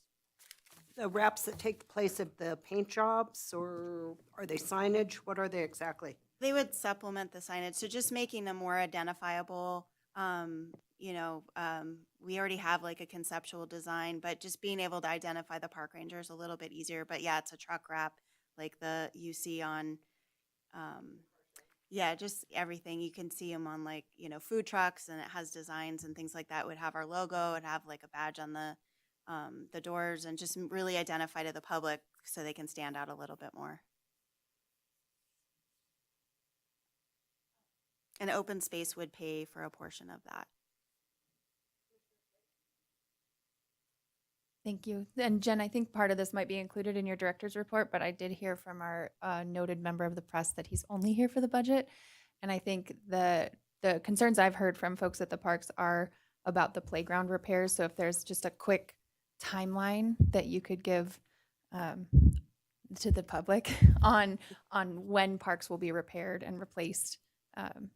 the wraps that take the place of the paint jobs, or are they signage? What are they exactly? They would supplement the signage, so just making them more identifiable. We already have like a conceptual design, but just being able to identify the park ranger is a little bit easier. But yeah, it's a truck wrap like you see on, just everything. You can see them on like, food trucks, and it has designs and things like that. It would have our logo, it'd have like a badge on the doors, and just really identify to the public so they can stand out a little bit more. And open space would pay for a portion of that. Thank you. And Jen, I think part of this might be included in your director's report, but I did hear from our noted member of the press that he's only here for the budget. And I think the concerns I've heard from folks at the parks are about the playground repairs. So if there's just a quick timeline that you could give to the public on when parks will be repaired and replaced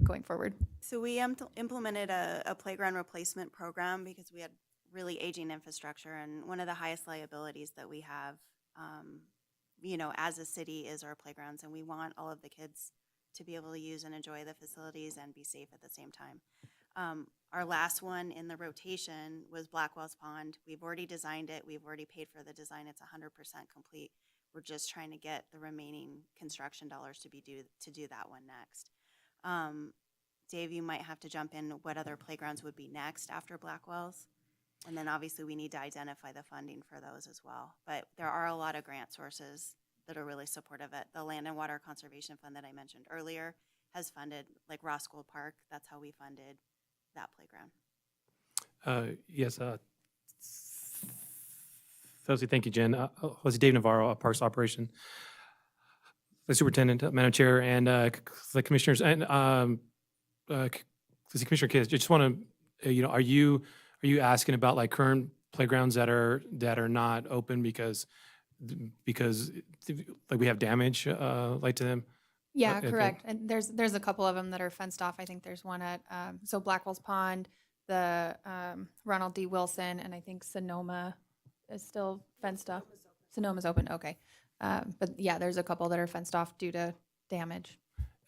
going forward. So we implemented a playground replacement program because we had really aging infrastructure, and one of the highest liabilities that we have, as a city is our playgrounds, and we want all of the kids to be able to use and enjoy the facilities and be safe at the same time. Our last one in the rotation was Blackwell's Pond. We've already designed it. We've already paid for the design. It's 100% complete. We're just trying to get the remaining construction dollars to do that one next. Dave, you might have to jump in what other playgrounds would be next after Blackwell's. And then obviously we need to identify the funding for those as well. But there are a lot of grant sources that are really supportive of it. The Land and Water Conservation Fund that I mentioned earlier has funded, like Roscoe Park, that's how we funded that playground. Yes. Firstly, thank you, Jen. This is Dave Navarro, Parks Operation, the Superintendent, Madam Chair, and the Commissioners, and Commissioner Kiss. Just want to, are you asking about like current playgrounds that are not open because like we have damage like to them? Yeah, Okay. correct. And there's a couple of them that are fenced off. I think there's one at Blackwell's Pond, the Ronald D. Wilson, and I think Sonoma is still fenced off. Sonoma's open. Okay, but yeah, there's a couple that are fenced off due to damage.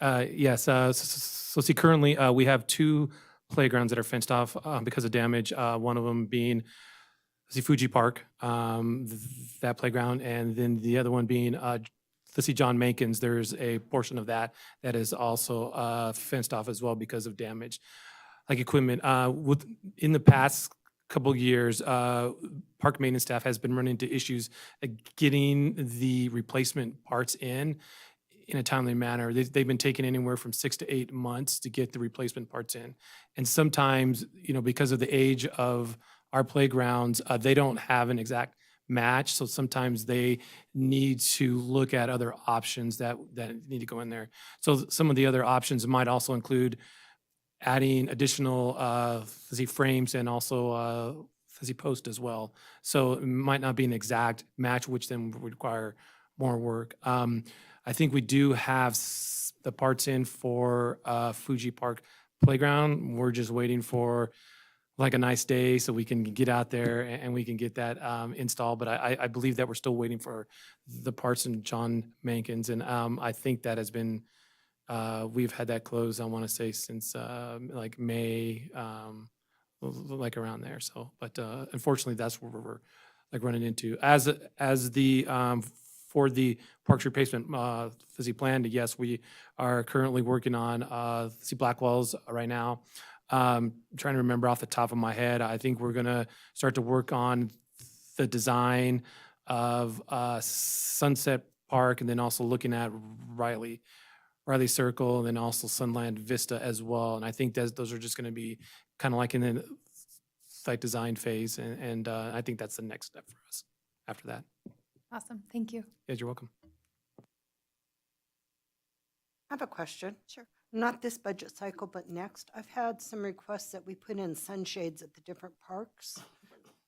Yes. So see, currently we have 2 playgrounds that are fenced off because of damage. One of them being Fuji Park, that playground, and then the other one being John Mankins. There's a portion of that is also fenced off as well because of damage, like equipment. In the past couple of years, park maintenance staff has been running into issues getting the replacement parts in a timely manner. They've been taking anywhere from 6 to 8 months to get the replacement parts in. And sometimes, because of the age of our playgrounds, they don't have an exact match. So sometimes they need to look at other options that need to go in there. So some of the other options might also include adding additional frames and also post as well. So it might not be an exact match, which then would require more work. I think we do have the parts in for Fuji Park Playground. We're just waiting for like a nice day so we can get out there and we can get that installed. But I believe that we're still waiting for the parts in John Mankins. And I think that has been We've had that closed, I want to say, since like May, like around there. So, but unfortunately, that's where we're like running into. As the for the parks replacement fizzy plan, yes, we are currently working on Blackwells right now. Trying to remember off the top of my head, I think we're gonna start to work on the design of Sunset Park, and then also looking at Riley Circle, and then also Sunland Vista as well. And I think those are just going to be kind of like in the site design phase, and I think that's the next step for us after that. Awesome. Thank you. Yes, you're welcome. I have a question. Sure. Not this budget cycle, but next. I've had some requests that we put in sunshades at the different parks.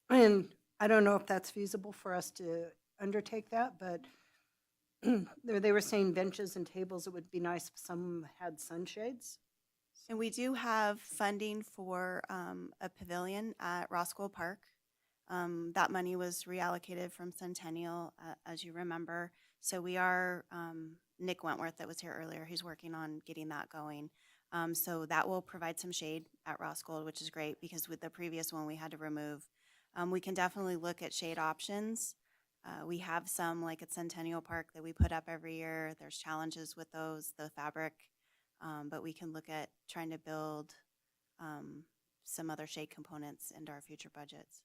And I don't know if that's feasible for us to undertake that, but they were saying benches and tables, it would be nice if some had sunshades. And we do have funding for a pavilion at Roscoe Park. That money was reallocated from Centennial, as you remember. So we are, Nick Wentworth that was here earlier, he's working on getting that going. So that will provide some shade at Roscoe, which is great because with the previous one we had to remove. We can definitely look at shade options. We have some like at Centennial Park that we put up every year. There's challenges with those, the fabric, but we can look at trying to build some other shade components into our future budgets.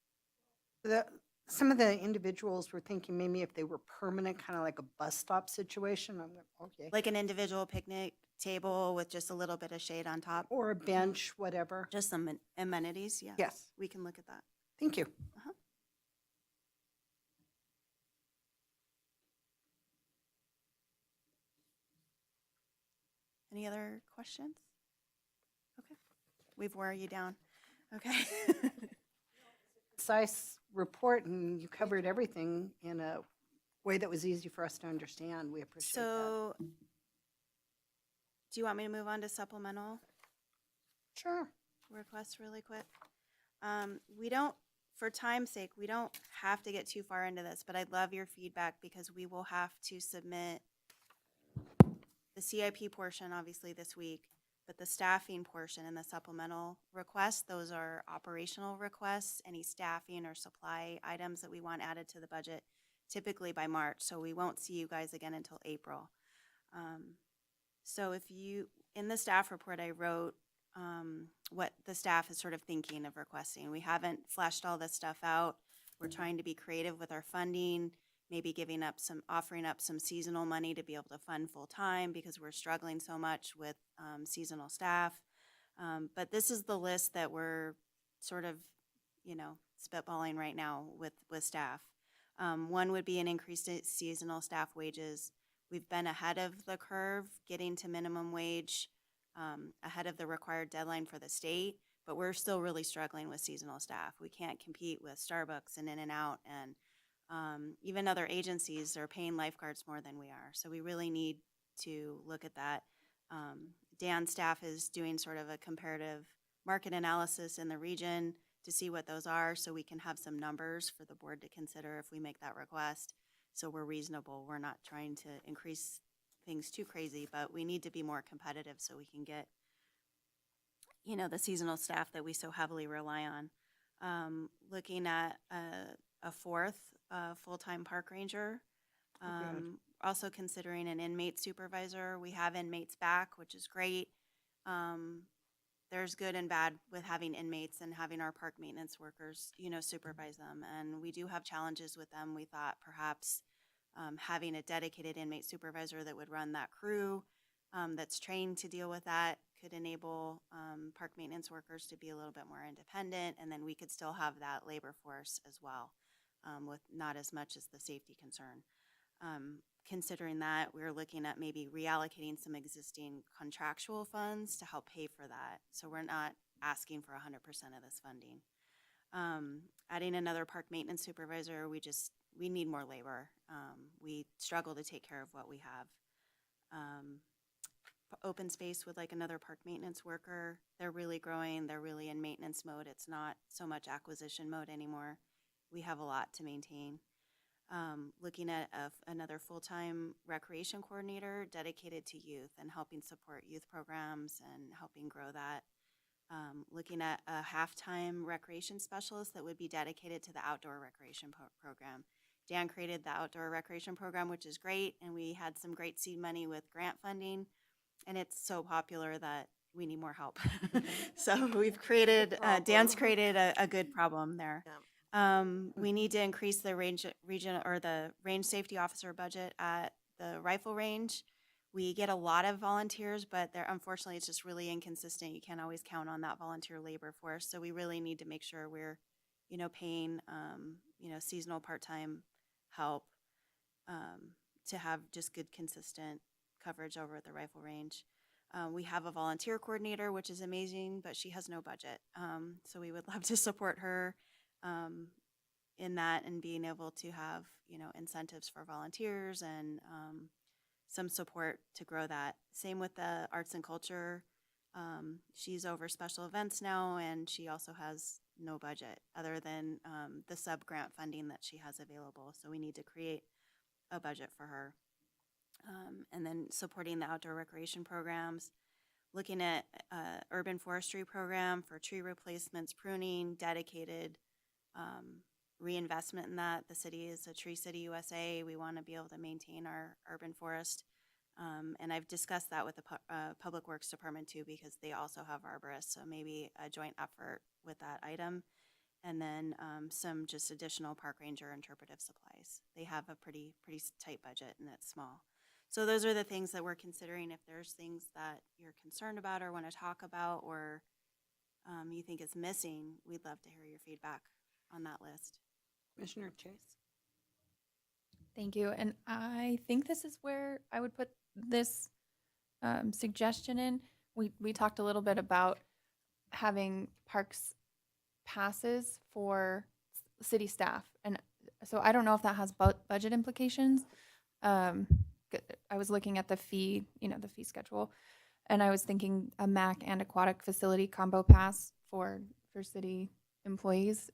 Some of the individuals were thinking maybe if they were permanent, kind of like a bus stop situation. I'm like, okay. Like an individual picnic table with just a little bit of shade on top. Or a bench, whatever. Just some amenities, yeah. Yes. We can look at that. Thank you. Uh-huh. Any other questions? Okay. We've wore you down. Okay. Concise report, and you covered everything in a way that was easy for us to understand. We appreciate that. So, do you want me to move on to supplemental Sure. requests really quick? We don't, for time's sake, we don't have to get too far into this, but I'd love your feedback because we will have to submit the CIP portion, obviously, this week, but the staffing portion and the supplemental requests, those are operational requests, any staffing or supply items that we want added to the budget, typically by March, so we won't see you guys again until April. So if you, in the staff report, I wrote what the staff is sort of thinking of requesting. We haven't fleshed all this stuff out. We're trying to be creative with our funding, maybe offering up some seasonal money to be able to fund full-time because we're struggling so much with seasonal staff. But this is the list that we're sort of, spitballing right now with staff. One would be an increase in seasonal staff wages. We've been ahead of the curve, getting to minimum wage ahead of the required deadline for the state, but we're still really struggling with seasonal staff. We can't compete with Starbucks and In-N-Out, and even other agencies are paying lifeguards more than we are. So we really need to look at that. Dan's staff is doing sort of a comparative market analysis in the region to see what those are so we can have some numbers for the board to consider if we make that request. So we're reasonable. We're not trying to increase things too crazy, but we need to be more competitive so we can get, the seasonal staff that we so heavily rely on. Looking at a fourth full-time park ranger. Also considering an inmate supervisor. We have inmates back, which is great. There's good and bad with having inmates and having our park maintenance workers, supervise them. And we do have challenges with them. We thought perhaps having a dedicated inmate supervisor that would run that crew that's trained to deal with that could enable park maintenance workers to be a little bit more independent, and then we could still have that labor force as well with not as much as the safety concern. Considering that, we're looking at maybe reallocating some existing contractual funds to help pay for that. So we're not asking for 100% of this funding. Adding another park maintenance supervisor, we need more labor. We struggle to take care of what we have. Open space would like another park maintenance worker. They're really growing. They're really in maintenance mode. It's not so much acquisition mode anymore. We have a lot to maintain. looking at another full-time recreation coordinator dedicated to youth and helping support youth programs and helping grow that. Looking at a half-time recreation specialist that would be dedicated to the outdoor recreation program. Dan created the outdoor recreation program, which is great, and we had some great seed money with grant funding, and it's so popular that we need more help. So we've created, Dan's created a good problem there. We need to increase the range safety officer budget at the rifle range. We get a lot of volunteers, but unfortunately, it's just really inconsistent. You can't always count on that volunteer labor force. So we really need to make sure we're, paying, seasonal part-time help to have just good, consistent coverage over at the rifle range. We have a volunteer coordinator, which is amazing, but she has no budget. So we would love to support her in that and being able to have, incentives for volunteers and some support to grow that. Same with the arts and culture. She's over special events now, and she also has no budget other than the sub-grant funding that she has available. So we need to create a budget for her. And then supporting the outdoor recreation programs, looking at urban forestry program for tree replacements, pruning, dedicated reinvestment in that. The city is a Tree City USA. We want to be able to maintain our urban forest. And I've discussed that with the Public Works Department too, because they also have arborists. So maybe a joint effort with that item. And then some just additional park ranger interpretive supplies. They have a pretty tight budget, and it's small. So those are the things that we're considering. If there's things that you're concerned about or want to talk about, or you think is missing, we'd love to hear your feedback on that list. Commissioner Chase? Thank you. And I think this is where I would put this suggestion in. We talked a little bit about having parks passes for city staff. And so I don't know if that has budget implications. I was looking at the fee schedule, and I was thinking a MAC and aquatic facility combo pass for city employees.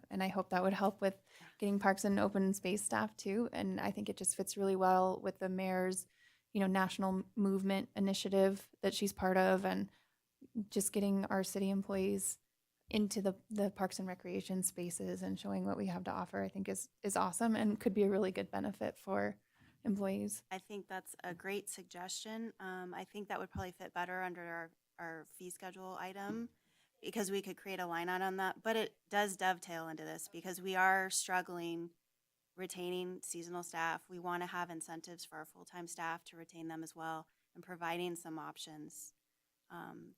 And I hope that would help with getting parks and open space staff too. And I think it just fits really well with the mayor's, national movement initiative that she's part of, and just getting our city employees into the parks and recreation spaces and showing what we have to offer, I think is awesome and could be a really good benefit for employees. I think that's a great suggestion. I think that would probably fit better under our fee schedule item, because we could create a line item on that. But it does dovetail into this because we are struggling retaining seasonal staff. We want to have incentives for our full-time staff to retain them as well, and providing some options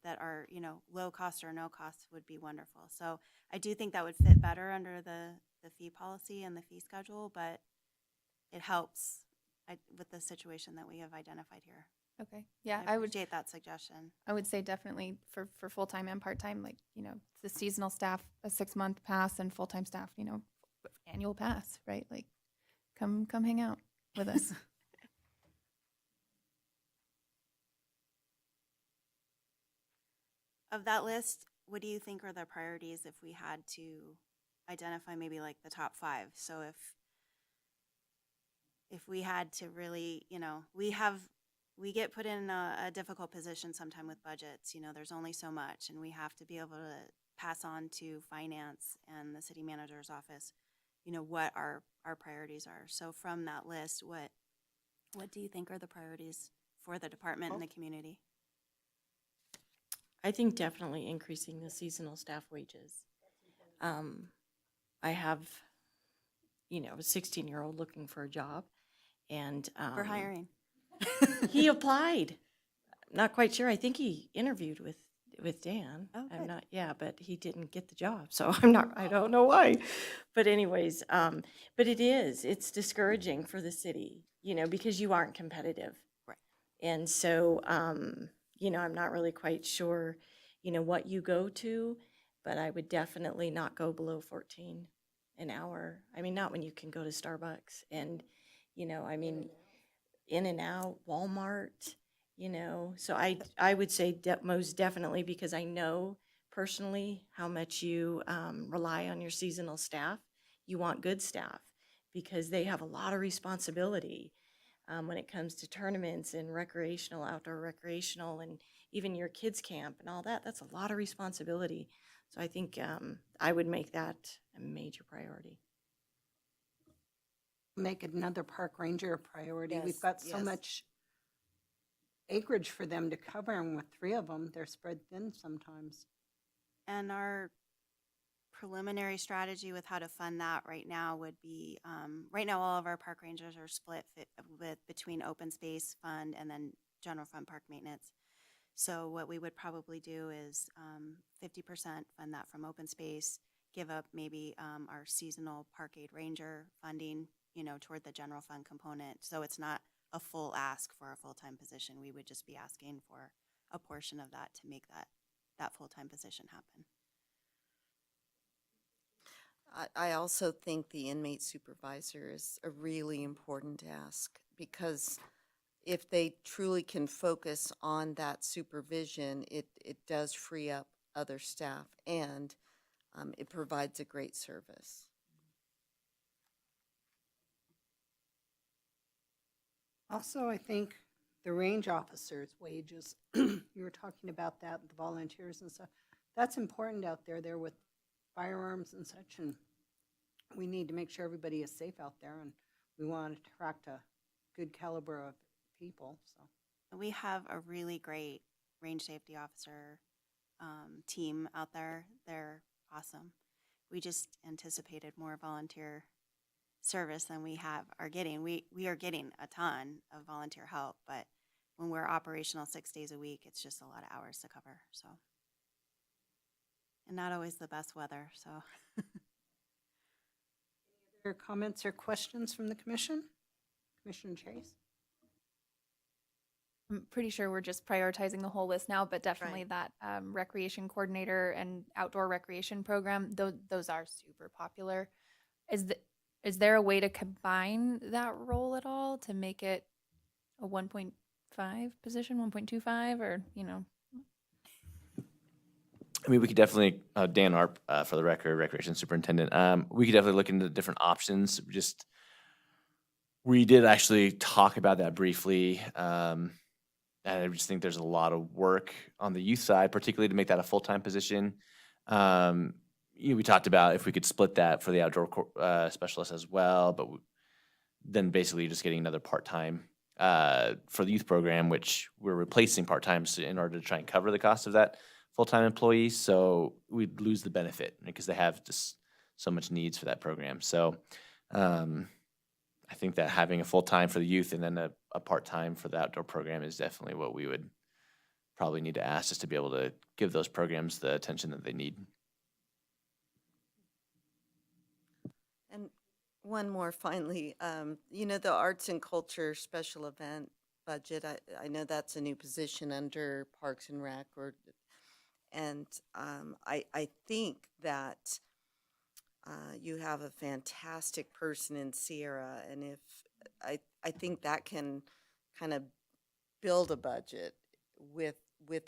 that are, low cost or no cost would be wonderful. So I do think that would fit better under the fee policy and the fee schedule, but it helps with the situation that we have identified here. Okay. Yeah, I appreciate that suggestion. I would say definitely for full-time and part-time, like, the seasonal staff, a 6-month pass, and full-time staff, annual pass, right? Like, come hang out with us. Of that list, what do you think are the priorities if we had to identify maybe like the top 5? So if we had to really, we get put in a difficult position sometime with budgets. There's only so much, and we have to be able to pass on to finance and the city manager's office, what our priorities are. So from that list, what do you think are the priorities for the department and the community? I think definitely increasing the seasonal staff wages. I have, a 16-year-old looking for a job, and We're hiring. he applied. Not quite sure. I think he interviewed with Dan. Oh, I'm good. not, yeah, but he didn't get the job, so I don't know why. But anyways, but it's discouraging for the city, because you aren't competitive. Right. And so, I'm not really quite sure, what you go to, but I would definitely not go below 14 an hour. I mean, not when you can go to Starbucks and, In-N-Out, Walmart, So I would say most definitely, because I know personally how much you rely on your seasonal staff. You want good staff. because they have a lot of responsibility when it comes to tournaments and recreational, outdoor recreational, and even your kids' camp and all that. That's a lot of responsibility. So I think I would make that a major priority. Make another park ranger a priority. We've Yes, got so yes. much acreage for them to cover, and with 3 of them, they're spread thin sometimes. And our preliminary strategy with how to fund that right now would be, right now, all of our park rangers are split between open space fund and then general fund park maintenance. So what we would probably do is 50% fund that from open space, give up maybe our seasonal park aid ranger funding, toward the general fund component. So it's not a full ask for a full-time position. We would just be asking for a portion of that to make that full-time position happen. I also think the inmate supervisor is a really important task, because if they truly can focus on that supervision, it does free up other staff, and it provides a great service. Also, I think the range officers' wages, you were talking about that, the volunteers and stuff. That's important out there. They're with firearms and such, and we need to make sure everybody is safe out there, and we want to attract a good caliber of people, so. We have a really great range safety officer team out there. They're awesome. We just anticipated more volunteer service than we are getting. We are getting a ton of volunteer help, but when we're operational 6 days a week, it's just a lot of hours to cover, so. And not always the best weather, so. Other comments or questions from the commission? Commissioner Chase? I'm pretty sure we're just prioritizing the whole list now, but definitely that recreation coordinator and outdoor recreation program, those are super popular. Is there a way to combine that role at all to make it a 1.5 position, 1.25, or, I mean, we could definitely, Dan Arp, for the record, Recreation Superintendent, we could definitely look into different options. We did actually talk about that briefly. And I just think there's a lot of work on the youth side, particularly to make that a full-time position. We talked about if we could split that for the outdoor specialist as well, but then basically just getting another part-time for the youth program, which we're replacing part-times in order to try and cover the cost of that full-time employee. So we'd lose the benefit because they have just so much needs for that program. So I think that having a full-time for the youth and then a part-time for the outdoor program is definitely what we would probably need to ask, just to be able to give those programs the attention that they need. And one more finally, the arts and culture special event budget, I know that's a new position under Parks and Rec, and I think that you have a fantastic person in Sierra, and if I think that can kind of build a budget with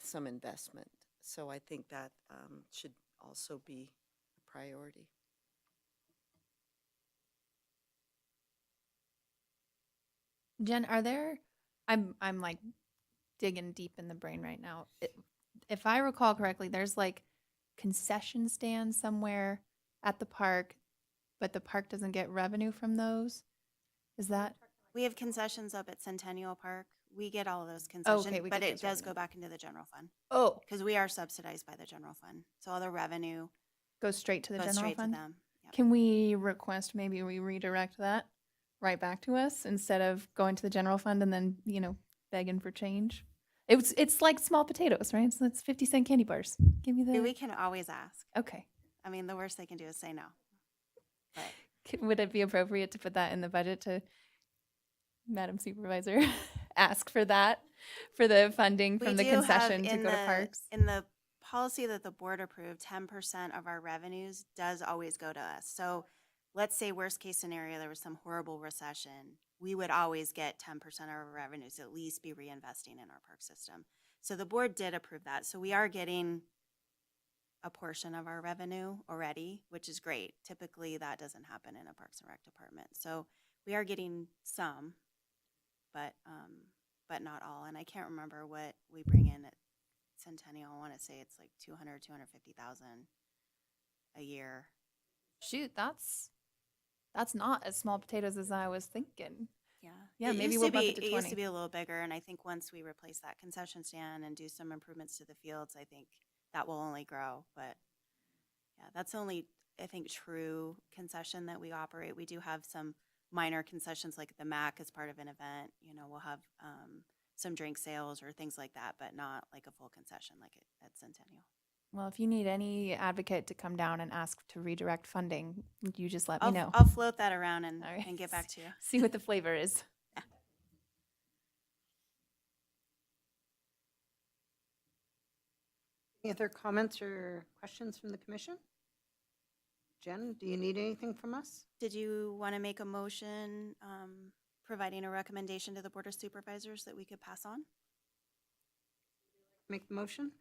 some investment. So I think that should also be a priority. Jen, I'm like digging deep in the brain right now. If I recall correctly, there's like concession stands somewhere at the park, but the park doesn't get revenue from those. Is that? We have concessions up at Centennial Park. We get all of those concessions, we but get it those does revenue. go back into the general fund Oh, because we are subsidized by the general fund. So all the revenue goes straight to the goes general straight fund? to them. Yep. Can we request maybe we redirect that right back to us instead of going to the general fund and then, begging for change? It's like small potatoes, right? So it's 50-cent candy bars. Give me We the. can always ask. Okay. I mean, the worst they can do is say no. But Would it be appropriate to put that in the budget to, Madam Supervisor, ask for that, for the funding from the we do have concession to in go to the- parks? In the policy that the board approved, 10% of our revenues does always go to us. So let's say worst case scenario, there was some horrible recession. We would always get 10% of our revenues, at least be reinvesting in our park system. So the board did approve that. So we are getting a portion of our revenue already, which is great. Typically, that doesn't happen in a Parks and Rec department. So we are getting some, but not all. And I can't remember what we bring in at Centennial. I want to say it's like 250,000 a year. Shoot, that's not as small potatoes as I was thinking. Yeah. Yeah, It maybe used we'll to bump be, it to It used to 20. be a little bigger, and I think once we replace that concession stand and do some improvements to the fields, I think that will only grow. But yeah, that's the only, I think, true concession that we operate. We do have some minor concessions like the MAC as part of an event. You know, we'll have some drink sales or things like that, but not like a full concession like at Centennial. Well, if you need any advocate to come down and ask to redirect funding, you just let me know. I'll float that around and, All right. and get back to you. See what the flavor is. Any other comments or questions from the commission? Jen, do you need anything from us? Did you want to make a motion providing a recommendation to the Board of Supervisors that we could pass on? Make the motion?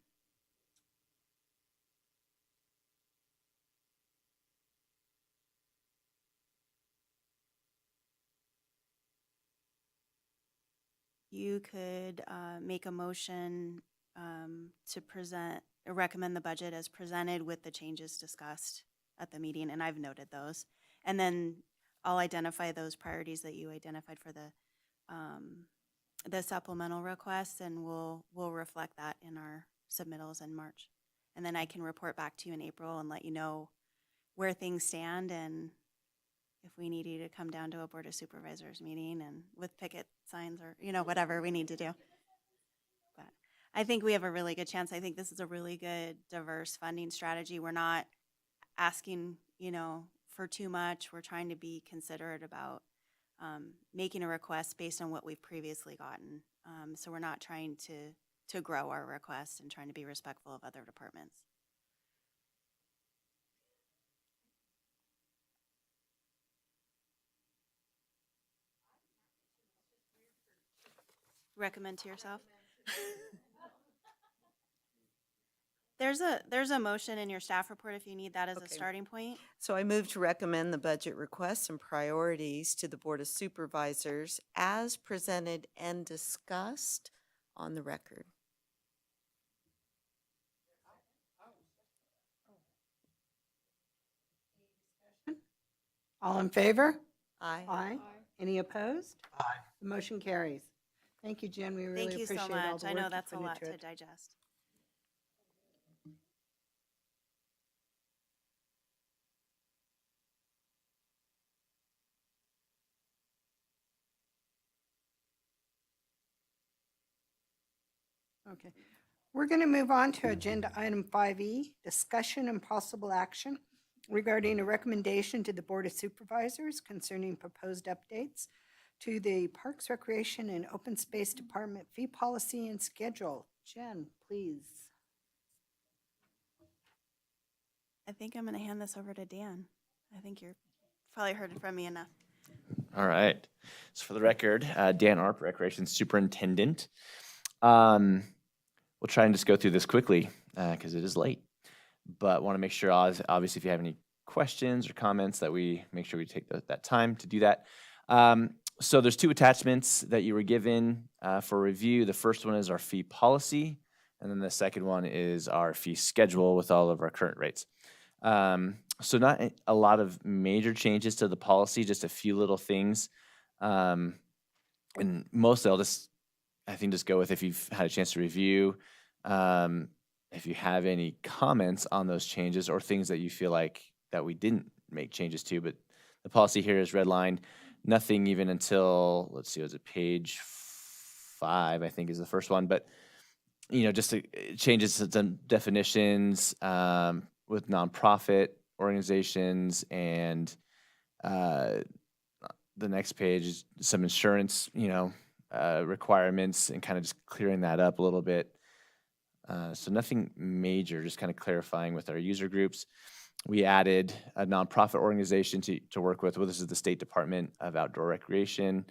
You could make a motion to recommend the budget as presented with the changes discussed at the meeting, and I've noted those. And then I'll identify those priorities that you identified for the supplemental requests, and we'll reflect that in our submittals in March. And then I can report back to you in April and let you know where things stand, and if we need you to come down to a Board of Supervisors meeting and with picket signs or, you know, whatever we need to do. But I think we have a really good chance. I think this is a really good, diverse funding strategy. We're not asking, you know, for too much. We're trying to be considerate about making a request based on what we've previously gotten. So we're not trying to grow our request and trying to be respectful of other departments. Recommend to yourself? There's a motion in your staff report if you need that as a Okay. starting point. So I move to recommend the budget requests and priorities to the Board of Supervisors as presented and discussed on the record. All in favor? Aye. Aye. Any opposed? Aye. The motion carries. Thank you, Jen. We really Thank you appreciate so all much. the I work know you that's a put lot into to it. digest. Okay. We're going to move on to agenda item 5E, discussion and possible action regarding a recommendation to the Board of Supervisors concerning proposed updates to the Parks, Recreation, and Open Space Department fee policy and schedule. Jen, please. I think I'm going to hand this over to Dan. I think you're probably heard it from me enough. All right. So for the record, Dan Arp, Recreation Superintendent. We'll try and just go through this quickly because it is late. But want to make sure, obviously, if you have any questions or comments, that we make sure we take that time to do that. So there's two attachments that you were given for review. The first one is our fee policy, and then the second one is our fee schedule with all of our current rates. So not a lot of major changes to the policy, just a few little things. And mostly I'll just go with if you've had a chance to review, if you have any comments on those changes or things that you feel like that we didn't make changes to. But the policy here is redlined. Nothing even until, let's see, was it page 5, I think is the first one. But, you know, just changes to some definitions with nonprofit organizations, and the next page is some insurance, requirements, and kind of just clearing that up a little bit. So nothing major, just kind of clarifying with our user groups. We added a nonprofit organization to work with. Well, this is the State Department of Outdoor Recreation,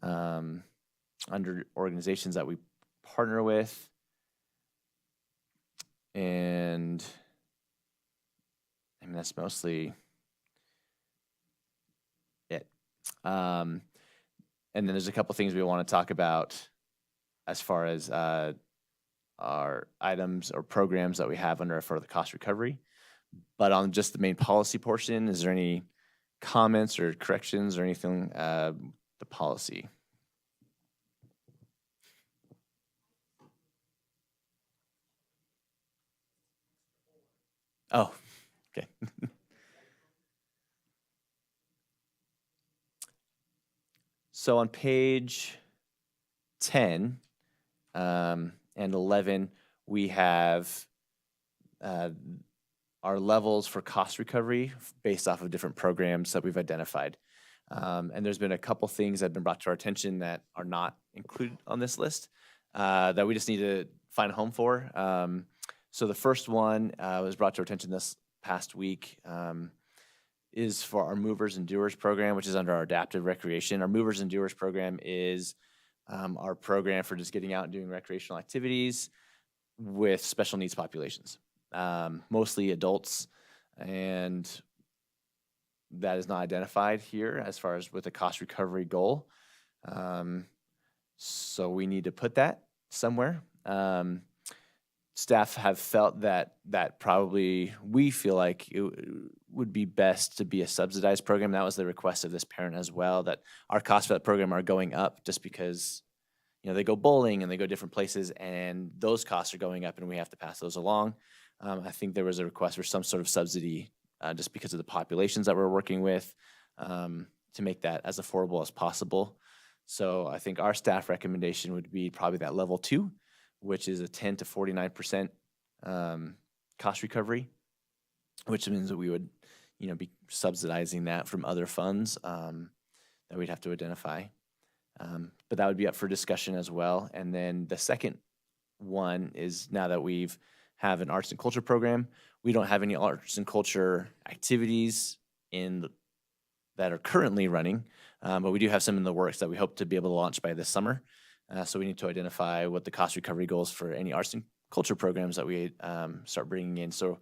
under organizations that we partner with. And I mean, that's mostly it. And then there's a couple things we want to talk about as far as our items or programs that we have under for the cost recovery. But on just the main policy portion, is there any comments or corrections or anything, the policy? Oh, okay. So on page 10 and 11, we have our levels for cost recovery based off of different programs that we've identified. And there's been a couple things that have been brought to our attention that are not included on this list that we just need to find a home for. So the first one was brought to our attention this past week is for our Movers and Doers program, which is under our adaptive recreation. Our Movers and Doers program is our program for just getting out and doing recreational activities with special needs populations, mostly adults, and that is not identified here as far as with a cost recovery goal. So we need to put that somewhere. Staff have felt that probably we feel like it would be best to be a subsidized program. That was the request of this parent as well, that our costs for that program are going up just because, you know, they go bowling and they go different places and those costs are going up and we have to pass those along. I think there was a request for some sort of subsidy just because of the populations that we're working with to make that as affordable as possible. So I think our staff recommendation would be probably that level 2, which is a 10 to 49% cost recovery, which means that we would, you know, be subsidizing that from other funds that we'd have to identify. But that would be up for discussion as well. And then the second one is now that we've have an arts and culture program, we don't have any arts and culture activities that are currently running, but we do have some in the works that we hope to be able to launch by this summer. So we need to identify what the cost recovery goals for any arts and culture programs that we start bringing in. So,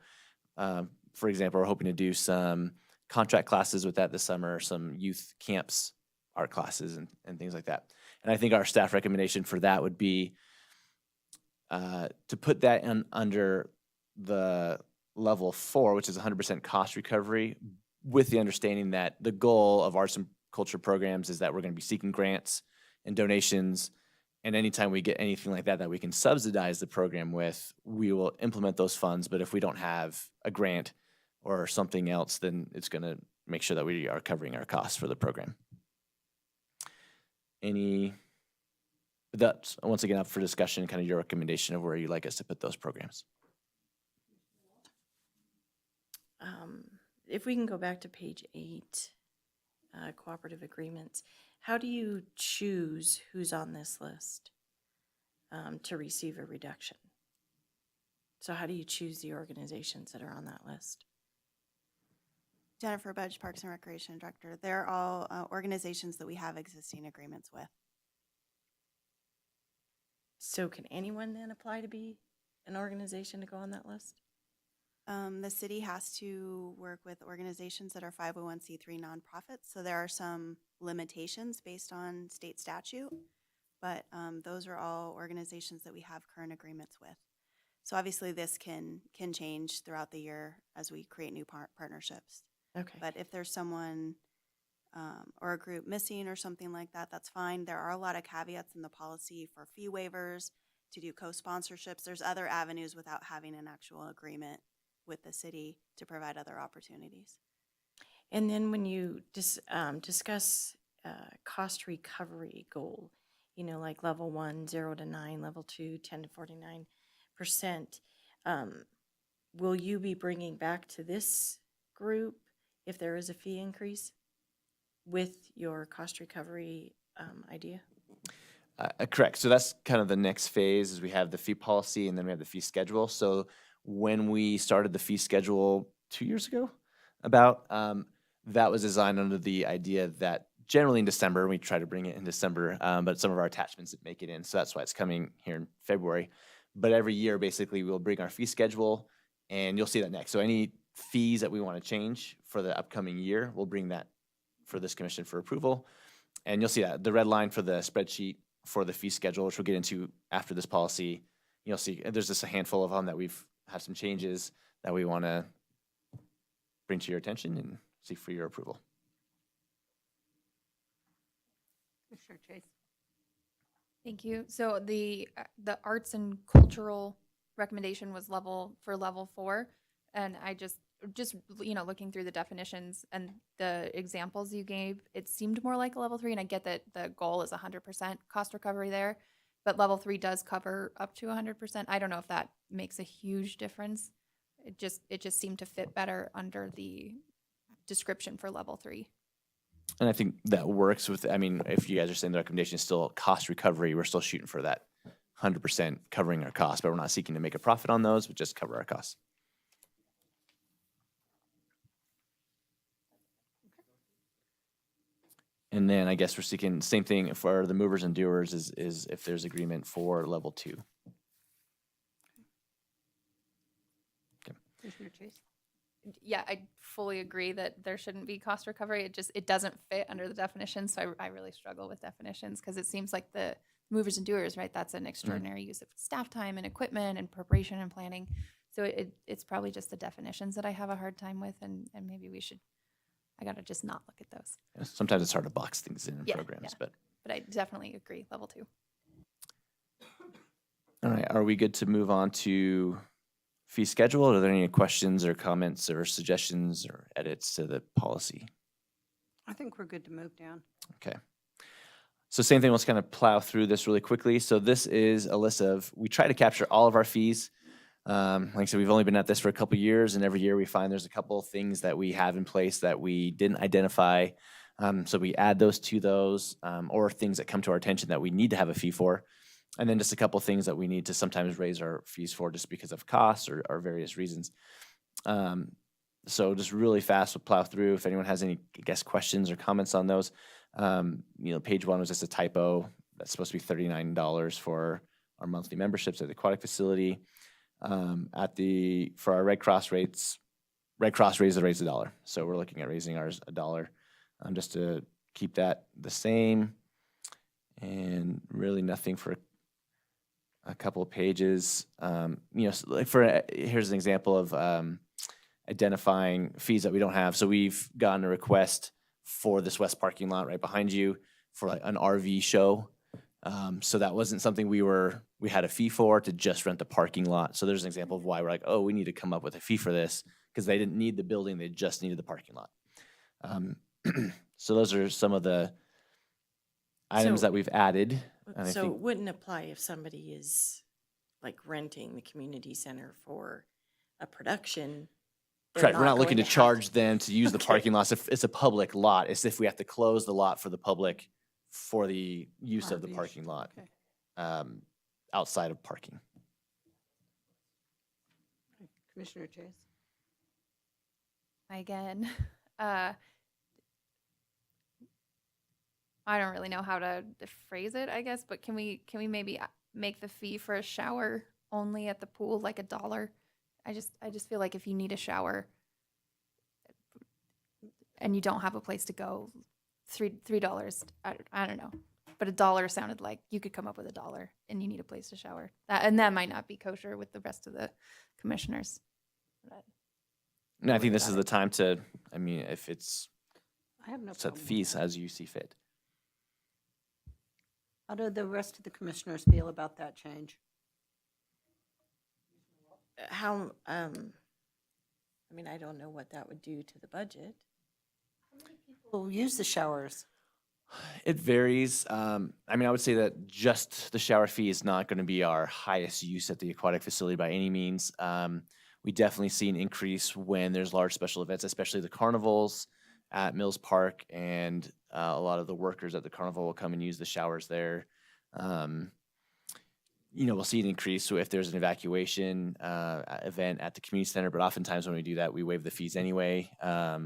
for example, we're hoping to do some contract classes with that this summer, some youth camps, art classes, and things like that. And I think our staff recommendation for that would be to put that in under the level 4, which is 100% cost recovery, with the understanding that the goal of arts and culture programs is that we're going to be seeking grants and donations. And anytime we get anything like that we can subsidize the program with, we will implement those funds. But if we don't have a grant or something else, then it's going to make sure that we are covering our costs for the program. That's once again up for discussion, kind of your recommendation of where you'd like us to put those programs. If we can go back to page 8, cooperative agreements, how do you choose who's on this list to receive a reduction? So how do you choose the organizations that are on that list? Jennifer Budge, Parks and Recreation Director. They're all organizations that we have existing agreements with. So can anyone then apply to be an organization to go on that list? The city has to work with organizations that are 501c3 nonprofits, so there are some limitations based on state statute, but those are all organizations that we have current agreements with. So obviously this can change throughout the year as we create new partnerships. Okay. But if there's someone or a group missing or something like that, that's fine. There are a lot of caveats in the policy for fee waivers, to do co-sponsorships. There's other avenues without having an actual agreement with the city to provide other opportunities. And then when you discuss cost recovery goal, you know, like level 1, 0 to 9, level 2, 10 to 49%, will you be bringing back to this group if there is a fee increase with your cost recovery idea? Correct. So that's kind of the next phase is we have the fee policy and then we have the fee schedule. So when we started the fee schedule 2 years ago, that was designed under the idea that generally in December, we try to bring it in December, but some of our attachments didn't make it in. So that's why it's coming here in February. But every year, basically, we'll bring our fee schedule and you'll see that next. So any fees that we want to change for the upcoming year, we'll bring that for this commission for approval. And you'll see that the red line for the spreadsheet for the fee schedule, which we'll get into after this policy. You'll see there's just a handful of them that we've had some changes that we want to bring to your attention and seek for your approval. Commissioner Chase. Thank you. So the arts and cultural recommendation was level 4, and I just looking through the definitions and the examples you gave, it seemed more like a level 3. And I get that the goal is 100% cost recovery there, but level 3 does cover up to 100%. I don't know if that makes a huge difference. It just seemed to fit better under the description for level 3. And I think that works with, I mean, if you guys are saying the recommendation is still cost recovery, we're still shooting for that 100% covering our costs, but we're not seeking to make a profit on those, but just cover our costs. And then I guess we're seeking same thing for the movers and doers is if there's agreement for level 2. Commissioner Chase. Yeah, I fully agree that there shouldn't be cost recovery. It doesn't fit under the definition. So I really struggle with definitions because it seems like the movers and doers, right? That's an extraordinary use of staff time and equipment and preparation and planning. So it's probably just the definitions that I have a hard time with, and maybe I got to just not look at those. Sometimes it's hard to box things in programs, but I definitely agree, level 2. All right, are we good to move on to fee schedule? Are there any questions or comments or suggestions or edits to the policy? I think we're good to move down. Okay. So same thing, let's kind of plow through this really quickly. So this is a list of, we try to capture all of our fees. Like I said, we've only been at this for a couple of years, and every year we find there's a couple of things that we have in place that we didn't identify. So we add those to those, or things that come to our attention that we need to have a fee for. And then just a couple of things that we need to sometimes raise our fees for just because of costs or various reasons. So just really fast, we'll plow through. If anyone has any, I guess, questions or comments on those. Page 1 was just a typo. That's supposed to be $39 for our monthly memberships at the aquatic facility. For our Red Cross rates, Red Cross raised the rates $1. So we're looking at raising ours $1 just to keep that the same. And really nothing for a couple of pages. So like here's an example of identifying fees that we don't have. So we've gotten a request for this west parking lot right behind you for like an RV show. So that wasn't something we had a fee for to just rent the parking lot. So there's an example of why we're like, oh, we need to come up with a fee for this because they didn't need the building, they just needed the parking lot. So those are some of the items that we've added. And So it wouldn't apply if somebody is like renting the community center for a production. They're Correct. We're not looking to going charge them to use the parking lot. It's a public lot. It's if we have to close the lot for the public for the use of the RV. parking lot Okay. outside of parking. Commissioner Chase. Again, I don't really know how to phrase it, I guess, but can we maybe make the fee for a shower only at the pool like $1? I just feel like if you need a shower and you don't have a place to go, $3. I don't know, but $1 sounded like you could come up with $1 and you need a place to shower. That might not be kosher with the rest of the commissioners. But No, I think this is the time to. I mean, if it's I have no set problem with fees that. as you see fit. How do the rest of the commissioners feel about that change? How, I don't know what that would do to the budget. We'll use the showers. It varies. I would say that just the shower fee is not going to be our highest use at the aquatic facility by any means. We definitely see an increase when there's large special events, especially the carnivals at Mills Park, and a lot of the workers at the carnival will come and use the showers there. We'll see an increase so if there's an evacuation event at the community center, but oftentimes when we do that, we waive the fees anyway. But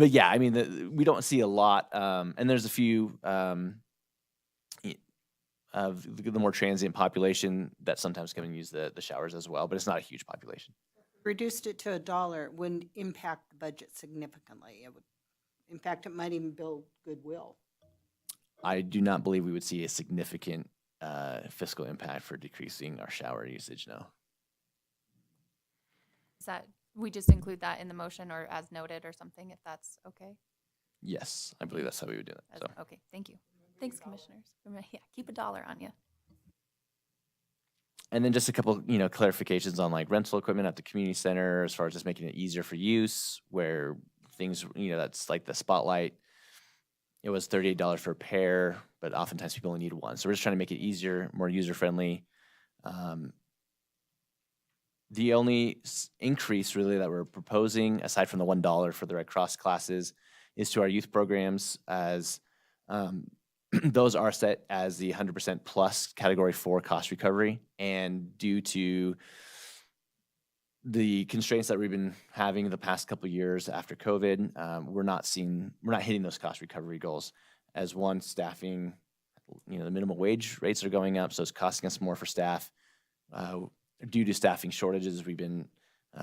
yeah, we don't see a lot, and there's a few of the more transient population that sometimes come and use the showers as well, but it's not a huge population. Reduced it to $1, it wouldn't impact the budget significantly. It would, in fact, it might even build goodwill. I do not believe we would see a significant fiscal impact for decreasing our shower usage, no. Is that, we just include that in the motion or as noted or something, if that's okay? Yes, I believe that's how we would do it. As- So. Okay, thank you. Thanks, commissioners. Yeah, keep $1 on you. And then just a couple, clarifications on like rental equipment at the community center, as far as just making it easier for use, where things, that's like the spotlight. It was $38 for a pair, but oftentimes people only need one. So we're just trying to make it easier, more user-friendly. The only increase really that we're proposing, aside from the $1 for the Red Cross classes, is to our youth programs, as those are set as the 100% plus Category 4 cost recovery. And due to the constraints that we've been having the past couple of years after COVID, we're not hitting those cost recovery goals. As one, staffing, the minimum wage rates are going up, so it's costing us more for staff. Due to staffing shortages, we've been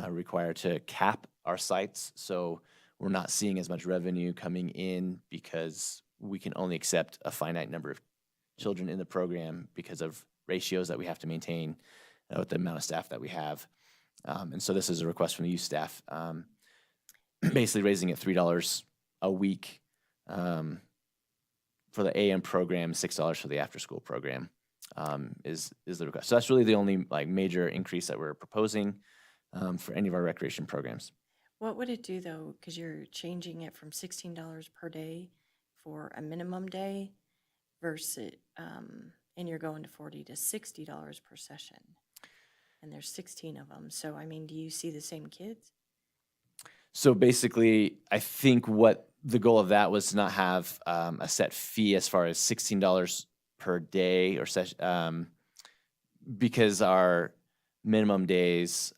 required to cap our sites, so we're not seeing as much revenue coming in because we can only accept a finite number of children in the program because of ratios that we have to maintain with the amount of staff that we have. And so this is a request from the youth staff, basically raising it $3 a week for the AM program, $6 for the after-school program is the request. So that's really the only major increase that we're proposing for any of our recreation programs. What would it do though? Because you're changing it from $16 per day for a minimum day versus, and you're going to $40 to $60 per session. And there's 16 of them. So, I mean, do you see the same kids? So basically, I think what the goal of that was to not have a set fee as far as $16 per day or session, because our minimum days,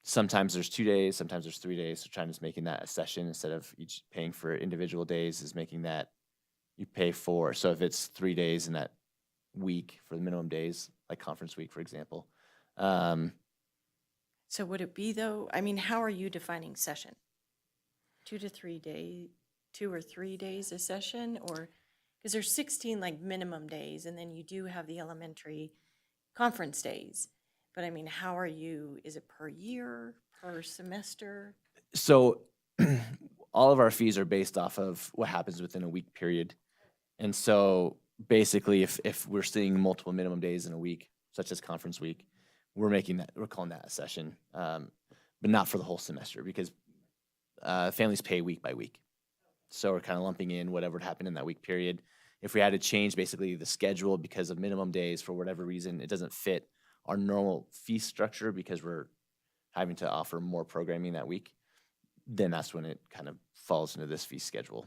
sometimes there's 2 days, sometimes there's 3 days. So trying to making that a session instead of each paying for individual days is making that you pay for. So if it's 3 days in that week for the minimum days, like conference week, for example. So would it be though, I mean, how are you defining session? 2 to 3 days, 2 or 3 days a session, or, because there's 16 minimum days, and then you do have the elementary conference days. But I mean, how are you, is it per year, per semester? So all of our fees are based off of what happens within a week period. And so basically, if we're seeing multiple minimum days in a week, such as conference week, we're calling that a session, but not for the whole semester, because families pay week by week. So we're kind of lumping in whatever happened in that week period. If we had to change basically the schedule because of minimum days for whatever reason, it doesn't fit our normal fee structure because we're having to offer more programming that week, then that's when it kind of falls into this fee schedule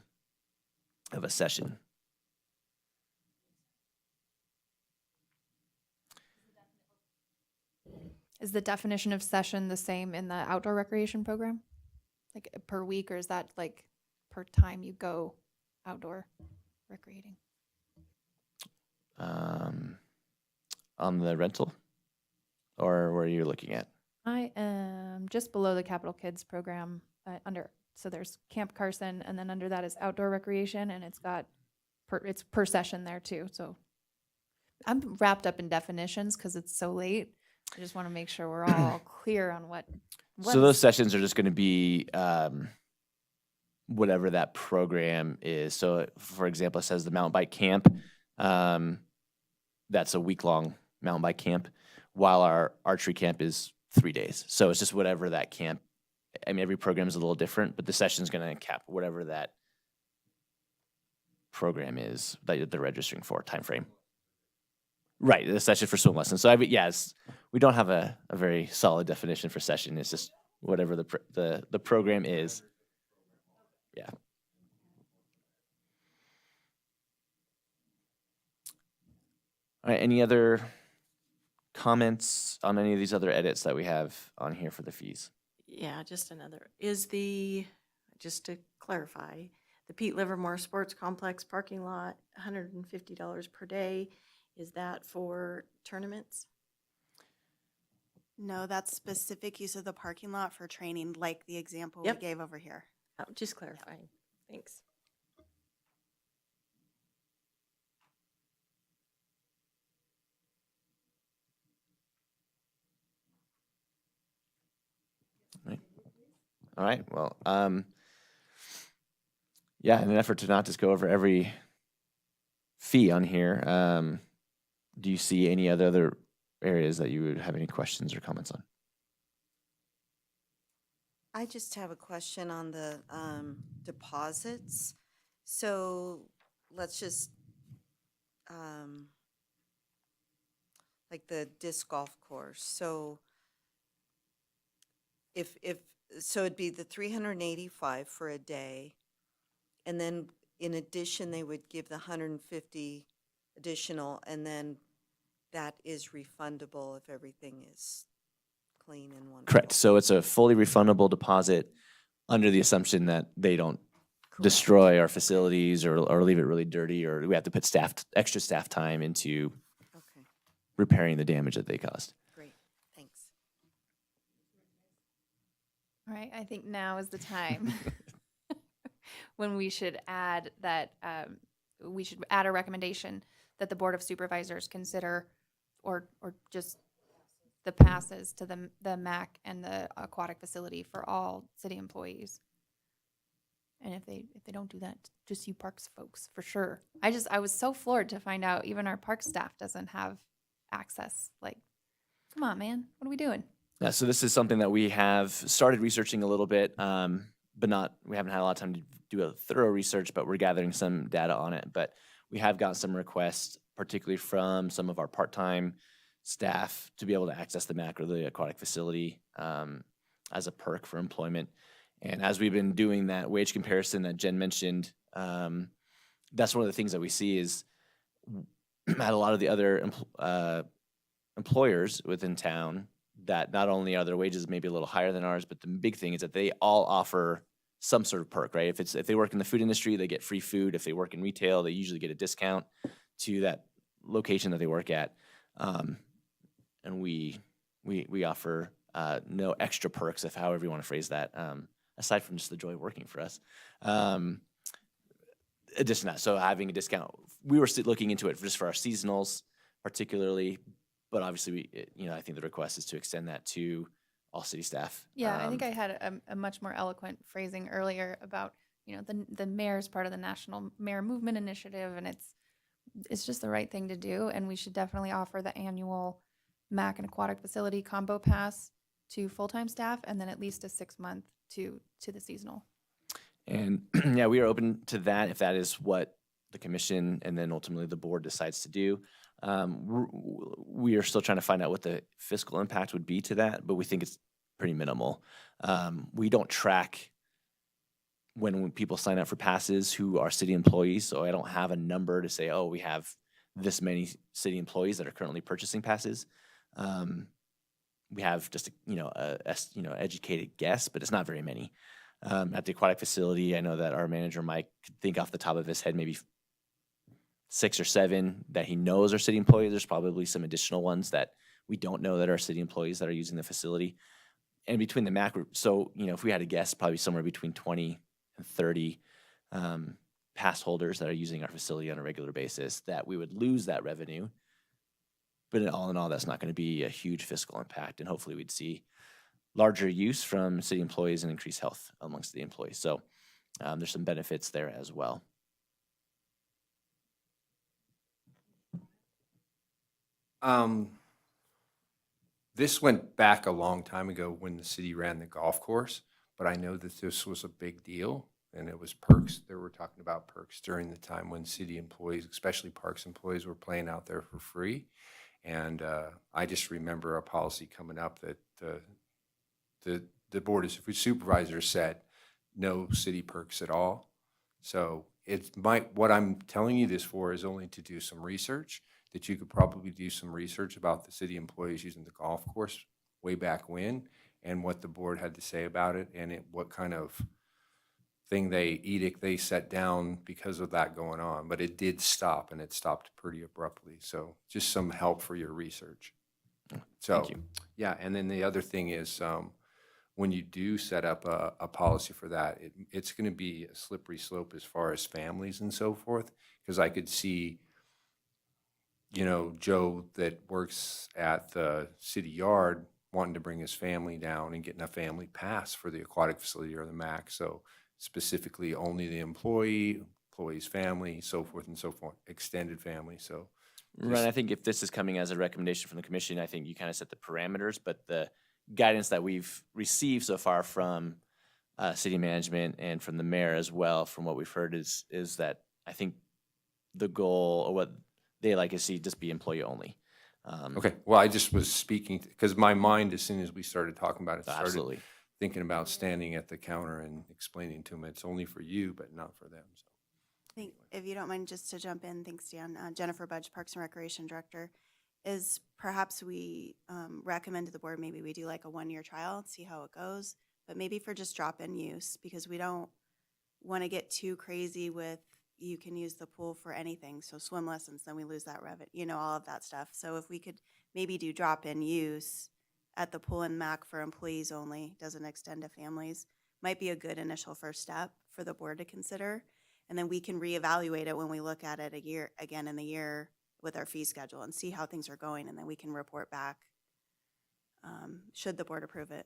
of a session. Is the definition of session the same in the outdoor recreation program? Like per week, or is that like per time you go outdoor recreating? On the rental, or where you're looking at? I am just below the Capital Kids program so there's Camp Carson, and then under that is outdoor recreation, and it's got it's per session there too. So I'm wrapped up in definitions because it's so late. I just want to make sure we're all clear on what. So those sessions are just going to be whatever that program is. So, for example, it says the mountain bike camp. That's a week-long mountain bike camp, while our archery camp is 3 days. So it's just whatever that camp. I mean, every program is a little different, but the session is going to cap whatever that program is that they're registering for, time frame. Right, the session for swim lessons. So yes, we don't have a very solid definition for session. It's just whatever the program is. Yeah. All right, any other comments on any of these other edits that we have on here for the fees? Yeah, just another. Just to clarify, the Pete Livermore Sports Complex parking lot, $150 per day. Is that for tournaments? No, that's specific use of the parking lot for training, like the example we Yep. gave over here. Just clarifying. Thanks. All right, well, yeah, in an effort to not just go over every fee on here, do you see any other areas that you would have any questions or comments on? I just have a question on the deposits. So let's just, like the disc golf course. So so it'd be the 385 for a day. And then in addition, they would give the 150 additional, and then that is refundable if everything is clean and wonderful. Correct, so it's a fully refundable deposit under the assumption that they don't destroy our facilities or leave it really dirty, or we have to put extra staff time into Okay, repairing the damage that they caused. great, thanks. All right, I think now is the time when we should add that, we should add a recommendation that the Board of Supervisors consider, or just the passes to the MAC and the aquatic facility for all city employees. And if they don't do that, just you parks folks, for sure. I was so floored to find out even our park staff doesn't have access. Like, come on, man, what are we doing? Yeah, so this is something that we have started researching a little bit, but we haven't had a lot of time to do a thorough research, but we're gathering some data on it. But we have got some requests, particularly from some of our part-time staff, to be able to access the MAC or the aquatic facility as a perk for employment. And as we've been doing that wage comparison that Jen mentioned, that's one of the things that we see is at a lot of the other employers within town, that not only are their wages maybe a little higher than ours, but the big thing is that they all offer some sort of perk, right? If they work in the food industry, they get free food. If they work in retail, they usually get a discount to that location that they work at. And we offer no extra perks, if however you want to phrase that, aside from just the joy of working for us. Addition to that, so having a discount, we were looking into it just for our seasonals particularly, but obviously I think the request is to extend that to all city staff. Yeah, I think I had a much more eloquent phrasing earlier about, the mayor's part of the National Mayor Movement Initiative, and it's just the right thing to do, and we should definitely offer the annual MAC and aquatic facility combo pass to full-time staff, and then at least a 6-month to the seasonal. And yeah, we are open to that if that is what the commission and then ultimately the board decides to do. We are still trying to find out what the fiscal impact would be to that, but we think it's pretty minimal. We don't track when people sign up for passes who are city employees, so I don't have a number to say, oh, we have this many city employees that are currently purchasing passes. We have just educated guess, but it's not very many. At the aquatic facility, I know that our manager Mike could think off the top of his head maybe 6 or 7 that he knows are city employees. There's probably some additional ones that we don't know that are city employees that are using the facility. And between the MAC, so if we had to guess, probably somewhere between 20 and 30 pass holders that are using our facility on a regular basis, that we would lose that revenue. But all in all, that's not going to be a huge fiscal impact, and hopefully we'd see larger use from city employees and increased health amongst the employees. So there's some benefits there as well. This went back a long time ago when the city ran the golf course, but I know that this was a big deal, and it was perks. They were talking about perks during the time when city employees, especially parks employees, were playing out there for free. And I just remember a policy coming up that the Board of Supervisors said no city perks at all. So what I'm telling you this for is only to do some research, that you could probably do some research about the city employees using the golf course way back when, and what the board had to say about it, and what kind of edict they set down because of that going on. But it did stop, and it stopped pretty abruptly. So just some help for your research. So, Thank you. yeah, and then the other thing is, when you do set up a policy for that, it's going to be a slippery slope as far as families and so forth, because I could see, Joe that works at the city yard wanting to bring his family down and getting a family pass for the aquatic facility or the MAC. So specifically only the employee's family, so forth and so forth, extended family. So Right, I think if this is coming as a recommendation from the commission, I think you kind of set the parameters, but the guidance that we've received so far from city management and from the mayor as well, from what we've heard, is that I think the goal or what they like to see just be employee only. okay, well, I just was speaking, because my mind, as soon as we started talking about it, started Absolutely. thinking about standing at the counter and explaining to them it's only for you, but not for them. So. Think, if you don't mind, just to jump in, thanks, Dan. Jennifer Budge, Parks and Recreation Director, is perhaps we recommend to the board, maybe we do like a 1-year trial, see how it goes, but maybe for just drop-in use, because we don't want to get too crazy with you can use the pool for anything. So swim lessons, then we lose that revenue, all of that stuff. So if we could maybe do drop-in use at the pool and MAC for employees only, doesn't extend to families, might be a good initial first step for the board to consider. And then we can reevaluate it when we look at it again in the year with our fee schedule and see how things are going. And then we can report back, should the board approve it.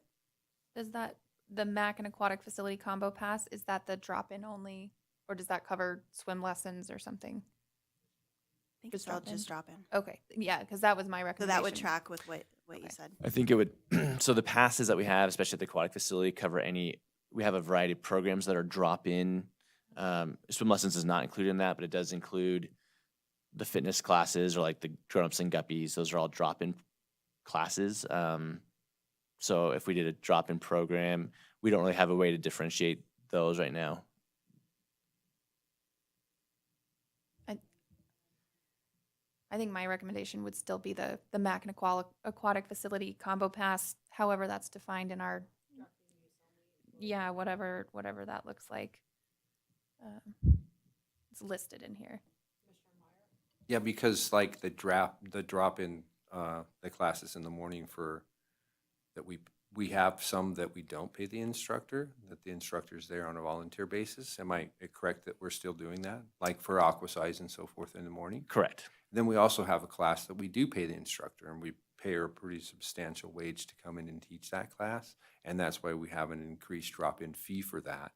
Does the MAC and aquatic facility combo pass, is that the drop-in only, or does that cover swim lessons or something? I think Just it's all drop in? just drop in. Okay, yeah, because that was my So recommendation. that would track with what you Okay. said. I think it would, so the passes that we have, especially at the aquatic facility, cover we have a variety of programs that are drop-in. Swim lessons is not included in that, but it does include the fitness classes or like the grown-ups and guppies. Those are all drop-in classes. So if we did a drop-in program, we don't really have a way to differentiate those right now. I think my recommendation would still be the MAC and aquatic facility combo pass, however that's defined in our, yeah, whatever that looks like. It's listed in here. Yeah, because like the drop-in, the classes in the morning that we have some that we don't pay the instructor, that the instructor's there on a volunteer basis. Am I correct that we're still doing that? Like for aqua size and so forth in the morning? Correct. Then we also have a class that we do pay the instructor, and we pay her a pretty substantial wage to come in and teach that class. And that's why we have an increased drop-in fee for that,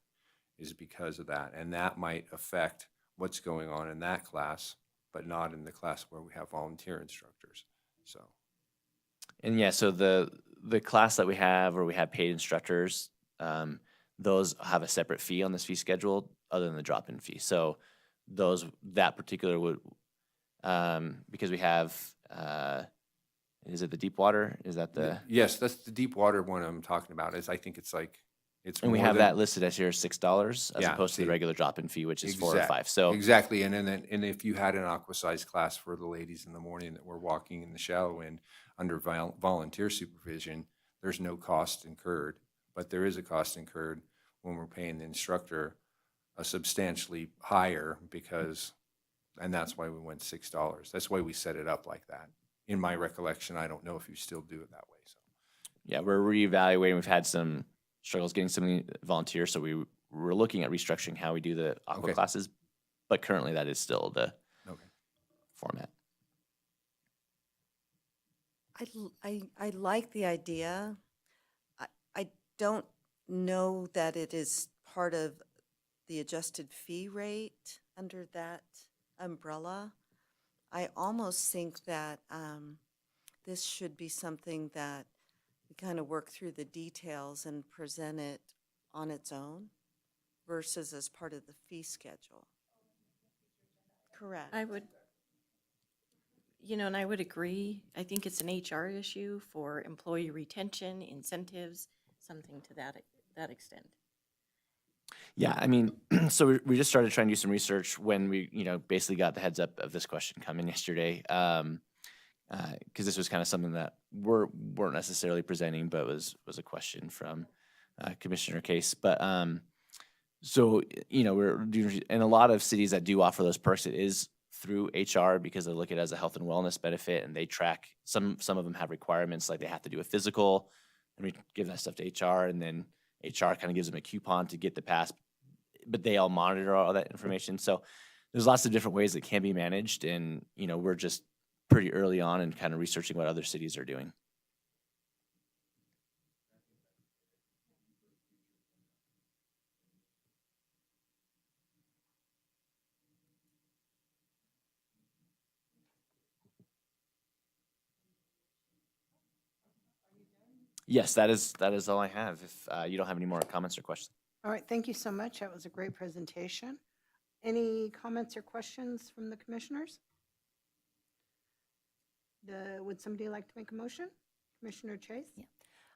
is because of that. And that might affect what's going on in that class, but not in the class where we have volunteer instructors. So. And yeah, so the class that we have where we have paid instructors, those have a separate fee on this fee schedule other than the drop-in fee. So that particular would, because we have, is it the deep water? Is that the? Yes, that's the deep water one I'm talking about. I think it's like, And we more have than- that listed as here $6 as Yeah, opposed to see. the regular drop-in fee, which is 4 or Exact- 5. So Exactly, and if you had an aqua size class for the ladies in the morning that were walking in the shallow end under volunteer supervision, there's no cost incurred, but there is a cost incurred when we're paying the instructor a substantially higher and that's why we went $6. That's why we set it up like that. In my recollection, I don't know if you still do it that way, so. yeah, we're reevaluating. We've had some struggles getting some volunteers, so we're looking at restructuring how we do the aqua Okay. classes, but currently that is still the Okay. format. I like the idea. I don't know that it is part of the adjusted fee rate under that umbrella. I almost think that this should be something that we kind of work through the details and present it on its own versus as part of the fee schedule. Correct. I would, and I would agree. I think it's an HR issue for employee retention, incentives, something to that extent. Yeah, I mean, so we just started trying to do some research when we, basically got the heads up of this question coming yesterday. Because this was kind of something that weren't necessarily presenting, but was a question from Commissioner Case. But so we're doing, in a lot of cities that do offer those perks, it is through HR because they look at it as a health and wellness benefit, and they track, some of them have requirements, like they have to do a physical, and we give that stuff to HR, and then HR kind of gives them a coupon to get the pass, but they all monitor all that information. So there's lots of different ways that can be managed, and, you know, we're just pretty early on and kind of researching what other cities are doing. Yes, that is all I have. If you don't have any more comments or questions. All right, thank you so much. That was a great presentation. Any comments or questions from the commissioners? Would somebody like to make a motion? Commissioner Chase? Yeah.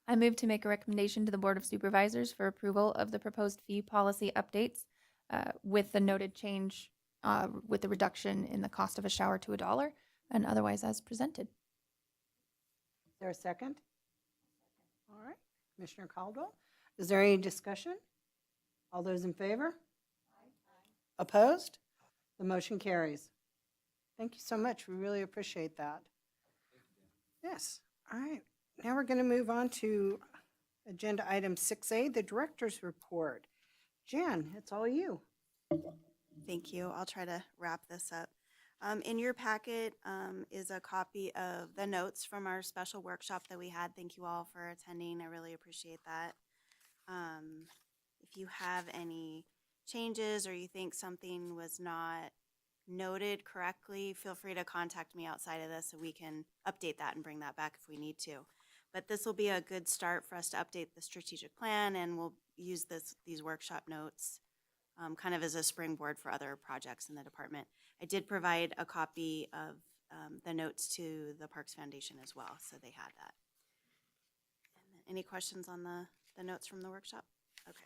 I move to make a recommendation to the Board of Supervisors for approval of the proposed fee policy updates with the noted change with the reduction in the cost of a shower to $1 and otherwise as presented. Is there a second? All right, Commissioner Caldwell. Is there any discussion? All those in favor? Opposed? The motion carries. Thank you so much. We really appreciate that. Yes. All right. Now we're going to move on to agenda item 6A, the director's report. Jan, it's all you. Thank you. I'll try to wrap this up. In your packet is a copy of the notes from our special workshop that we had. Thank you all for attending. I really appreciate that. If you have any changes or you think something was not noted correctly, feel free to contact me outside of this so we can update that and bring that back if we need to. But this will be a good start for us to update the strategic plan, and we'll use these workshop notes kind of as a springboard for other projects in the department. I did provide a copy of the notes to the Parks Foundation as well, so they had that. And then any questions on the notes from the workshop? Okay.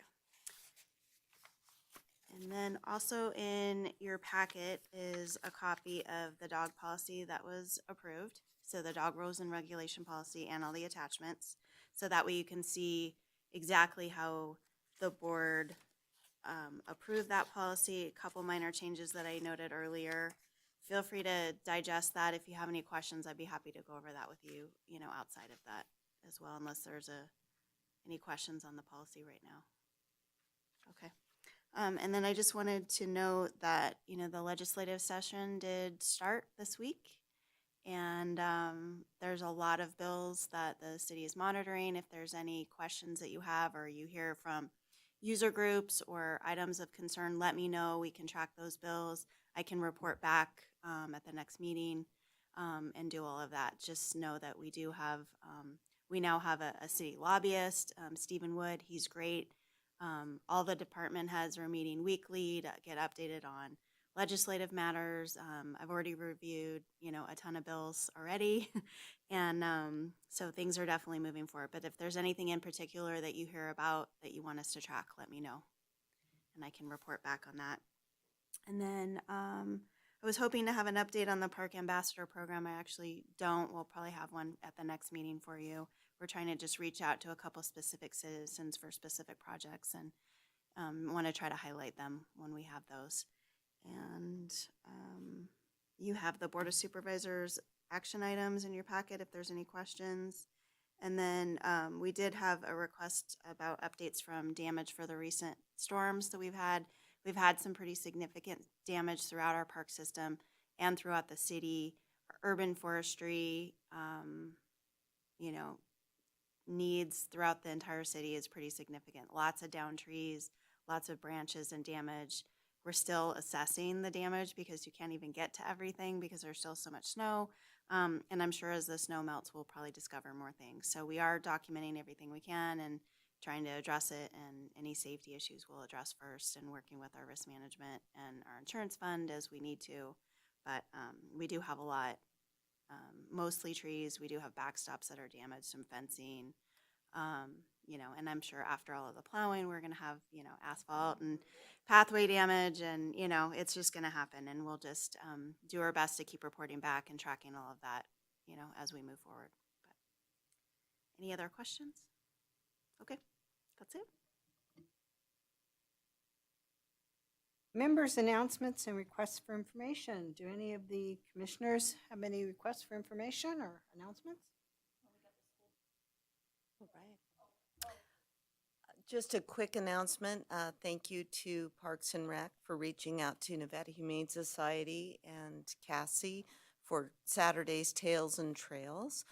And then also in your packet is a copy of the dog policy that was approved. So the dog rules and regulation policy and all the attachments. So that way you can see exactly how the board approved that policy. A couple minor changes that I noted earlier. Feel free to digest that. If you have any questions, I'd be happy to go over that with you, outside of that as well, unless there's any questions on the policy right now. Okay. And then I just wanted to note that, the legislative session did start this week. And there's a lot of bills that the city is monitoring. If there's any questions that you have or you hear from user groups or items of concern, let me know. We can track those bills. I can report back at the next meeting and do all of that. Just know that we do have, we now have a city lobbyist, Stephen Wood. He's great. All the department heads are meeting weekly to get updated on legislative matters. I've already reviewed, a ton of bills already. And so things are definitely moving forward. But if there's anything in particular that you hear about that you want us to track, let me know. And I can report back on that. And then I was hoping to have an update on the Park Ambassador program. I actually don't. We'll probably have one at the next meeting for you. We're trying to just reach out to a couple specific citizens for specific projects and want to try to highlight them when we have those. And you have the Board of Supervisors action items in your packet if there's any questions. And then we did have a request about updates from damage for the recent storms that we've had. We've had some pretty significant damage throughout our park system and throughout the city. Our urban forestry, needs throughout the entire city is pretty significant. Lots of downed trees, lots of branches and damage. We're still assessing the damage because you can't even get to everything because there's still so much snow. And I'm sure as the snow melts, we'll probably discover more things. So we are documenting everything we can and trying to address it, and any safety issues we'll address first, and working with our risk management and our insurance fund as we need to. But we do have a lot, mostly trees. We do have backstops that are damaged, some fencing, and I'm sure after all of the plowing, we're going to have, asphalt and pathway damage, and, it's just going to happen. And we'll just do our best to keep reporting back and tracking all of that, as we move forward. But any other questions? Okay, that's it. Members' announcements and requests for information. Do any of the commissioners have any requests for information or announcements? Just a quick announcement. Thank you to Parks and Rec for reaching out to Nevada Humane Society and Cassie for Saturday's Tales and Trails.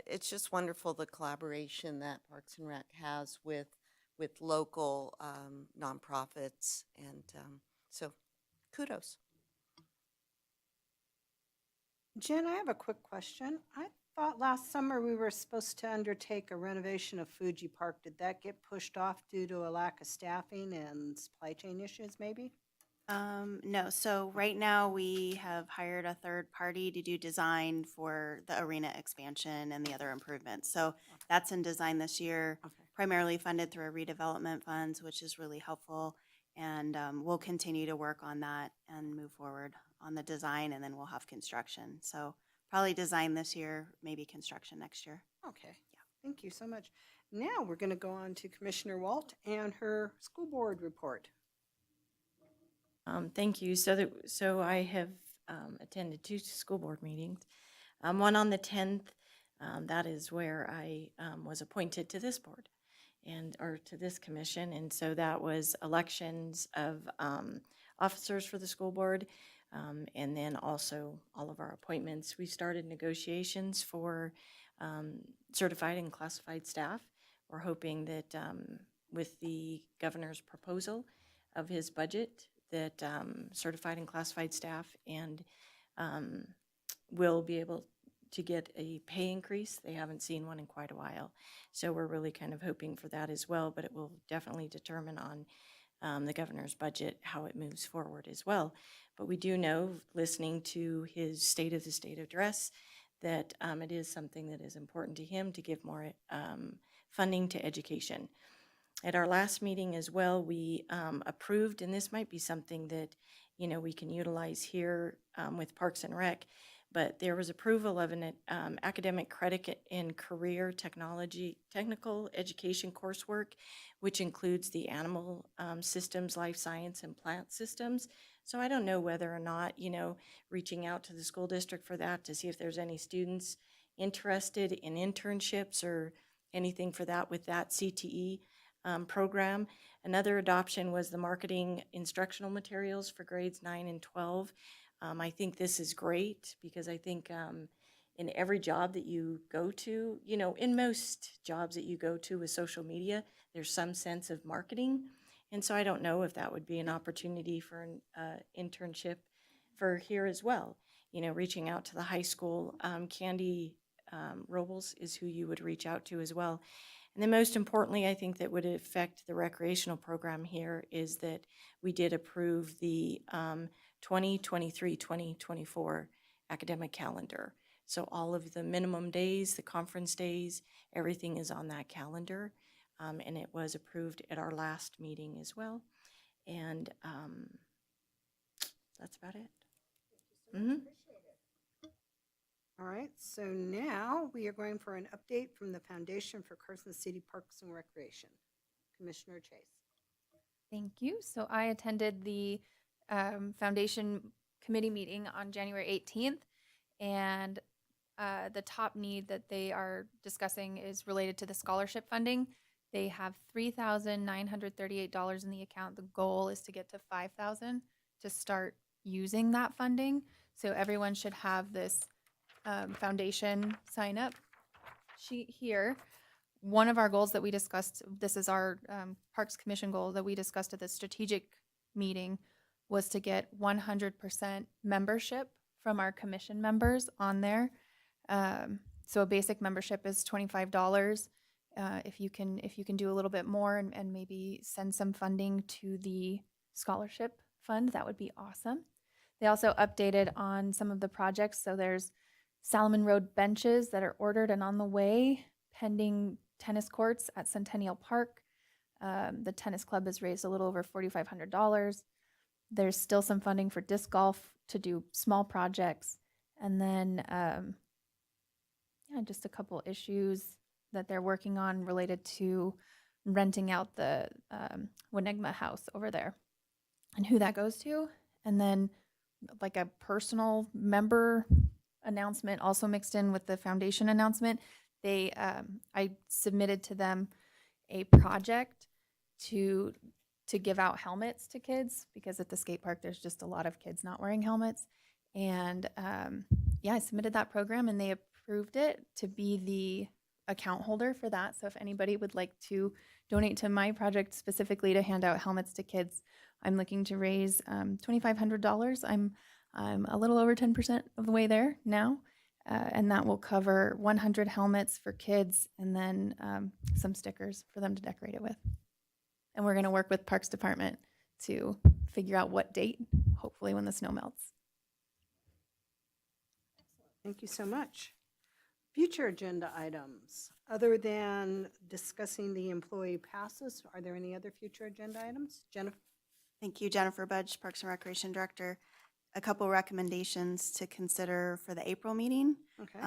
It's just wonderful the collaboration that Parks and Rec has with local nonprofits, and so kudos. Jen, I have a quick question. I thought last summer we were supposed to undertake a renovation of Fuji Park. Did that get pushed off due to a lack of staffing and supply chain issues, maybe? No, so right now we have hired a third party to do design for the arena expansion and the other improvements. So that's in design this year, Okay. primarily funded through our redevelopment funds, which is really helpful. And we'll continue to work on that and move forward on the design, and then we'll have construction. So probably design this year, maybe construction next year. Okay. Yeah. Thank you so much. Now we're going to go on to Commissioner Walt and her school board report. Thank you. So I have attended 2 school board meetings. One on the 10th, that is where I was appointed to this board or to this commission. And so that was elections of officers for the school board, and then also all of our appointments. We started negotiations for certified and classified staff. We're hoping that with the governor's proposal of his budget, that certified and classified staff and will be able to get a pay increase. They haven't seen one in quite a while. So we're really kind of hoping for that as well, but it will definitely determine on the governor's budget how it moves forward as well. But we do know, listening to his State of the State address, that it is something that is important to him to give more funding to education. At our last meeting as well, we approved, and this might be something that, we can utilize here with Parks and Rec, but there was approval of an academic credit in career technical education coursework, which includes the animal systems, life science, and plant systems. So I don't know whether or not, reaching out to the school district for that to see if there's any students interested in internships or anything for that with that CTE program. Another adoption was the marketing instructional materials for grades 9 and 12. I think this is great because I think in every job that you go to, in most jobs that you go to with social media, there's some sense of marketing. And so I don't know if that would be an opportunity for an internship for here as well. Reaching out to the high school. Candy Robles is who you would reach out to as well. And then most importantly, I think that would affect the recreational program here is that we did approve the 2023-2024 academic calendar. So all of the minimum days, the conference days, everything is on that calendar. And it was approved at our last meeting as well. And that's about it. Mm-hmm. All right, so now we are going for an update from the Foundation for Carson City Parks and Recreation. Commissioner Chase. Thank you. So I attended the foundation committee meeting on January 18th, and the top need that they are discussing is related to the scholarship funding. They have $3,938 in the account. The goal is to get to $5,000 to start using that funding. So everyone should have this foundation sign up sheet here. One of our goals that we discussed, this is our Parks Commission goal that we discussed at the strategic meeting, was to get 100% membership from our commission members on there. So a basic membership is $25. If you can do a little bit more and maybe send some funding to the scholarship fund, that would be awesome. They also updated on some of the projects. So there's Salomon Road benches that are ordered and on the way, pending tennis courts at Centennial Park. The tennis club has raised a little over $4,500. There's still some funding for disc golf to do small projects. And then, just a couple issues that they're working on related to renting out the Wenigma house over there. and who that goes to. And then like a personal member announcement also mixed in with the foundation announcement. I submitted to them a project to give out helmets to kids, because at the skate park there's just a lot of kids not wearing helmets. And yeah, I submitted that program and they approved it to be the account holder for that. So if anybody would like to donate to my project specifically to hand out helmets to kids, I'm looking to raise $2,500. I'm a little over 10% of the way there now. And that will cover 100 helmets for kids and then some stickers for them to decorate it with. And we're going to work with Parks Department to figure out what date, hopefully when the snow melts. Thank you so much. Future agenda items, other than discussing the employee passes, are there any other future agenda items? Jennifer? Thank you, Jennifer Budge, Parks and Recreation Director. A couple recommendations to consider for the April meeting. Okay.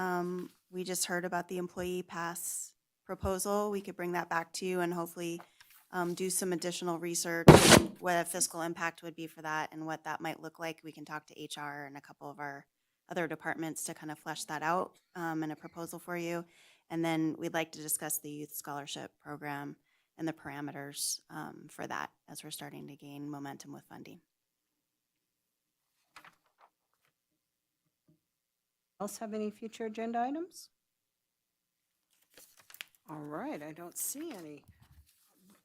We just heard about the employee pass proposal. We could bring that back to you and hopefully do some additional research, what a fiscal impact would be for that and what that might look like. We can talk to HR and a couple of our other departments to kind of flesh that out in a proposal for you. And then we'd like to discuss the youth scholarship program and the parameters for that as we're starting to gain momentum with funding. Else have any future agenda items? All right, I don't see any.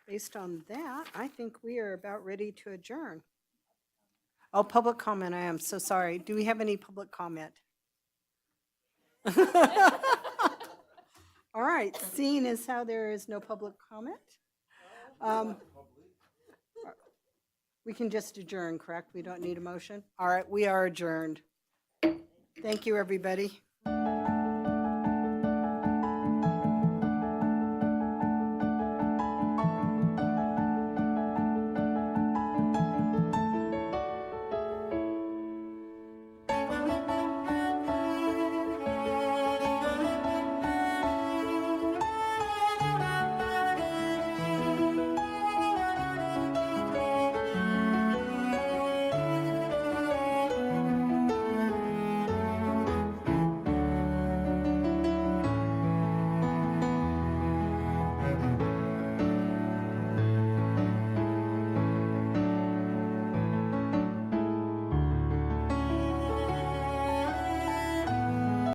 Based on that, I think we are about ready to adjourn. Oh, public comment, I am so sorry. Do we have any public comment? All right, seeing as how there is no public comment, we can just adjourn, correct? We don't need a motion? All right, we are adjourned. Thank you, everybody.